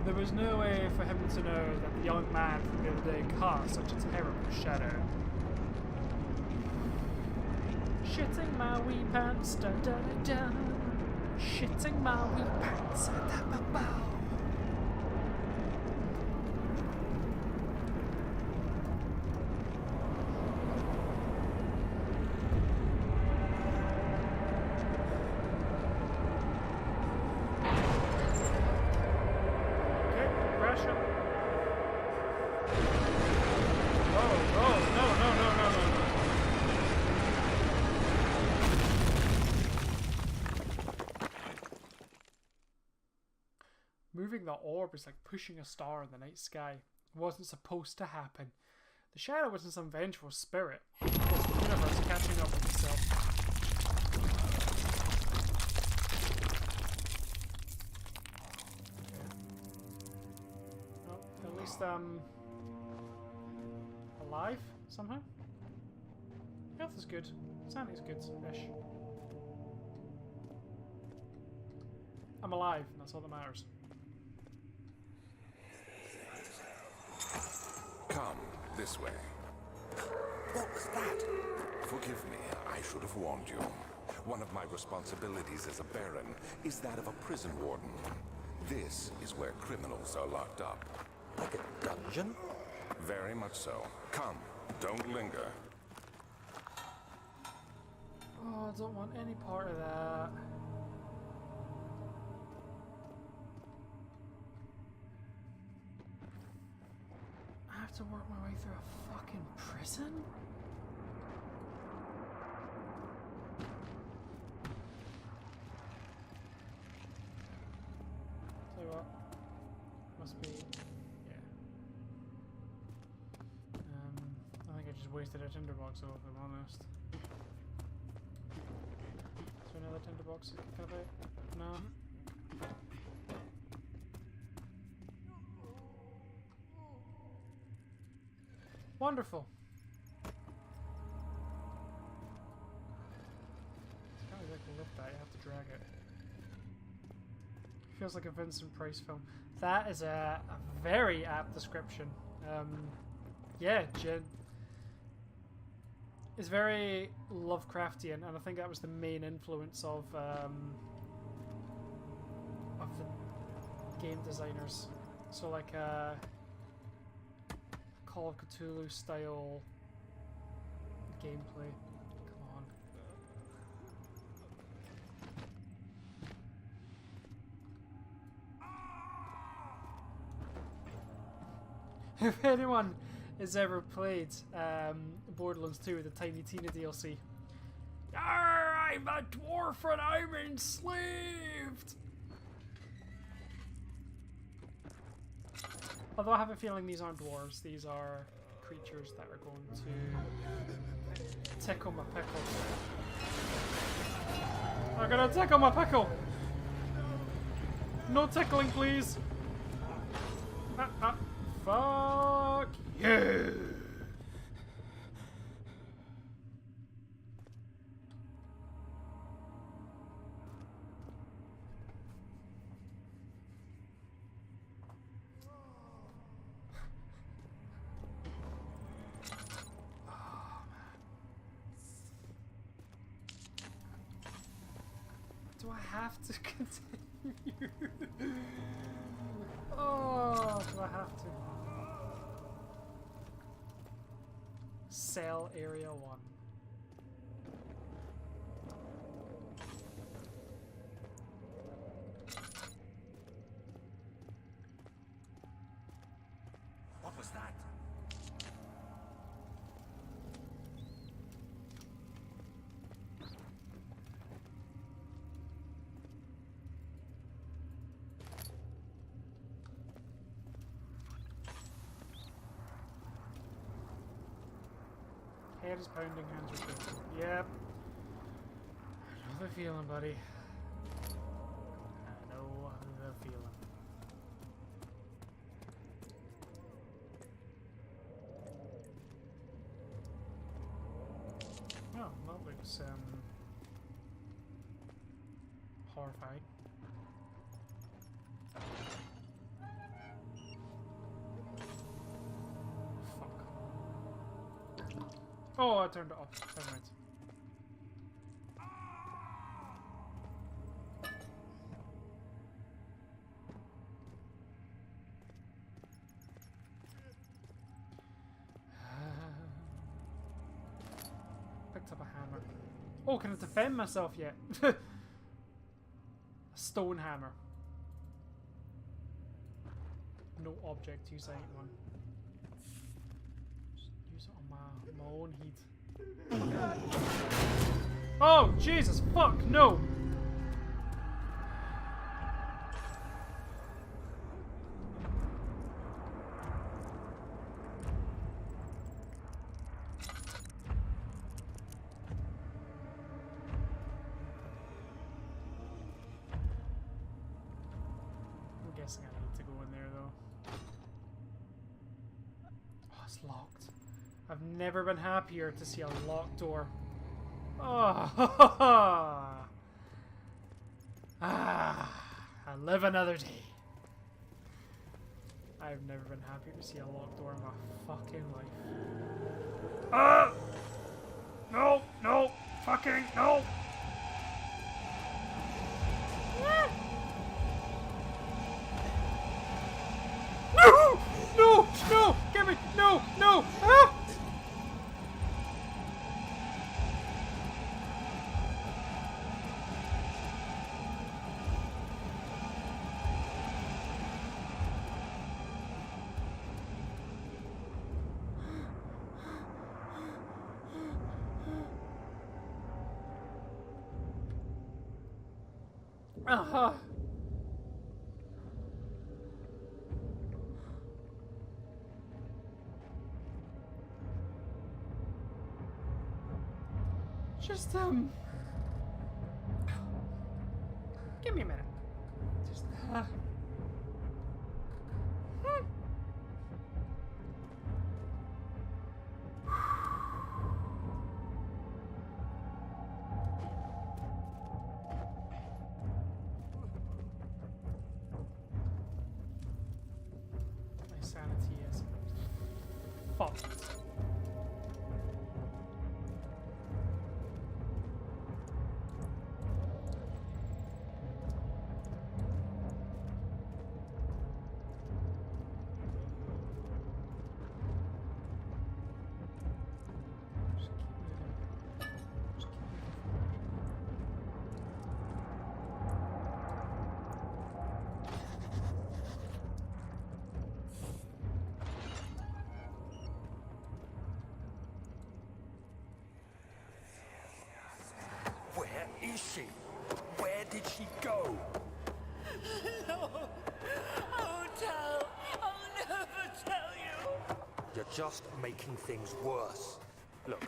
There was no way for him to know that the young man from the other day cast such a terrible shadow. Shitting my wee pants, da da da da. Shitting my wee pants, da da ba ba. Moving the orb is like pushing a star in the night sky. It wasn't supposed to happen. The shadow wasn't some vengeful spirit. It was the universe catching up with itself. Well, at least alive somehow. Health is good. Sanity's good-ish. I'm alive, and that's all that matters. Come, this way. What was that? Forgive me, I should have warned you. One of my responsibilities as a Baron is that of a prison warden. This is where criminals are locked up. Like a dungeon? Very much so. Come, don't linger. Oh, I don't want any part of that. I have to work my way through a fucking prison? Tell you what, must be, yeah. I think I just wasted a tinderbox though, if I'm honest. Is there another tinderbox I can fit out? No. Wonderful. It's kind of like a lift that, you have to drag it. Feels like a Vincent Price film. That is a very apt description. Yeah, it's very Lovecraftian, and I think that was the main influence of the game designers. So like Call of Cthulhu style gameplay. Come on. If anyone has ever played Borderlands 2 with the Tiny Tina DLC, I'm a dwarf and I'm enslaved! Although I have a feeling these aren't dwarves, these are creatures that are going to tickle my pickle. I'm gonna tickle my pickle! No tickling, please! Fuck you! Do I have to continue? Oh, do I have to? Cell Area 1. What was that? Head is pounding, hands are shaking. Yep. I know the feeling, buddy. I know the feeling. Oh, that looks horrifying. Oh, I turned it off. Never mind. Picked up a hammer. Oh, can I defend myself yet? A stone hammer. No object, use one. Use it on my own heat. Oh, Jesus, fuck, no! guessing I need to go in there though. Oh, it's locked. I've never been happier to see a locked door. Oh, I live another day. I've never been happier to see a locked door in my fucking life. No, no, fucking no. No, no, no, get me, no, no, ah! Uh-huh. Just, give me a minute. Just, My sanity is fucked. Just keep moving. Just keep moving forward. Where is she? Where did she go? No. Oh, tell. I'll never tell you. You're just making things worse. Look,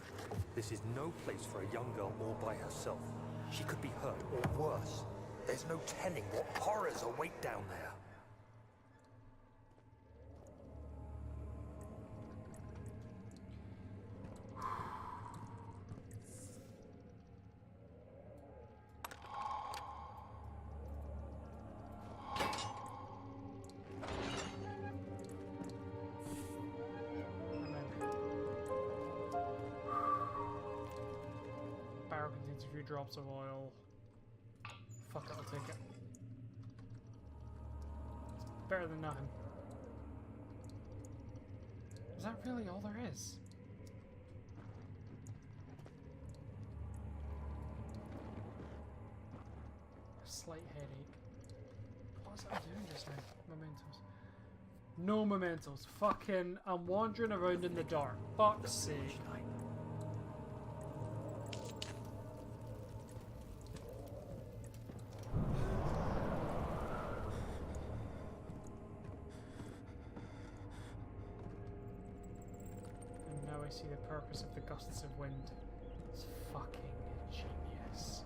this is no place for a young girl all by herself. She could be hurt or worse. There's no telling what horrors await down there. Barrel contains a few drops of oil. Fuck it, I'll take it. It's better than nothing. Is that really all there is? A slight headache. What was I doing just now? Mementos. No mementos. Fucking, I'm wandering around in the dark. Fuck's sake. And now I see the purpose of the gusts of wind. It's fucking genius.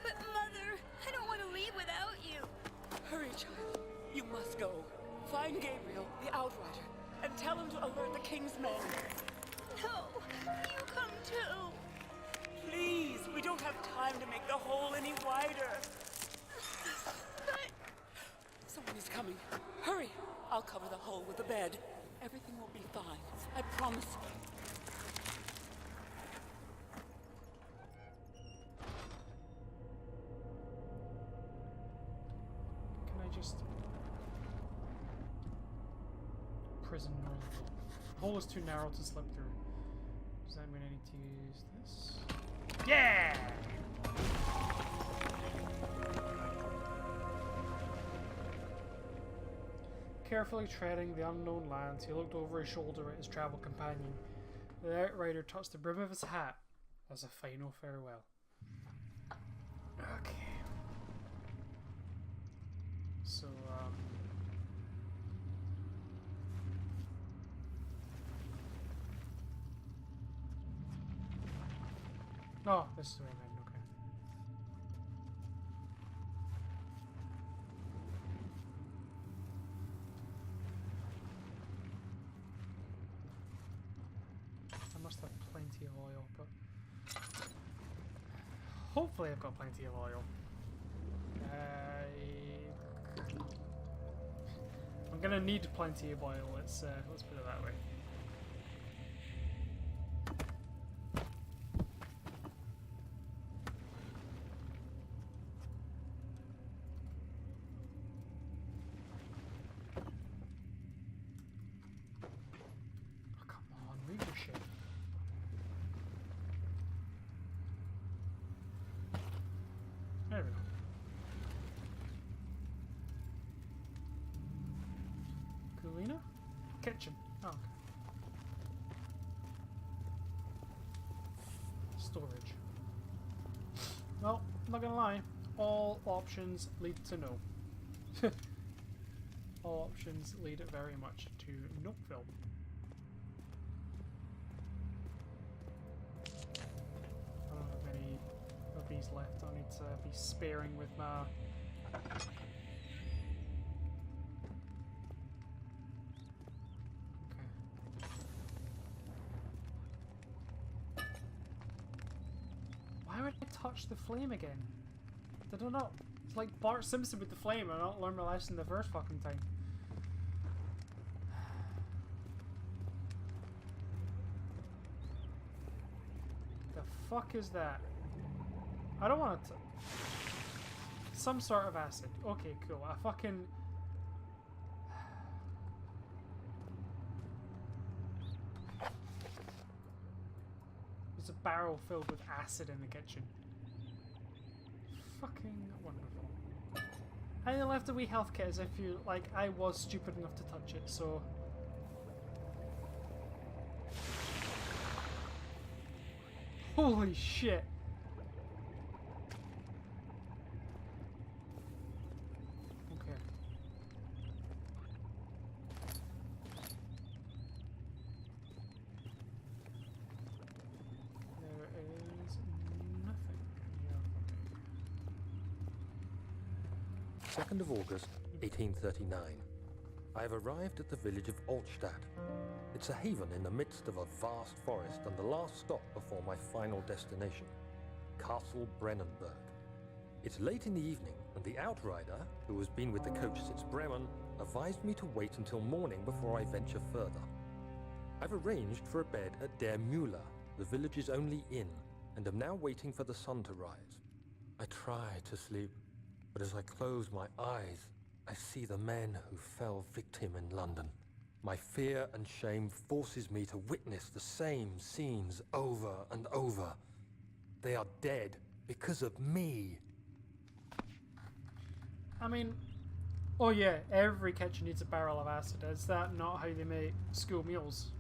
But Mother, I don't want to leave without you. Hurry, child. You must go. Find Gabriel, the Outrider, and tell him to alert the King's men. No, you come too. Please, we don't have time to make the hole any wider. But Someone is coming. Hurry! I'll cover the hole with a bed. Everything will be fine. I promise. Can I just... Prison normal. The hole is too narrow to slip through. Does that mean I need to use this? Yeah! Carefully treading the unknown lands, he looked over his shoulder at his travel companion. The outrider touched the brim of his hat as a final farewell. Okay. So, Oh, this is the way I'm heading, okay. I must have plenty of oil, but hopefully I've got plenty of oil. I'm gonna need plenty of oil. Let's put it that way. Oh, come on, move your shit. There we go. Kulina? Kitchen. Oh, okay. Storage. Well, I'm not gonna lie. All options lead to no. All options lead very much to Nopeville. I don't have many of these left. I need to be sparing with my... Why would I touch the flame again? Did I not? It's like Bart Simpson with the flame. I not learned my lesson the first fucking time. The fuck is that? I don't want it to... Some sort of acid. Okay, cool. I fucking... There's a barrel filled with acid in the kitchen. Fucking wonderful. I only left a wee health kit as if you... Like, I was stupid enough to touch it, so... Holy shit! Okay. There is nothing here for me. 2nd of August, 1839. I have arrived at the village of Altstadt. It's a haven in the midst of a vast forest and the last stop before my final destination, Castle Brennenburg. It's late in the evening, and the outrider, who has been with the coach since Bremen, advised me to wait until morning before I venture further. I've arranged for a bed at Der Müller, the village's only inn, and am now waiting for the sun to rise. I try to sleep, but as I close my eyes, I see the men who fell victim in London. My fear and shame forces me to witness the same scenes over and over. They are dead because of me. I mean... Oh yeah, every kitchen needs a barrel of acid. Is that not how they make school meals?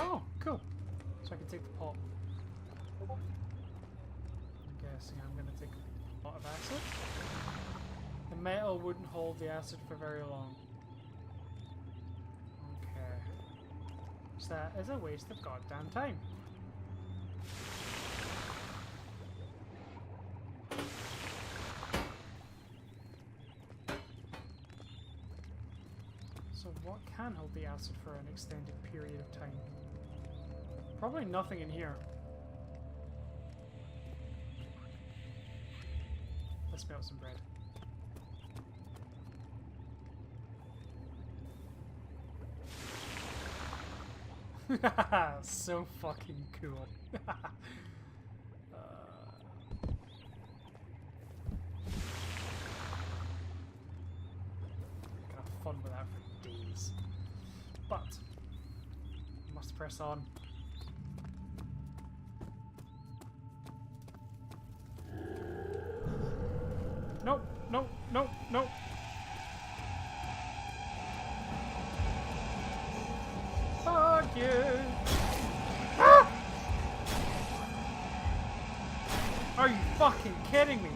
Oh, cool. So I can take the pot. I'm guessing I'm going to take a pot of acid. The metal wouldn't hold the acid for very long. Okay. So that is a waste of goddamn time. So what can hold the acid for an extended period of time? Probably nothing in here. Let's melt some bread. So fucking cool. Could have fun with that for days. But must press on. Nope, nope, nope, nope. Fuck you. Ah! Are you fucking kidding me?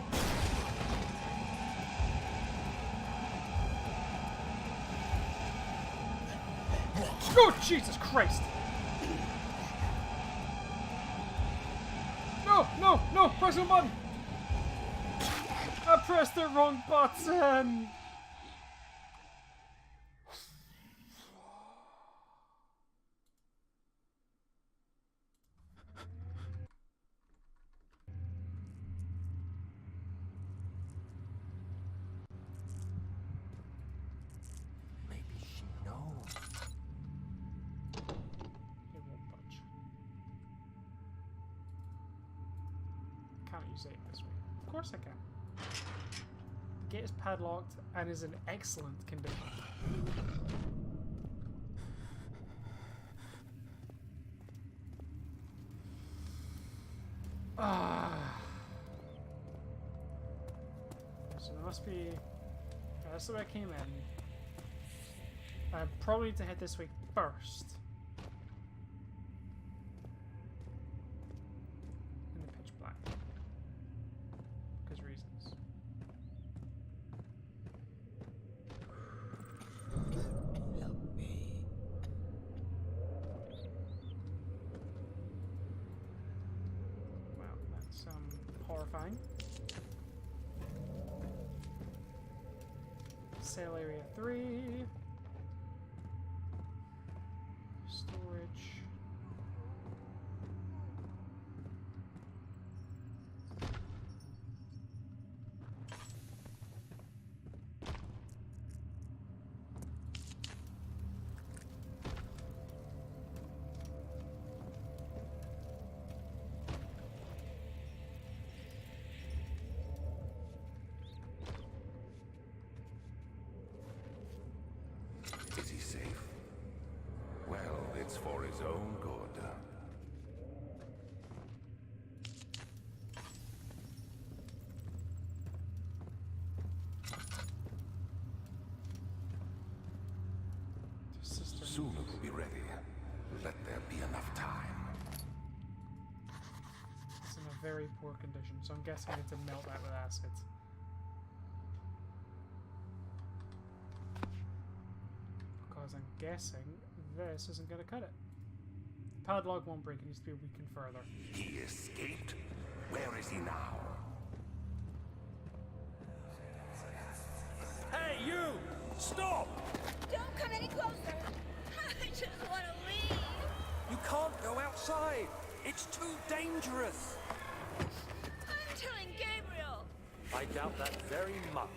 Oh, Jesus Christ! No, no, no! Press the button! I pressed the wrong button! Maybe she knows. It won't budge. Can't use it this way. Of course I can. The gate is padlocked and is in excellent condition. Ah. So there must be. That's the way I came in. I probably need to head this way first. In the pitch black. Because reasons. Help me. Wow, that's horrifying. Cell area 3. Storage. Is he safe? Well, it's for his own good. Sister. Soon it will be ready. Let there be enough time. It's in a very poor condition, so I'm guessing I need to melt that with acid. Because I'm guessing this isn't going to cut it. Padlock won't break, it needs to be weakened further. He escaped? Where is he now? Hey, you! Stop! Don't come any closer. I just want to leave. You can't go outside. It's too dangerous. I'm telling Gabriel. I doubt that very much.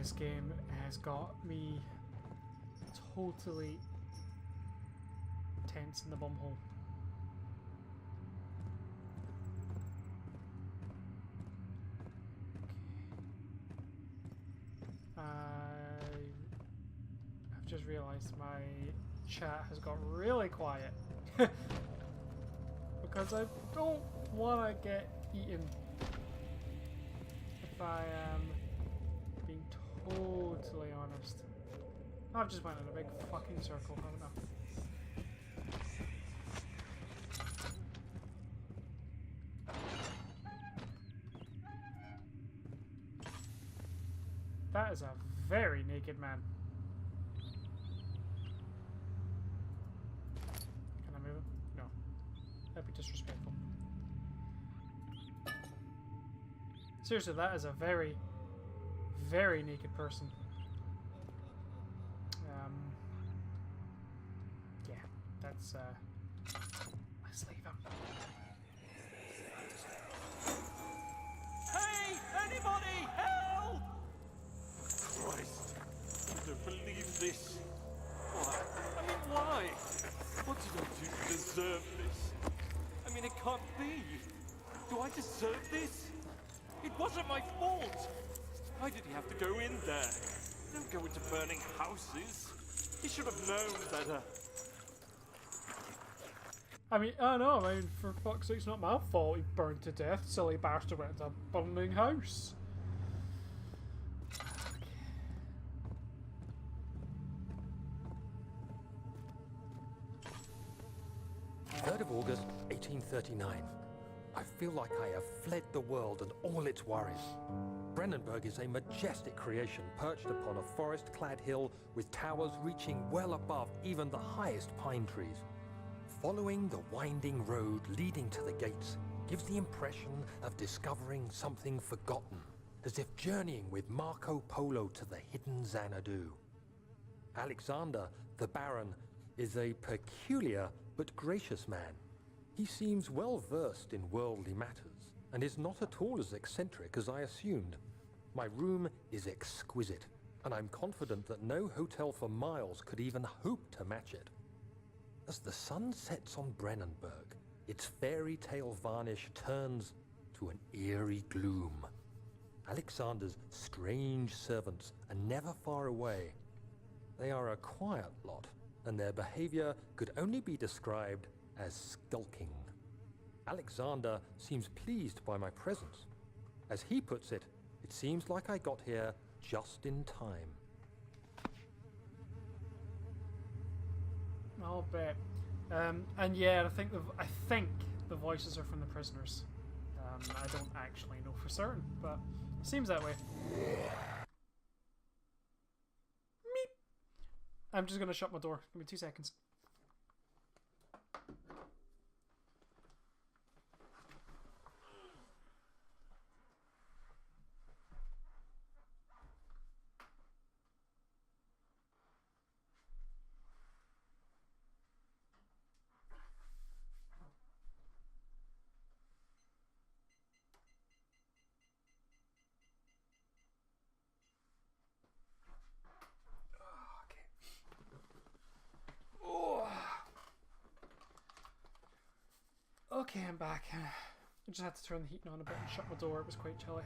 this game has got me totally tense in the bumhole. I've just realised my chat has got really quiet because I don't want to get eaten. If I am being totally honest, I've just went in a big fucking circle, haven't I? That is a very naked man. Can I move him? No. That'd be disrespectful. Seriously, that is a very, very naked person. Yeah, that's, let's leave him. Hey! Anybody! Help! Christ! I don't believe this. Why? I mean, why? What did I do to deserve this? I mean, it can't be. Do I deserve this? It wasn't my fault. Why did he have to go in there? Don't go into burning houses. He should have known better. I mean, I know, I mean, for fuck's sake, it's not my fault he burned to death. Silly bastard went into a burning house. 3rd of August, 1839. I feel like I have fled the world and all its worries. Brennenburg is a majestic creation perched upon a forest-clad hill with towers reaching well above even the highest pine trees. Following the winding road leading to the gates gives the impression of discovering something forgotten, as if journeying with Marco Polo to the hidden Xanadu. Alexander, the Baron, is a peculiar but gracious man. He seems well versed in worldly matters, and is not at all as eccentric as I assumed. My room is exquisite, and I'm confident that no hotel for miles could even hope to match it. As the sun sets on Brennenburg, its fairy tale varnish turns to an eerie gloom. Alexander's strange servants are never far away. They are a quiet lot, and their behavior could only be described as skulking. Alexander seems pleased by my presence. As he puts it, it seems like I got here just in time. I'll bet. And yeah, I think the voices are from the prisoners. I don't actually know for certain, but it seems that way. Meep. I'm just gonna shut my door. Give me 2 seconds. Okay, I'm back. I just had to turn the heating on a bit and shut my door. It was quite chilly.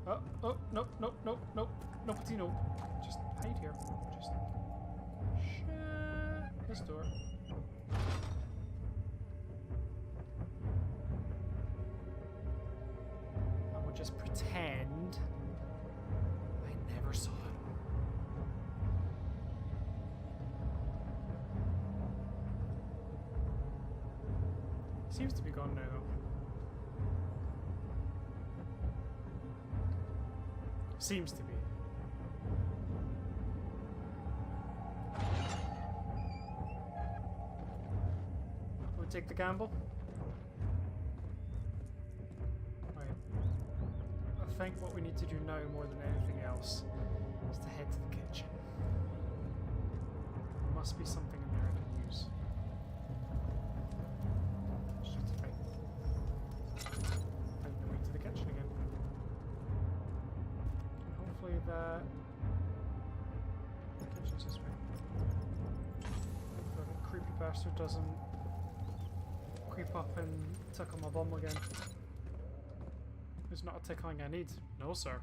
Oh, nope. Nobody, no. Just hide here. Just shut this door. And we'll just pretend I never saw it. Seems to be gone now, though. Seems to be. We'll take the gamble. Right. I think what we need to do now, more than anything else, is to head to the kitchen. There must be something in there I can use. Find the way to the kitchen again. And hopefully Kitchen's this way. So the creepy bastard doesn't creep up and tickle my bum again. It's not a tickling I need. No, sir.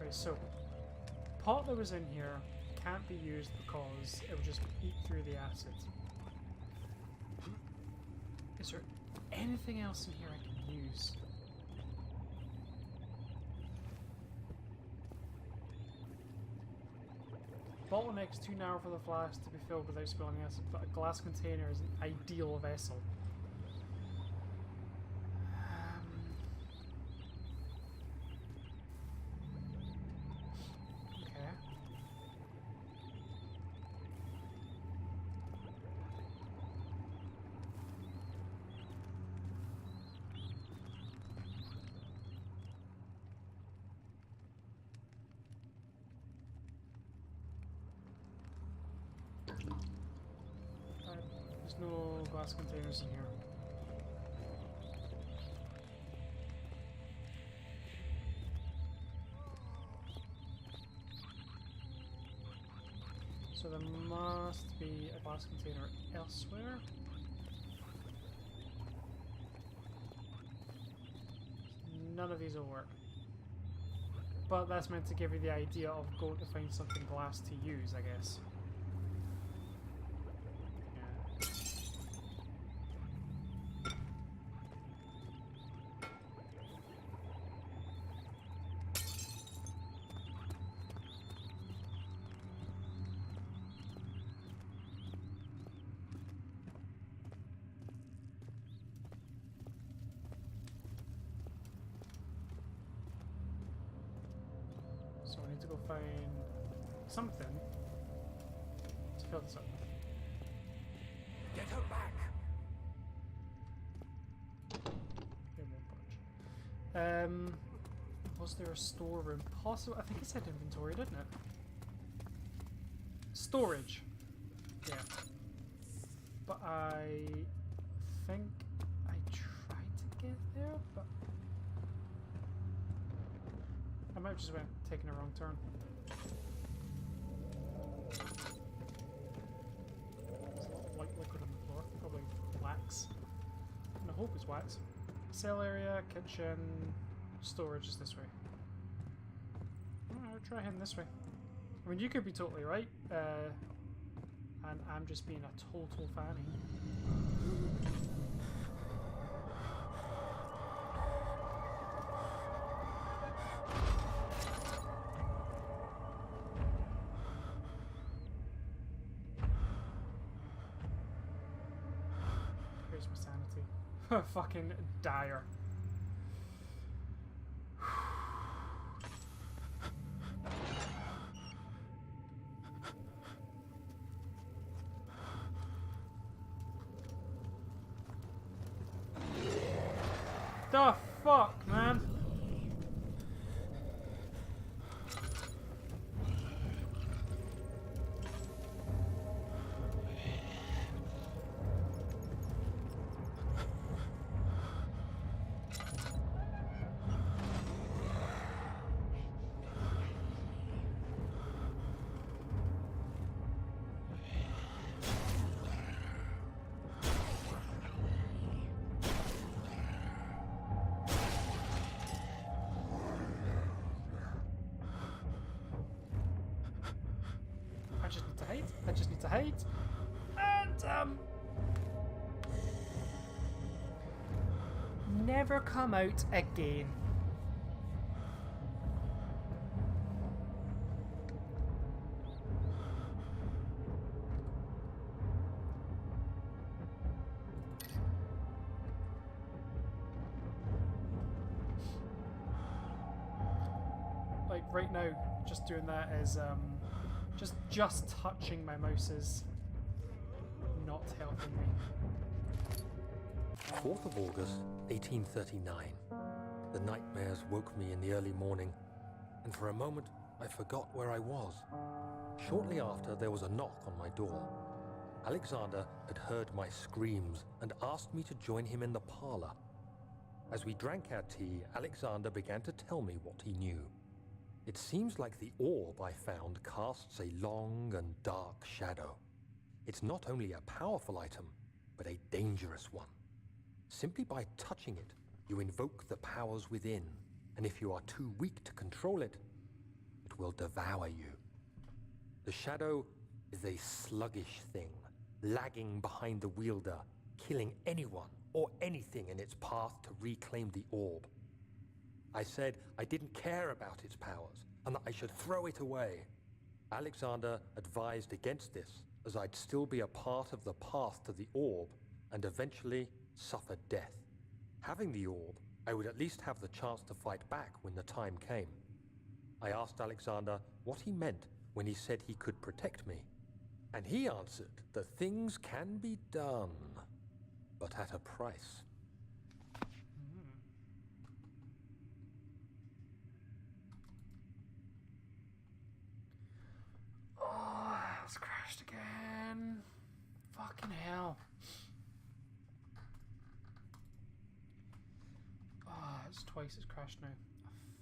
Right, so pot that was in here can't be used because it would just eat through the acid. Is there anything else in here I can use? Bottleneck's too narrow for the flask to be filled without spilling acid, but a glass container is an ideal vessel. There's no glass containers in here. So there must be a glass container elsewhere. None of these will work. But that's meant to give you the idea of going to find something glass to use, I guess. So I need to go find something to fill this up. Get her back! It won't budge. Was there a storeroom? Possible. I think it said inventory, didn't it? Storage. Yeah. But I think I tried to get there, but I might have just went taking a wrong turn. There's a lot of white liquid on the floor. Probably wax. And I hope it's wax. Cell area, kitchen, storage is this way. I'll try heading this way. I mean, you could be totally right. And I'm just being a total fanny. Here's my sanity. Fucking dire. The fuck, man? I just need to hide. And, never come out again. Like, right now, just doing that is, just touching my mouse is not helping me. 4th of August, 1839. The nightmares woke me in the early morning, and for a moment I forgot where I was. Shortly after, there was a knock on my door. Alexander had heard my screams and asked me to join him in the parlor. As we drank our tea, Alexander began to tell me what he knew. It seems like the orb I found casts a long and dark shadow. It's not only a powerful item, but a dangerous one. Simply by touching it, you invoke the powers within, and if you are too weak to control it, it will devour you. The shadow is a sluggish thing, lagging behind the wielder, killing anyone or anything in its path to reclaim the orb. I said I didn't care about its powers, and that I should throw it away. Alexander advised against this, as I'd still be a part of the path to the orb, and eventually suffer death. Having the orb, I would at least have the chance to fight back when the time came. I asked Alexander what he meant when he said he could protect me, and he answered that things can be done, but at a price. Oh, it's crashed again. Fucking hell. Oh, it's twice it's crashed now.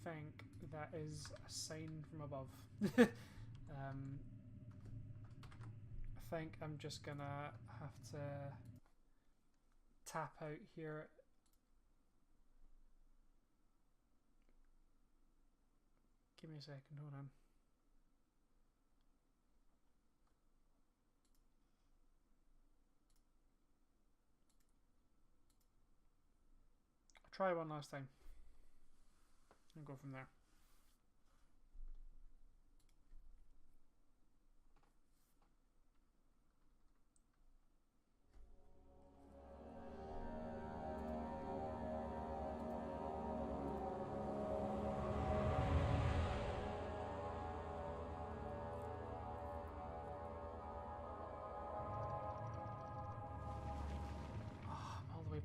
I think that is a sign from above. I think I'm just gonna have to tap out here. Give me a second, hold on. I'll try one last time and go from there.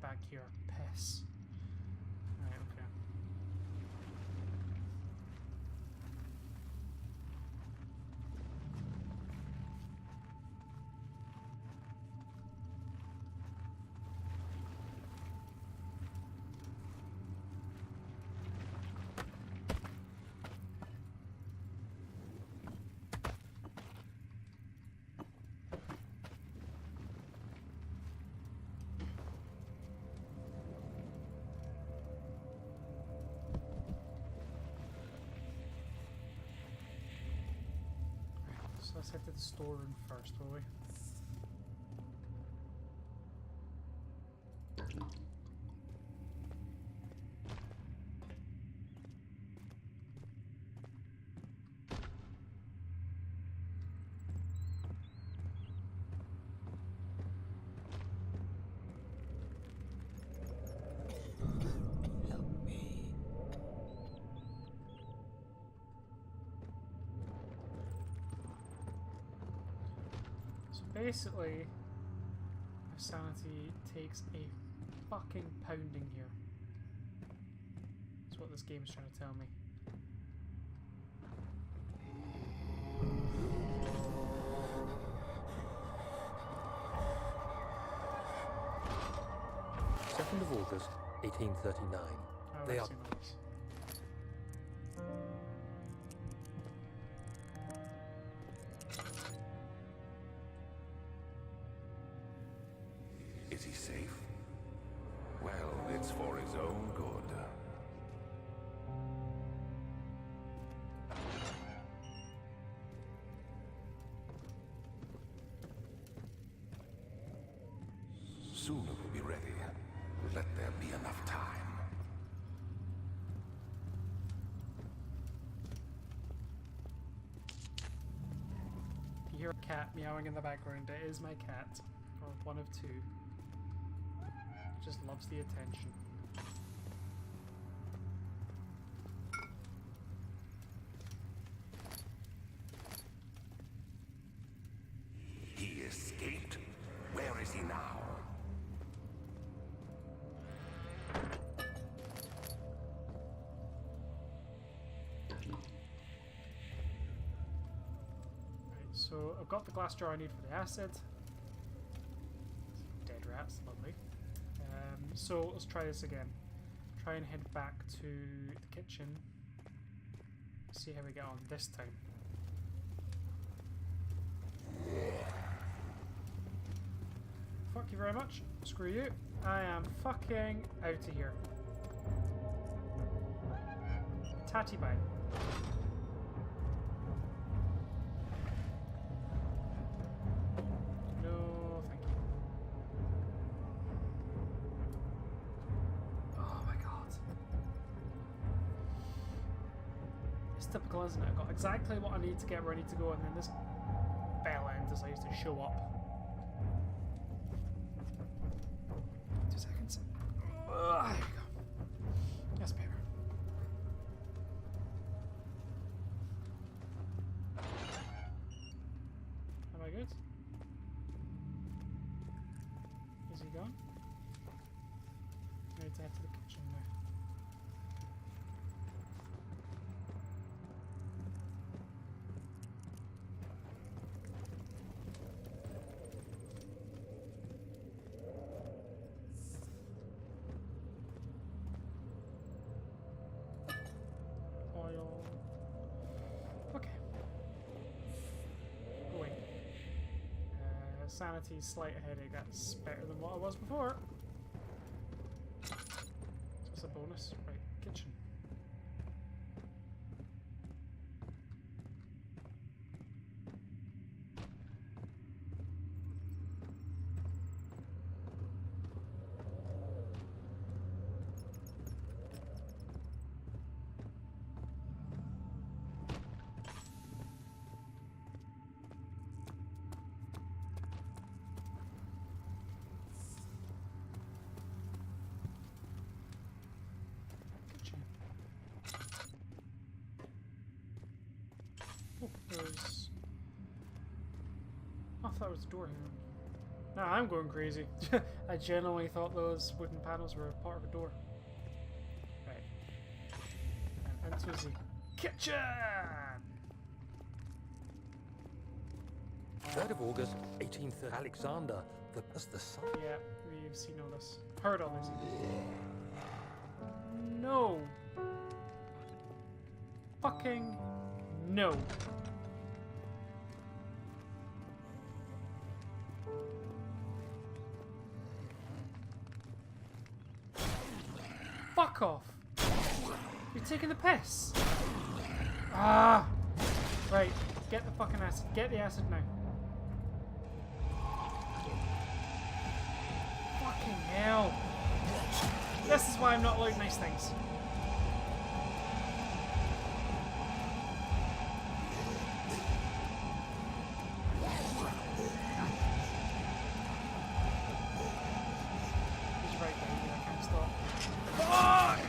Back here, piss. Right, okay. So let's head to the storeroom first, will we? Basically, my sanity takes a fucking pounding here. That's what this game is trying to tell me. Second of August, 1839. Oh, They I've are seen all this. Is he safe? Well, it's for his own good. Soon it will be ready. Let there be enough time. If you hear a cat meowing in the background, it is my cat. Or one of two. Just loves the attention. He escaped? Where is he now? I've got the glass jar I need for the acid. Dead rats, lovely. So let's try this again. Try and head back to the kitchen. See how we get on this time. Fuck you very much. Screw you. I am fucking out of here. Tatty bye. No, thank you. Oh my god. It's typical, isn't it? I've got exactly what I need to get where I need to go, and then this bell end decides to show up. 2 seconds. There we go. That's better. Am I good? Is he gone? I need to head to the kitchen now. Oil. Okay. Going. Sanity, slight headache. That's better than what I was before. So it's a bonus. Right, kitchen. Kitchen. Oh, there's... I thought it was a door here. No, I'm going crazy. I genuinely thought those wooden panels were part of a door. Right. And into the kitchen! 3rd of August, 1830. Alexander, the son. Yeah, we've seen all this. Heard all this. No! Fucking no. Fuck off! You're taking the piss! Ah! Right, get the fucking acid. Get the acid now. Fucking hell! This is why I'm not allowed nice things. He's right there, I can't stop. Fuck!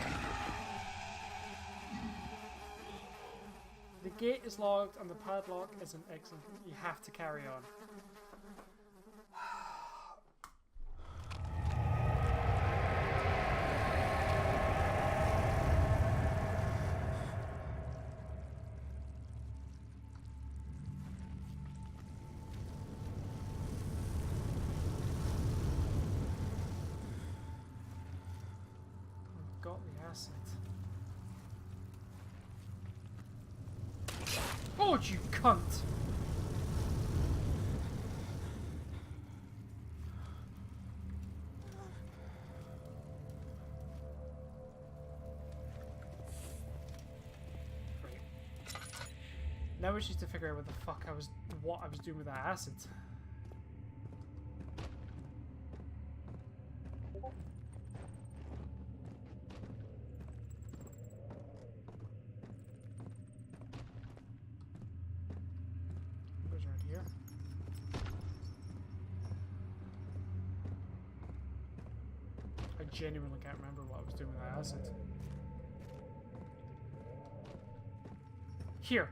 The gate is locked and the padlock isn't excellent. You have to carry on. Got the acid. Oh, you cunt! Right. Now we just need to figure out what I was doing with that acid. Goes around here. I genuinely can't remember what I was doing with that acid. Here.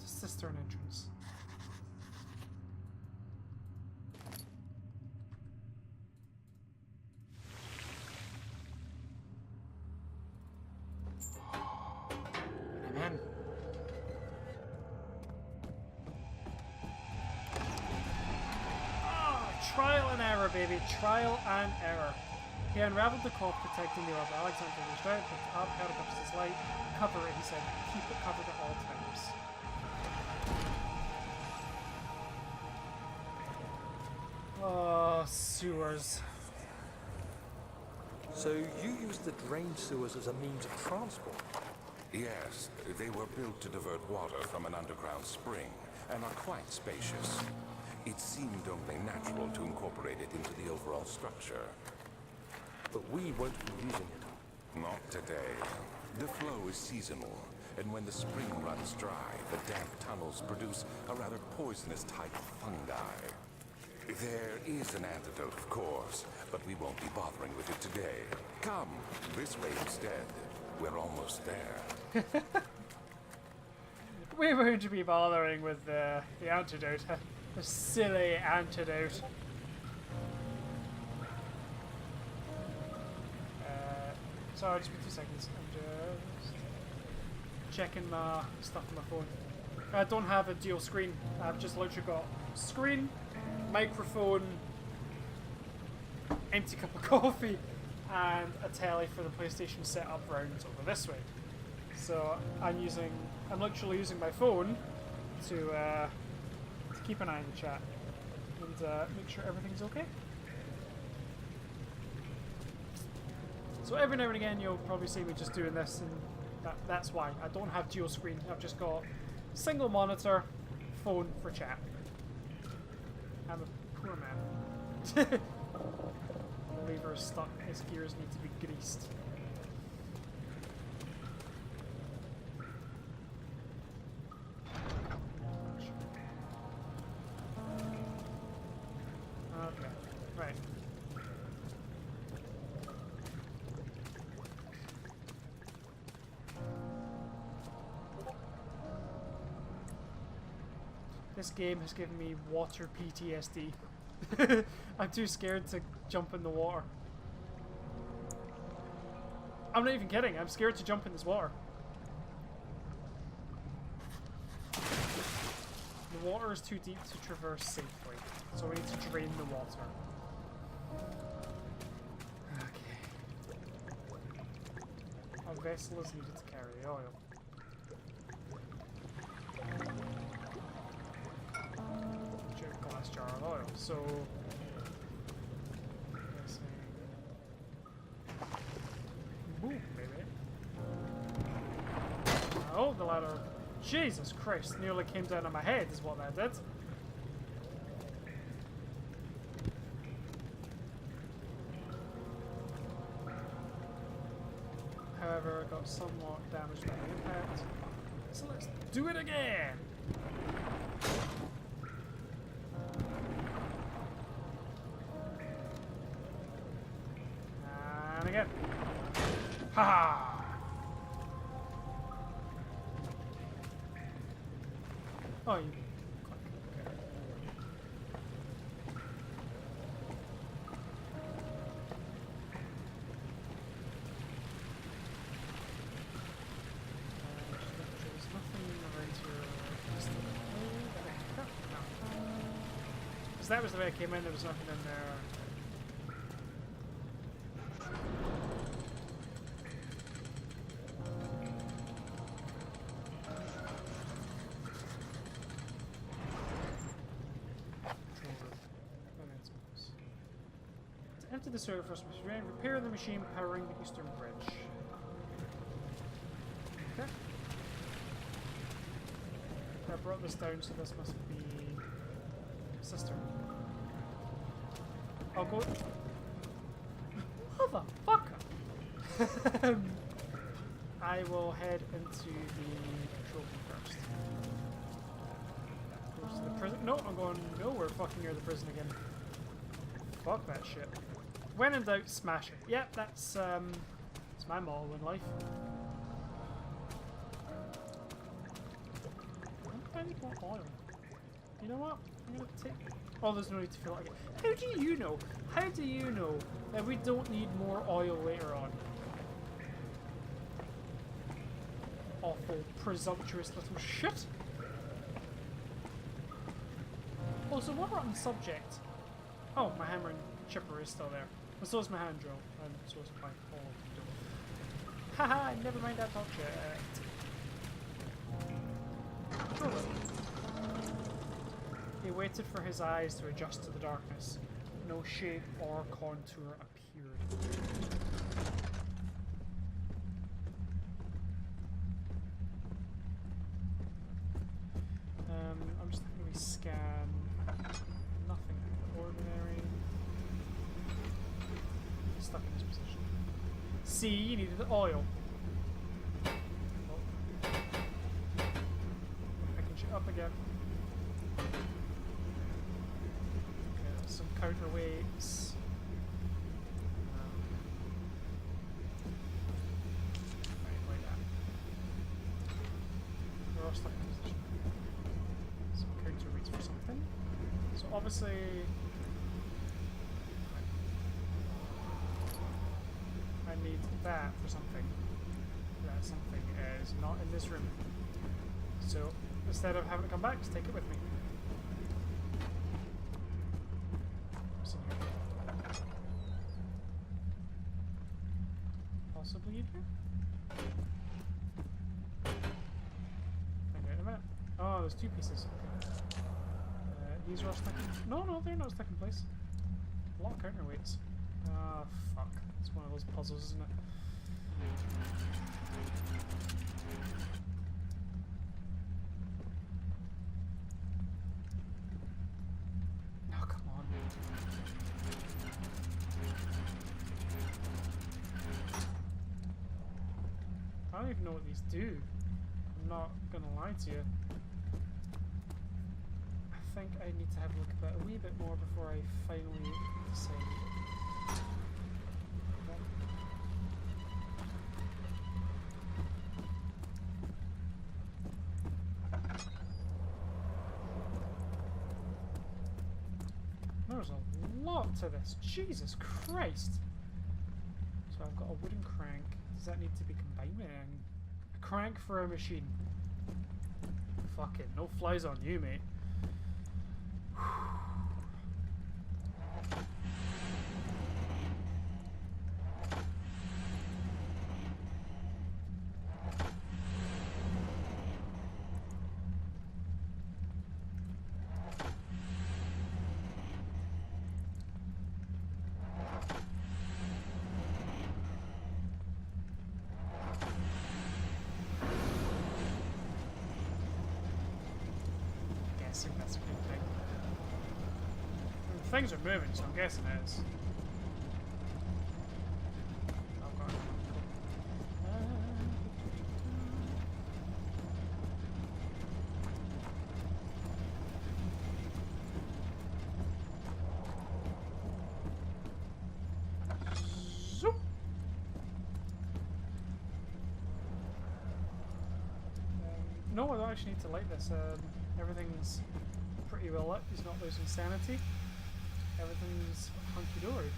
The cistern entrance. I'm in. Trial and error, baby. Trial and error. He unraveled the cloth protecting the orb. Alexander reached out, picked it up, held it up to his light. Cover it, he said. Keep it covered at all times. Oh, sewers. So you used the drained sewers as a means of transport? Yes, they were built to divert water from an underground spring and are quite spacious. It seemed only natural to incorporate it into the overall structure. But we won't be using it. Not today. The flow is seasonal, and when the spring runs dry, the damp tunnels produce a rather poisonous type of fungi. There is an antidote, of course, but we won't be bothering with it today. Come, this way instead. We're almost there. We won't be bothering with the antidote. The silly antidote. Sorry, just be 2 seconds. I'm just checking my stuff on my phone. I don't have a dual screen. I've just literally got screen, microphone, empty cup of coffee, and a telly for the PlayStation setup round over this way. So I'm literally using my phone to keep an eye on the chat and make sure everything's okay. So every now and again you'll probably see me just doing this, and that's why. I don't have dual screen. I've just got single monitor, phone for chat. I'm a poor man. The lever is stuck. His gears need to be greased. Okay, right. This game has given me water PTSD. I'm too scared to jump in the water. I'm not even kidding, I'm scared to jump in this water. The water is too deep to traverse safely, so we need to drain the water. Okay. Our vessel is needed to carry oil. Glass jar of oil, so move, baby. Oh, the ladder. Jesus Christ, nearly came down on my head is what that did. However, I got somewhat damaged by the impact. So let's do it again! And again. Ha! Oh, you. There's nothing around here. Because that was the way I came in, there was nothing in there. Enter the server first machine. Repair the machine powering the eastern bridge. Okay. I brought this down, so this must be cistern. I'll go. Motherfucker! I will head into the control room first. Goes to the prison. No, I'm going nowhere fucking near the prison again. Fuck that shit. When in doubt, smash it. Yep, that's my motto in life. I need more oil. You know what? I'm gonna take. Oh, there's no need to fill it again. How do you know? How do you know that we don't need more oil later on? Awful, presumptuous little shit. Also, while we're on the subject, Oh, my hammer and chipper is still there. But so is my hand drill, and so is my hole. Haha, never mind that object. Oh well. He waited for his eyes to adjust to the darkness. No shape or contour appeared. I'm just going to scan. Nothing ordinary. Stuck in this position. See, you needed the oil. Oh. Picking shit up again. Okay, some counterweights. Right, like that. We're all stuck in this position. Some counterweights for something. So obviously. I need that for something. That something is not in this room. So instead of having to come back, just take it with me. What's in here? Possibly in here? Find out in a minute. Oh, there's two pieces. Okay. These are all stuck in. No, they're not stuck in place. A lot of counterweights. Ah, fuck. It's one of those puzzles, isn't it? Oh, come on. I don't even know what these do. I'm not gonna lie to you. I think I need to have a look at it a wee bit more before I finally decide. There's a lot to this. Jesus Christ! So I've got a wooden crank. Does that need to be combined with anything? A crank for a machine. Fucking no flies on you, mate. That's a good thing. Things are moving, so I'm guessing it is. Oh, God. Zoop. No, I don't actually need to light this. Everything's pretty well lit. He's not losing sanity. Everything's hunky-dory.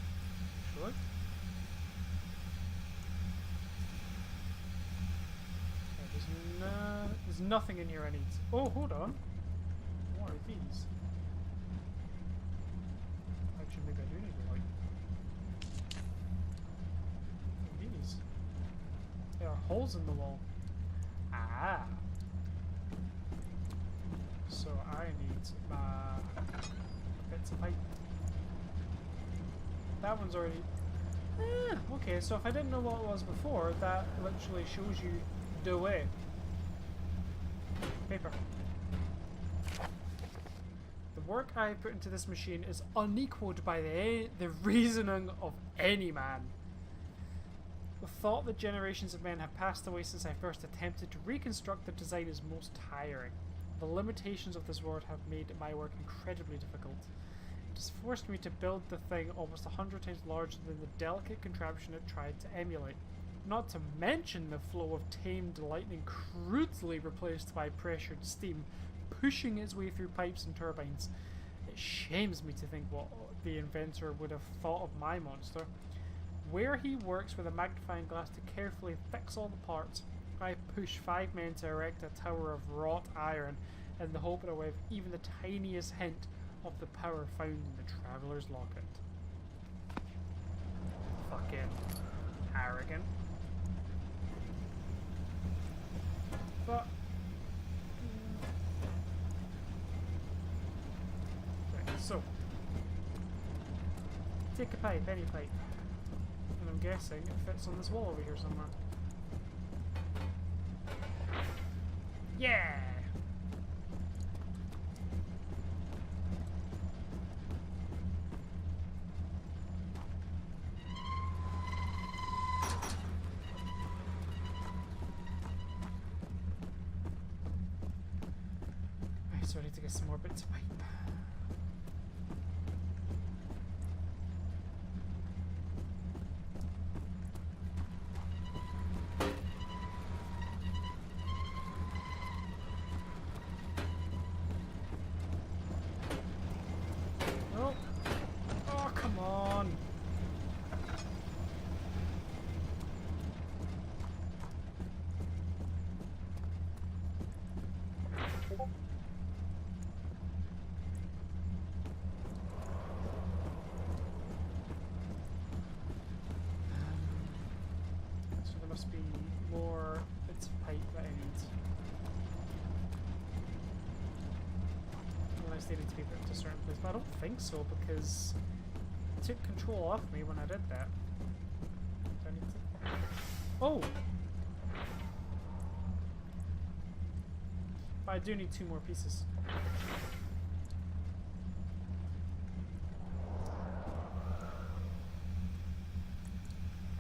Sure. Okay, there's nothing in here I need. Oh, hold on. What are these? Actually, maybe I do need a light. What are these? There are holes in the wall. Ah. So I need my bits of pipe. That one's already... okay, so if I didn't know what it was before, that literally shows you the way. Paper. The work I put into this machine is unequaled by the reasoning of any man. The thought that generations of men have passed away since I first attempted to reconstruct the design is most tiring. The limitations of this world have made my work incredibly difficult. It has forced me to build the thing almost 100 times larger than the delicate contraption it tried to emulate. Not to mention the flow of tamed lightning crudely replaced by pressured steam, pushing its way through pipes and turbines. It shames me to think what the inventor would have thought of my monster. Where he works with a magnifying glass to carefully fix all the parts, I push 5 men to erect a tower of wrought iron in the hope that I will have even the tiniest hint of the power found in the Traveler's Locket. Fucking arrogant. But right, so take a pipe, any pipe. And I'm guessing it fits on this wall over here somewhere. Yeah! Right, so I need to get some more bits of pipe. Oh, oh, come on. So there must be more bits of pipe that I need. Unless they need to be put to a certain place, but I don't think so because it took control off me when I did that. Do I need to? Oh! But I do need 2 more pieces.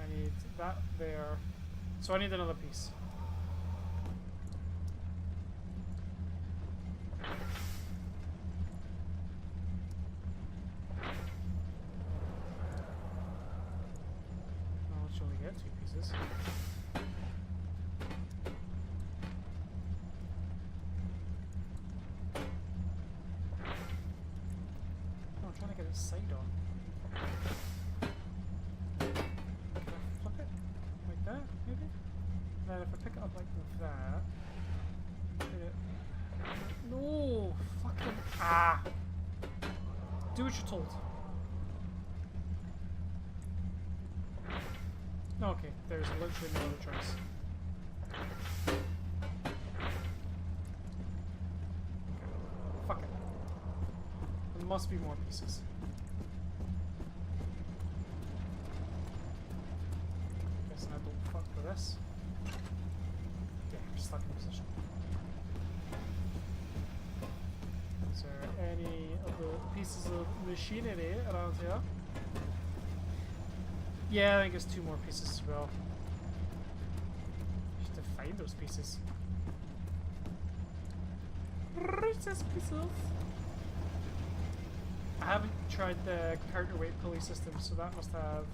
I need that there. So I need another piece. I'll actually only get 2 pieces. Oh, I'm trying to get its side on. Can I flip it? Like that, maybe? Then if I pick it up like that... Hit it. No! Fucking... Ah! Do what you're told. Okay, there's literally no other choice. Okay. Fuck it. There must be more pieces. Guessing I don't fuck with this. Yeah, I'm stuck in position. Is there any of the pieces of machinery around here? Yeah, I think it's 2 more pieces as well. Just to find those pieces. Precious pieces. I haven't tried the counterweight pulley system, so that must have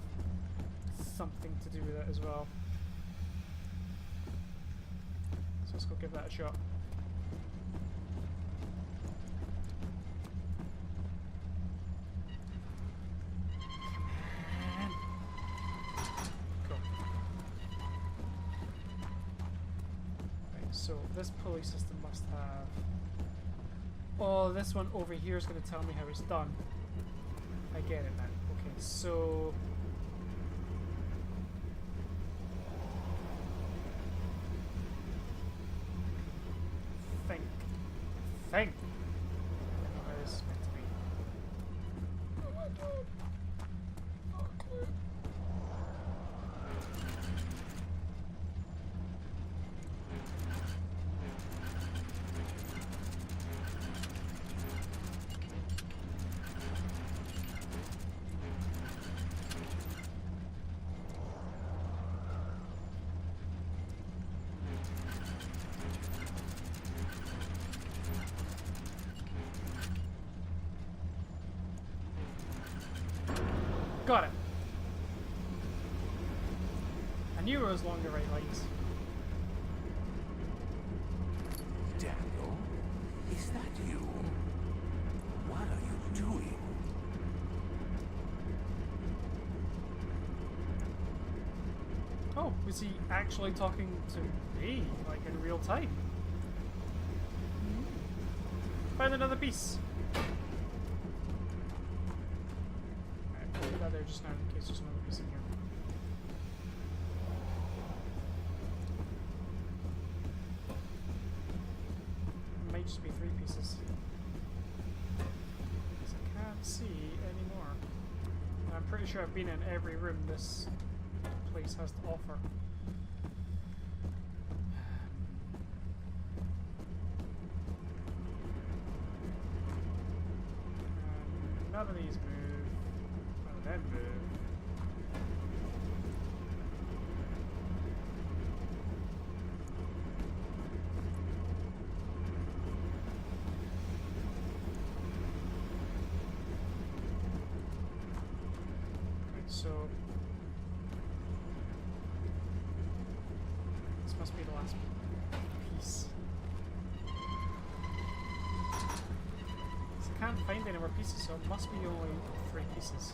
something to do with it as well. So let's go give that a shot. So this pulley system must have... Oh, this one over here is going to tell me how it's done. I get it now. Okay, so... Think. I know how this is meant to be. Oh my god. Awkward. Got it. I knew it was along the right lines. Daniel, is that you? What are you doing? Oh, was he actually talking to me, like in real time? Find another piece. just now in case there's another piece in here. It might just be 3 pieces. Because I can't see any more. And I'm pretty sure I've been in every room this place has to offer. None of these move. None of them move. Okay, so this must be the last piece. I can't find any more pieces, so it must be only 3 pieces.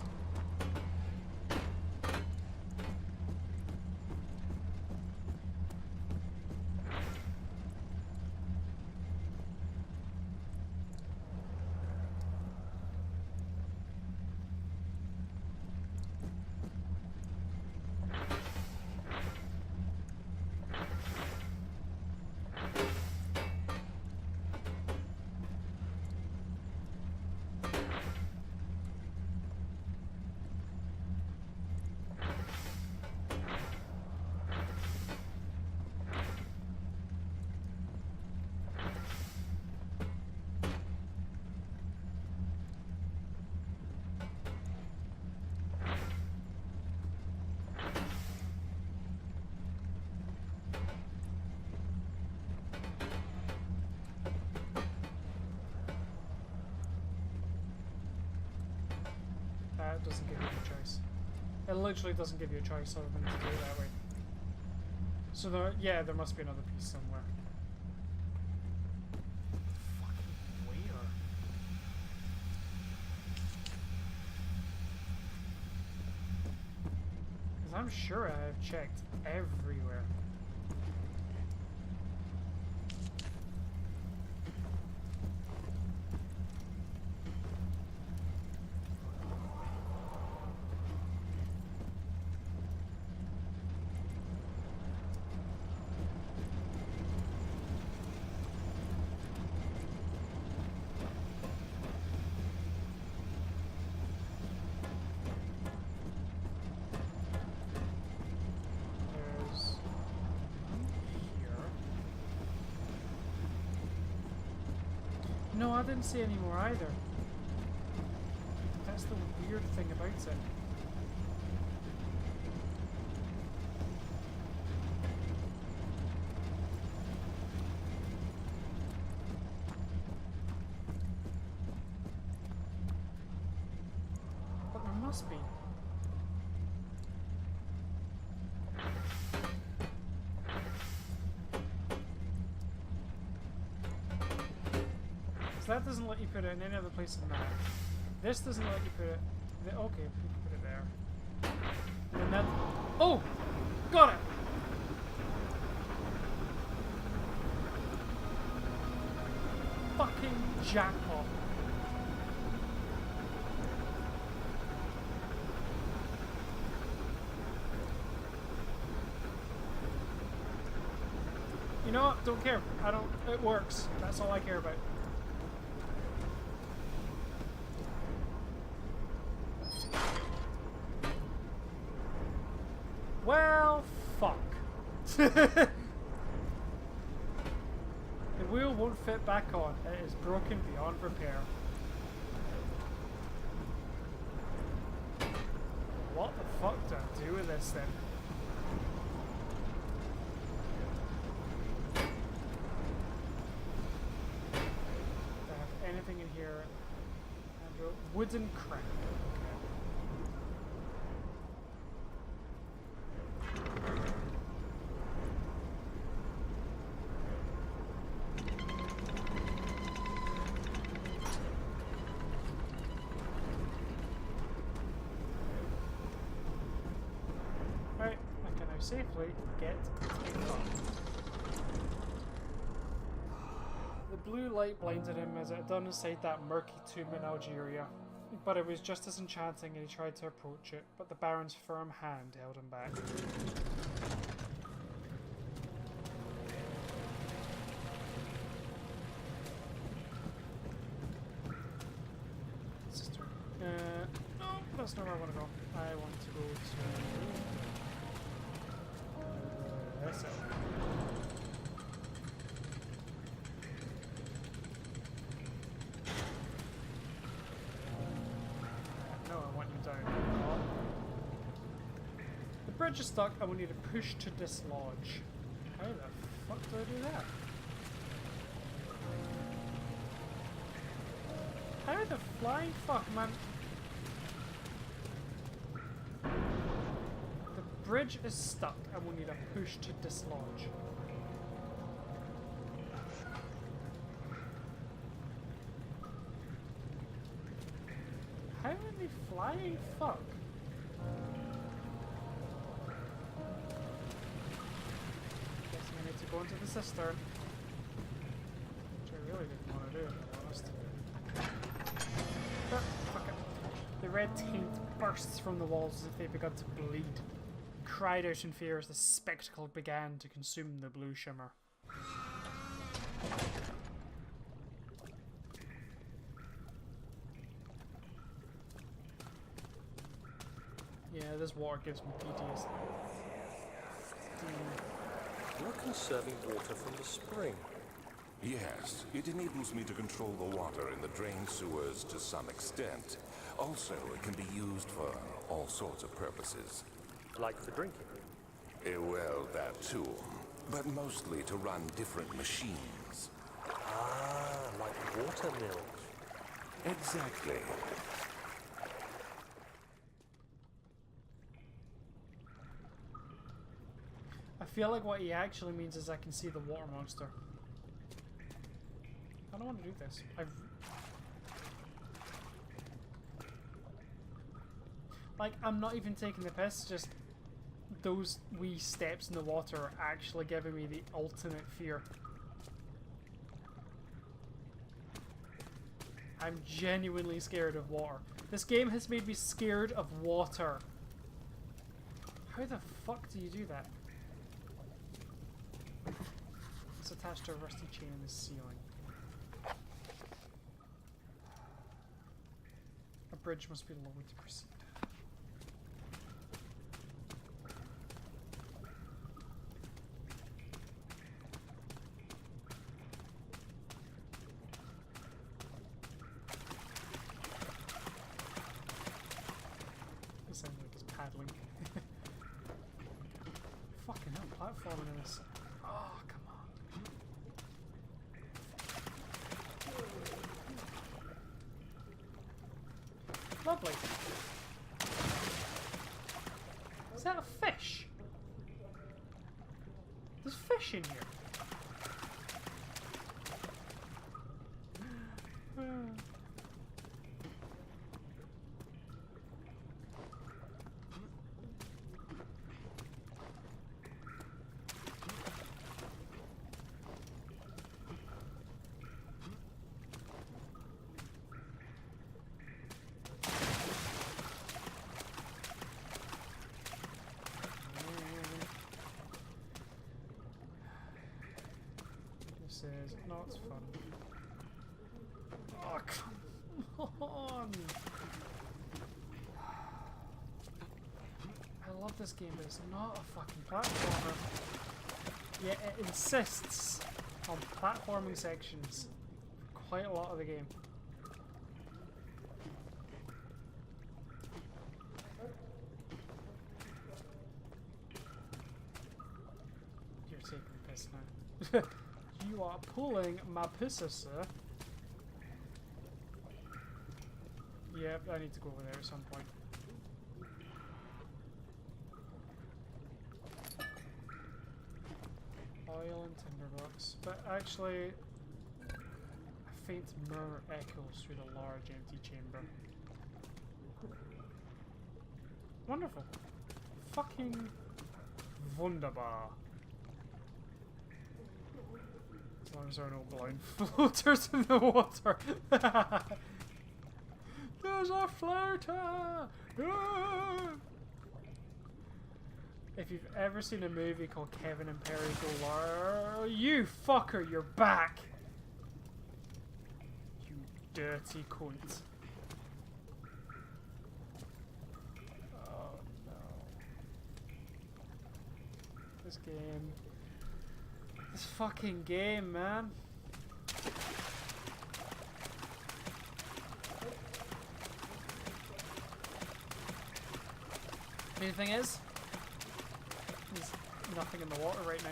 It doesn't give you a choice. It literally doesn't give you a choice other than to do it that way. So there, yeah, there must be another piece somewhere. Fucking where? Because I'm sure I have checked everywhere. No, I didn't see any more either. That's the weird thing about it. But there must be. That doesn't let you put it in any other place than that. This doesn't let you put it... Okay, you can put it there. And then that... Oh! Got it! Fucking jackpot. You know what? Don't care. I don't... It works. That's all I care about. Well, fuck. The wheel won't fit back on. It is broken beyond repair. What the fuck do I do with this then? Do I have anything in here? Wooden crank. Safely get up. The blue light blinded him as it had done inside that murky tomb in Algeria. But it was just as enchanting and he tried to approach it, but the Baron's firm hand held him back. Sister. No, that's not where I want to go. I want to go to... this way. No, I want you down. Oh. The bridge is stuck and we need to push to dislodge. How the fuck do I do that? How the flying fuck, man? The bridge is stuck and we need a push to dislodge. How in the flying fuck? Guessing I need to go into the cistern. Which I really didn't want to do, to be honest. But, fuck it. The red taint bursts from the walls as if they begun to bleed. Cried out in fear as the spectacle began to consume the blue shimmer. Yeah, this water gives me PTSD. You're conserving water from the spring. Yes, it enables me to control the water in the drain sewers to some extent. Also, it can be used for all sorts of purposes. Like for drinking. Well, that too. But mostly to run different machines. Ah, like water mills. Exactly. I feel like what he actually means is I can see the water monster. I don't want to do this. Like, I'm not even taking the piss, just those wee steps in the water are actually giving me the ultimate fear. I'm genuinely scared of water. This game has made me scared of water. How the fuck do you do that? It's attached to a rusty chain in the ceiling. A bridge must be lowered to proceed. It sounds like it's paddling. Fucking hell, platforming in this. Oh, come on. Lovely. Is that a fish? There's fish in here. This is not fun. Oh, come on! I love this game, but it's not a fucking platformer. Yet it insists on platforming sections quite a lot of the game. You're taking the piss now. You are pulling my pisser, sir. Yep, I need to go over there at some point. Oil and tinderbox. But actually, a faint murmur echoes through the large empty chamber. Wonderful. Fucking wunderbar. As long as there are no blind floaters in the water. No! There's a flirter! Ah! If you've ever seen a movie called Kevin and Perry Go Lar, you fucker, you're back! You dirty cunt. Oh no. This game. This fucking game, man. The thing is, there's nothing in the water right now.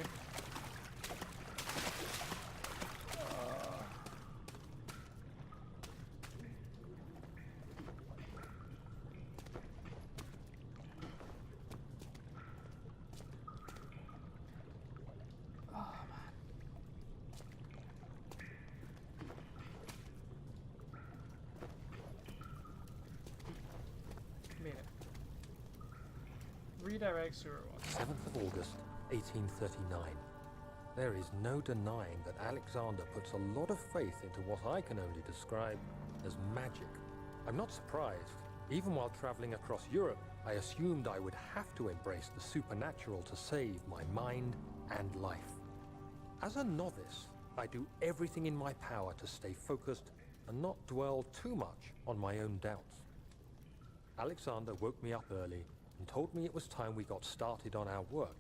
Redirect sewer one. 7th of August, 1839. There is no denying that Alexander puts a lot of faith into what I can only describe as magic. I'm not surprised. Even while traveling across Europe, I assumed I would have to embrace the supernatural to save my mind and life. As a novice, I do everything in my power to stay focused and not dwell too much on my own doubts. Alexander woke me up early and told me it was time we got started on our work.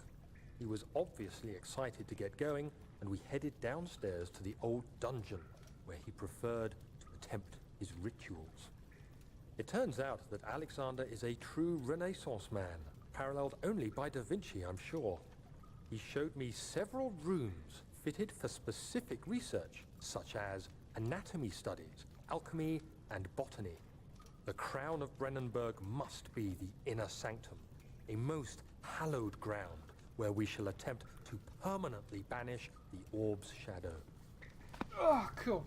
He was obviously excited to get going, and we headed downstairs to the old dungeon, where he preferred to attempt his rituals. It turns out that Alexander is a true Renaissance man, paralleled only by Da Vinci, I'm sure. He showed me several rooms fitted for specific research, such as anatomy studies, alchemy, and botany. The crown of Brennenburg must be the inner sanctum, a most hallowed ground where we shall attempt to permanently banish the orb's shadow. Oh, cool.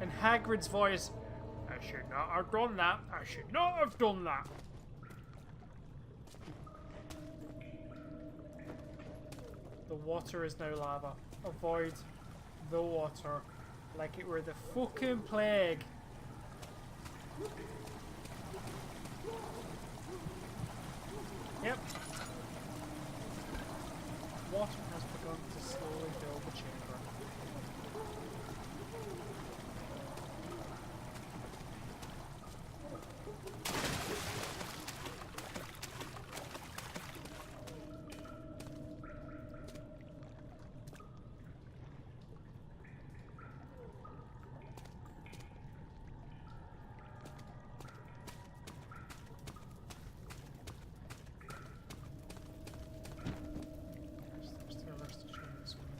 In Hagrid's voice, I should not have done that. I should not have done that. The water is now lava. Avoid the water like it were the fucking plague. Yep. Water has begun to slowly fill the chamber.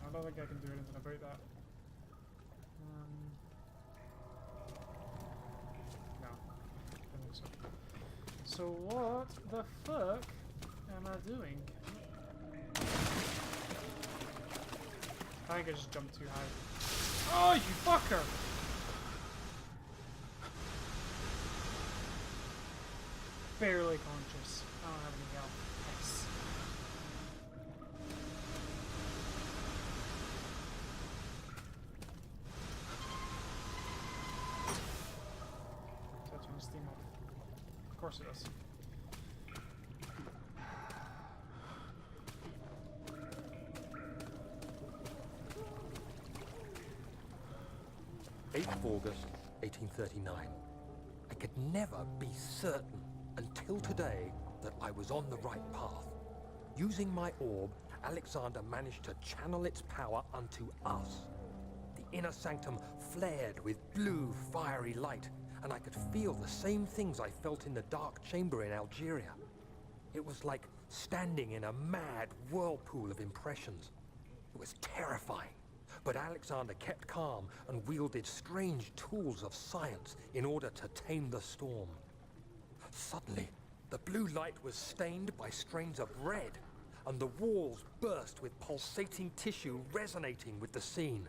I don't think I can do anything about that. No, I don't think so. So what the fuck am I doing? I think I just jumped too high. Oh, you fucker! Barely conscious. I don't have any health. Nice. Touching steam off. Of course it does. Of August, 1839. I could never be certain until today that I was on the right path. Using my orb, Alexander managed to channel its power unto us. The inner sanctum flared with blue, fiery light, and I could feel the same things I felt in the dark chamber in Algeria. It was like standing in a mad whirlpool of impressions. It was terrifying. But Alexander kept calm and wielded strange tools of science in order to tame the storm. Suddenly, the blue light was stained by strains of red, and the walls burst with pulsating tissue resonating with the scene.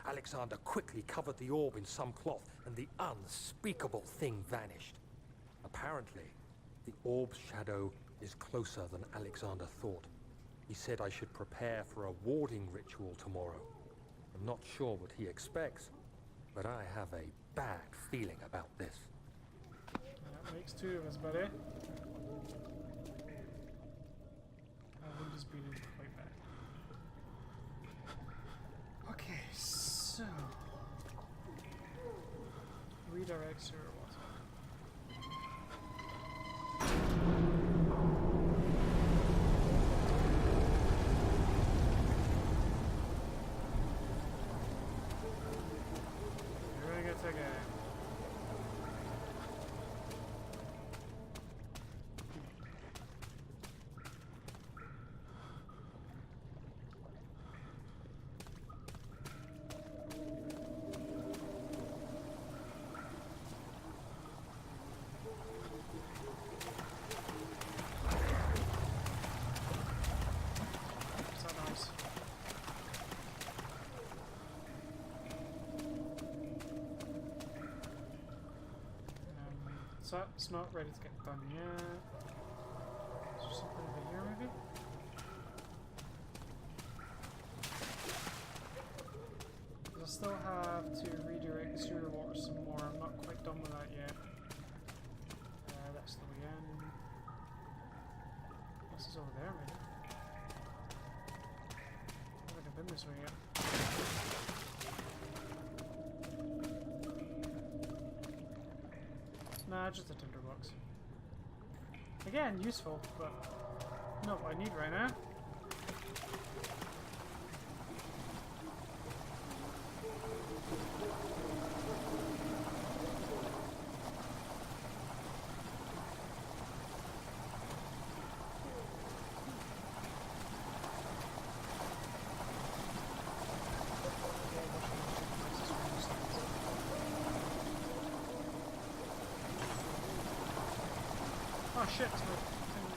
Alexander quickly covered the orb in some cloth, and the unspeakable thing vanished. Apparently, the orb's shadow is closer than Alexander thought. He said I should prepare for a warding ritual tomorrow. I'm not sure what he expects, but I have a bad feeling about this. That makes two of us, buddy. Our wind is beating quite bad. Okay, so redirects or what? You're gonna get taken. Is that nice? So it's not ready to get done yet. Is there something over here maybe? I still have to redirect the sewer water some more. I'm not quite done with that yet. That's the way in. This is over there maybe. I haven't been this way yet. Nah, just a tinderbox. Again, useful, but not what I need right now. Oh shit, it's my thing.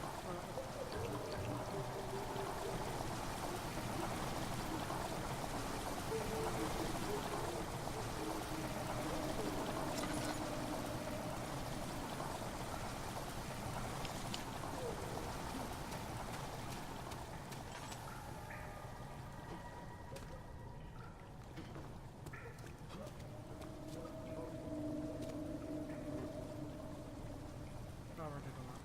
No, we're good on that.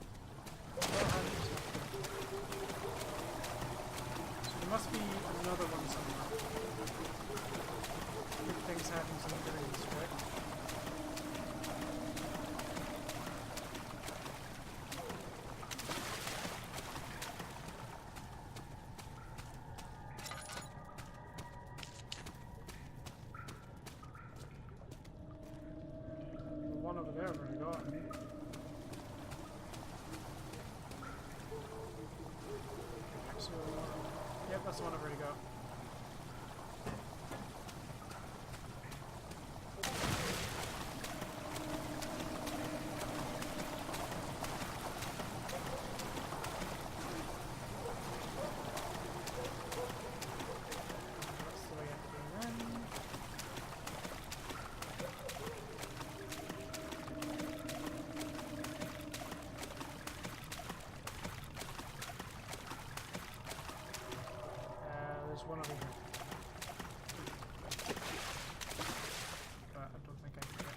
So there must be another one somewhere. Big things happen to the greens, right? The one over there I've already got. So, yep, that's the one I've already got. That's the way I came in. There's one over here. But I don't think I can get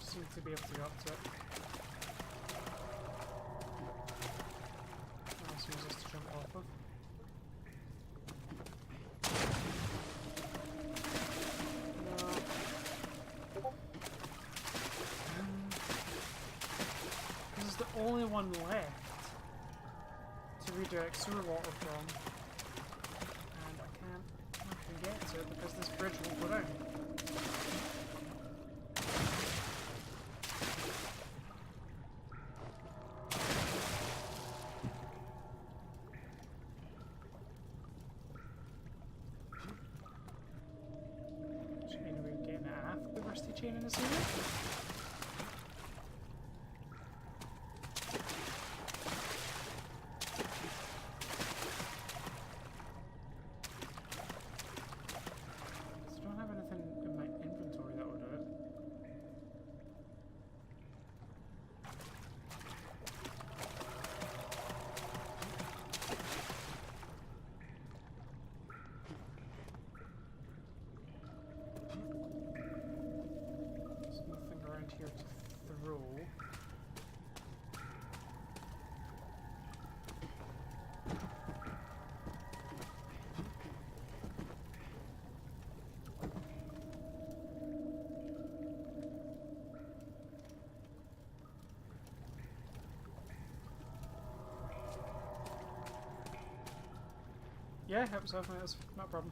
seem to be able to go up to it. Let's use this to jump off of. No. This is the only one left to redirect sewer water from. And I can't actually get to it because this bridge won't go down. university chain in this area. I don't have anything in my inventory that would do it. There's nothing around here to throw. Yeah, help yourself, mate. That's not a problem.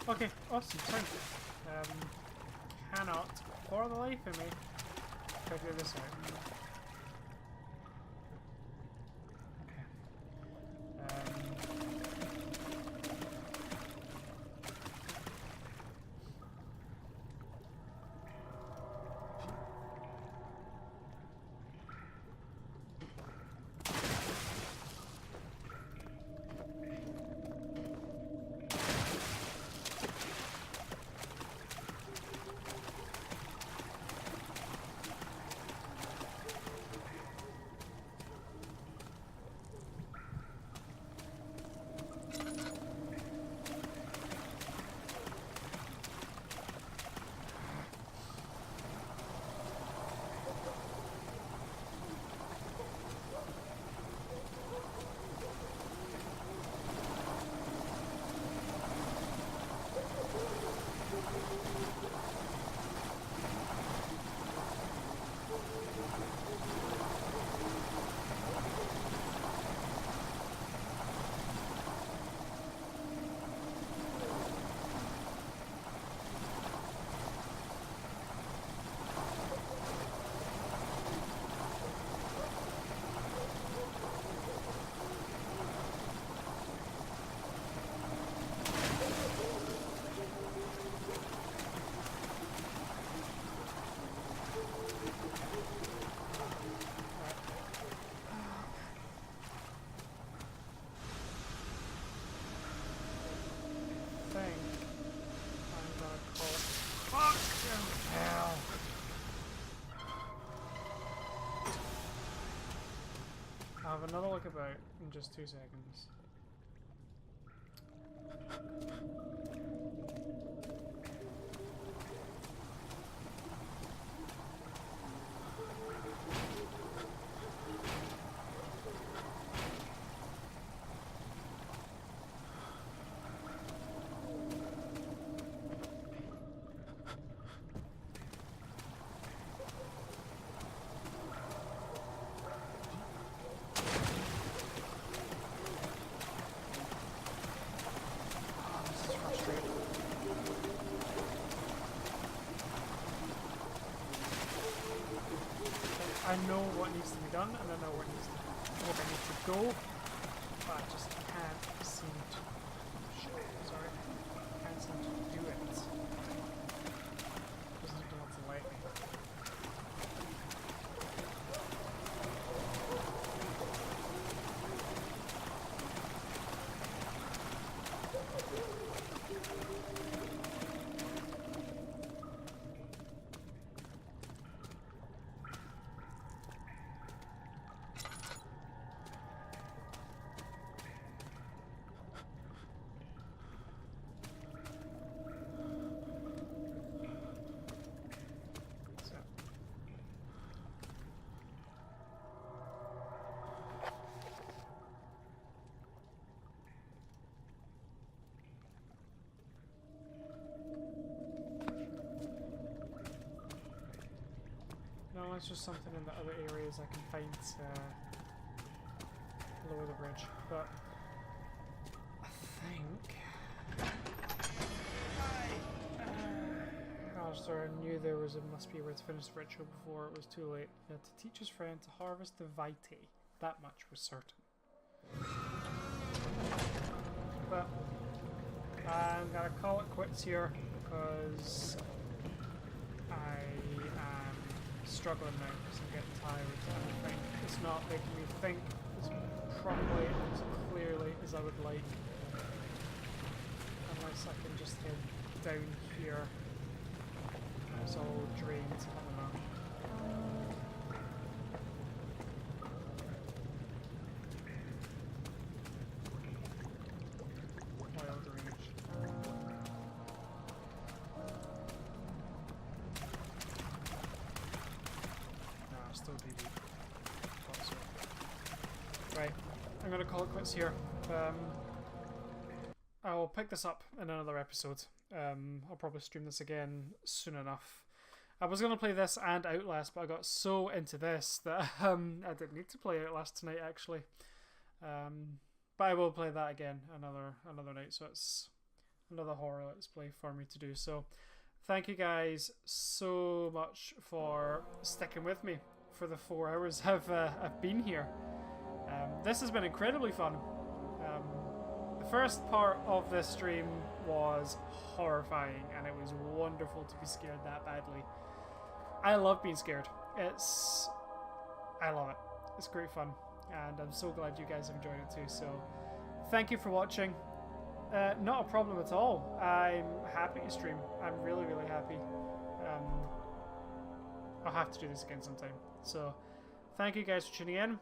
Okay, awesome. So, cannot, for the life of me, figure this out. I'll have another look about in just 2 seconds. I know what needs to be done, and I know where I need to go, but I just can't seem to. Sorry, can't seem to do it. Doesn't want to let me. No, it's just something in the other areas I can find below the bridge, but I think Alistair knew there must be a way to finish the ritual before it was too late. He had to teach his friend to harvest the vitae. That much was certain. But I'm gonna call it quits here because I am struggling now because I'm getting tired, and I think it's not making me think as properly and as clearly as I would like, unless I can just head down here and it's all drained. I don't know. Oil drainage. Still DB. Right, I'm gonna call it quits here. I will pick this up in another episode. I'll probably stream this again soon enough. I was gonna play this and Outlast, but I got so into this that I didn't need to play Outlast tonight actually. But I will play that again another night. So it's another horror let's play for me to do. So thank you guys so much for sticking with me for the 4 hours I've been here. This has been incredibly fun. The first part of this stream was horrifying, and it was wonderful to be scared that badly. I love being scared. I love it. It's great fun, and I'm so glad you guys have enjoyed it too. So thank you for watching. Not a problem at all. I'm happy to stream. I'm really happy. I'll have to do this again sometime. So thank you guys for tuning in.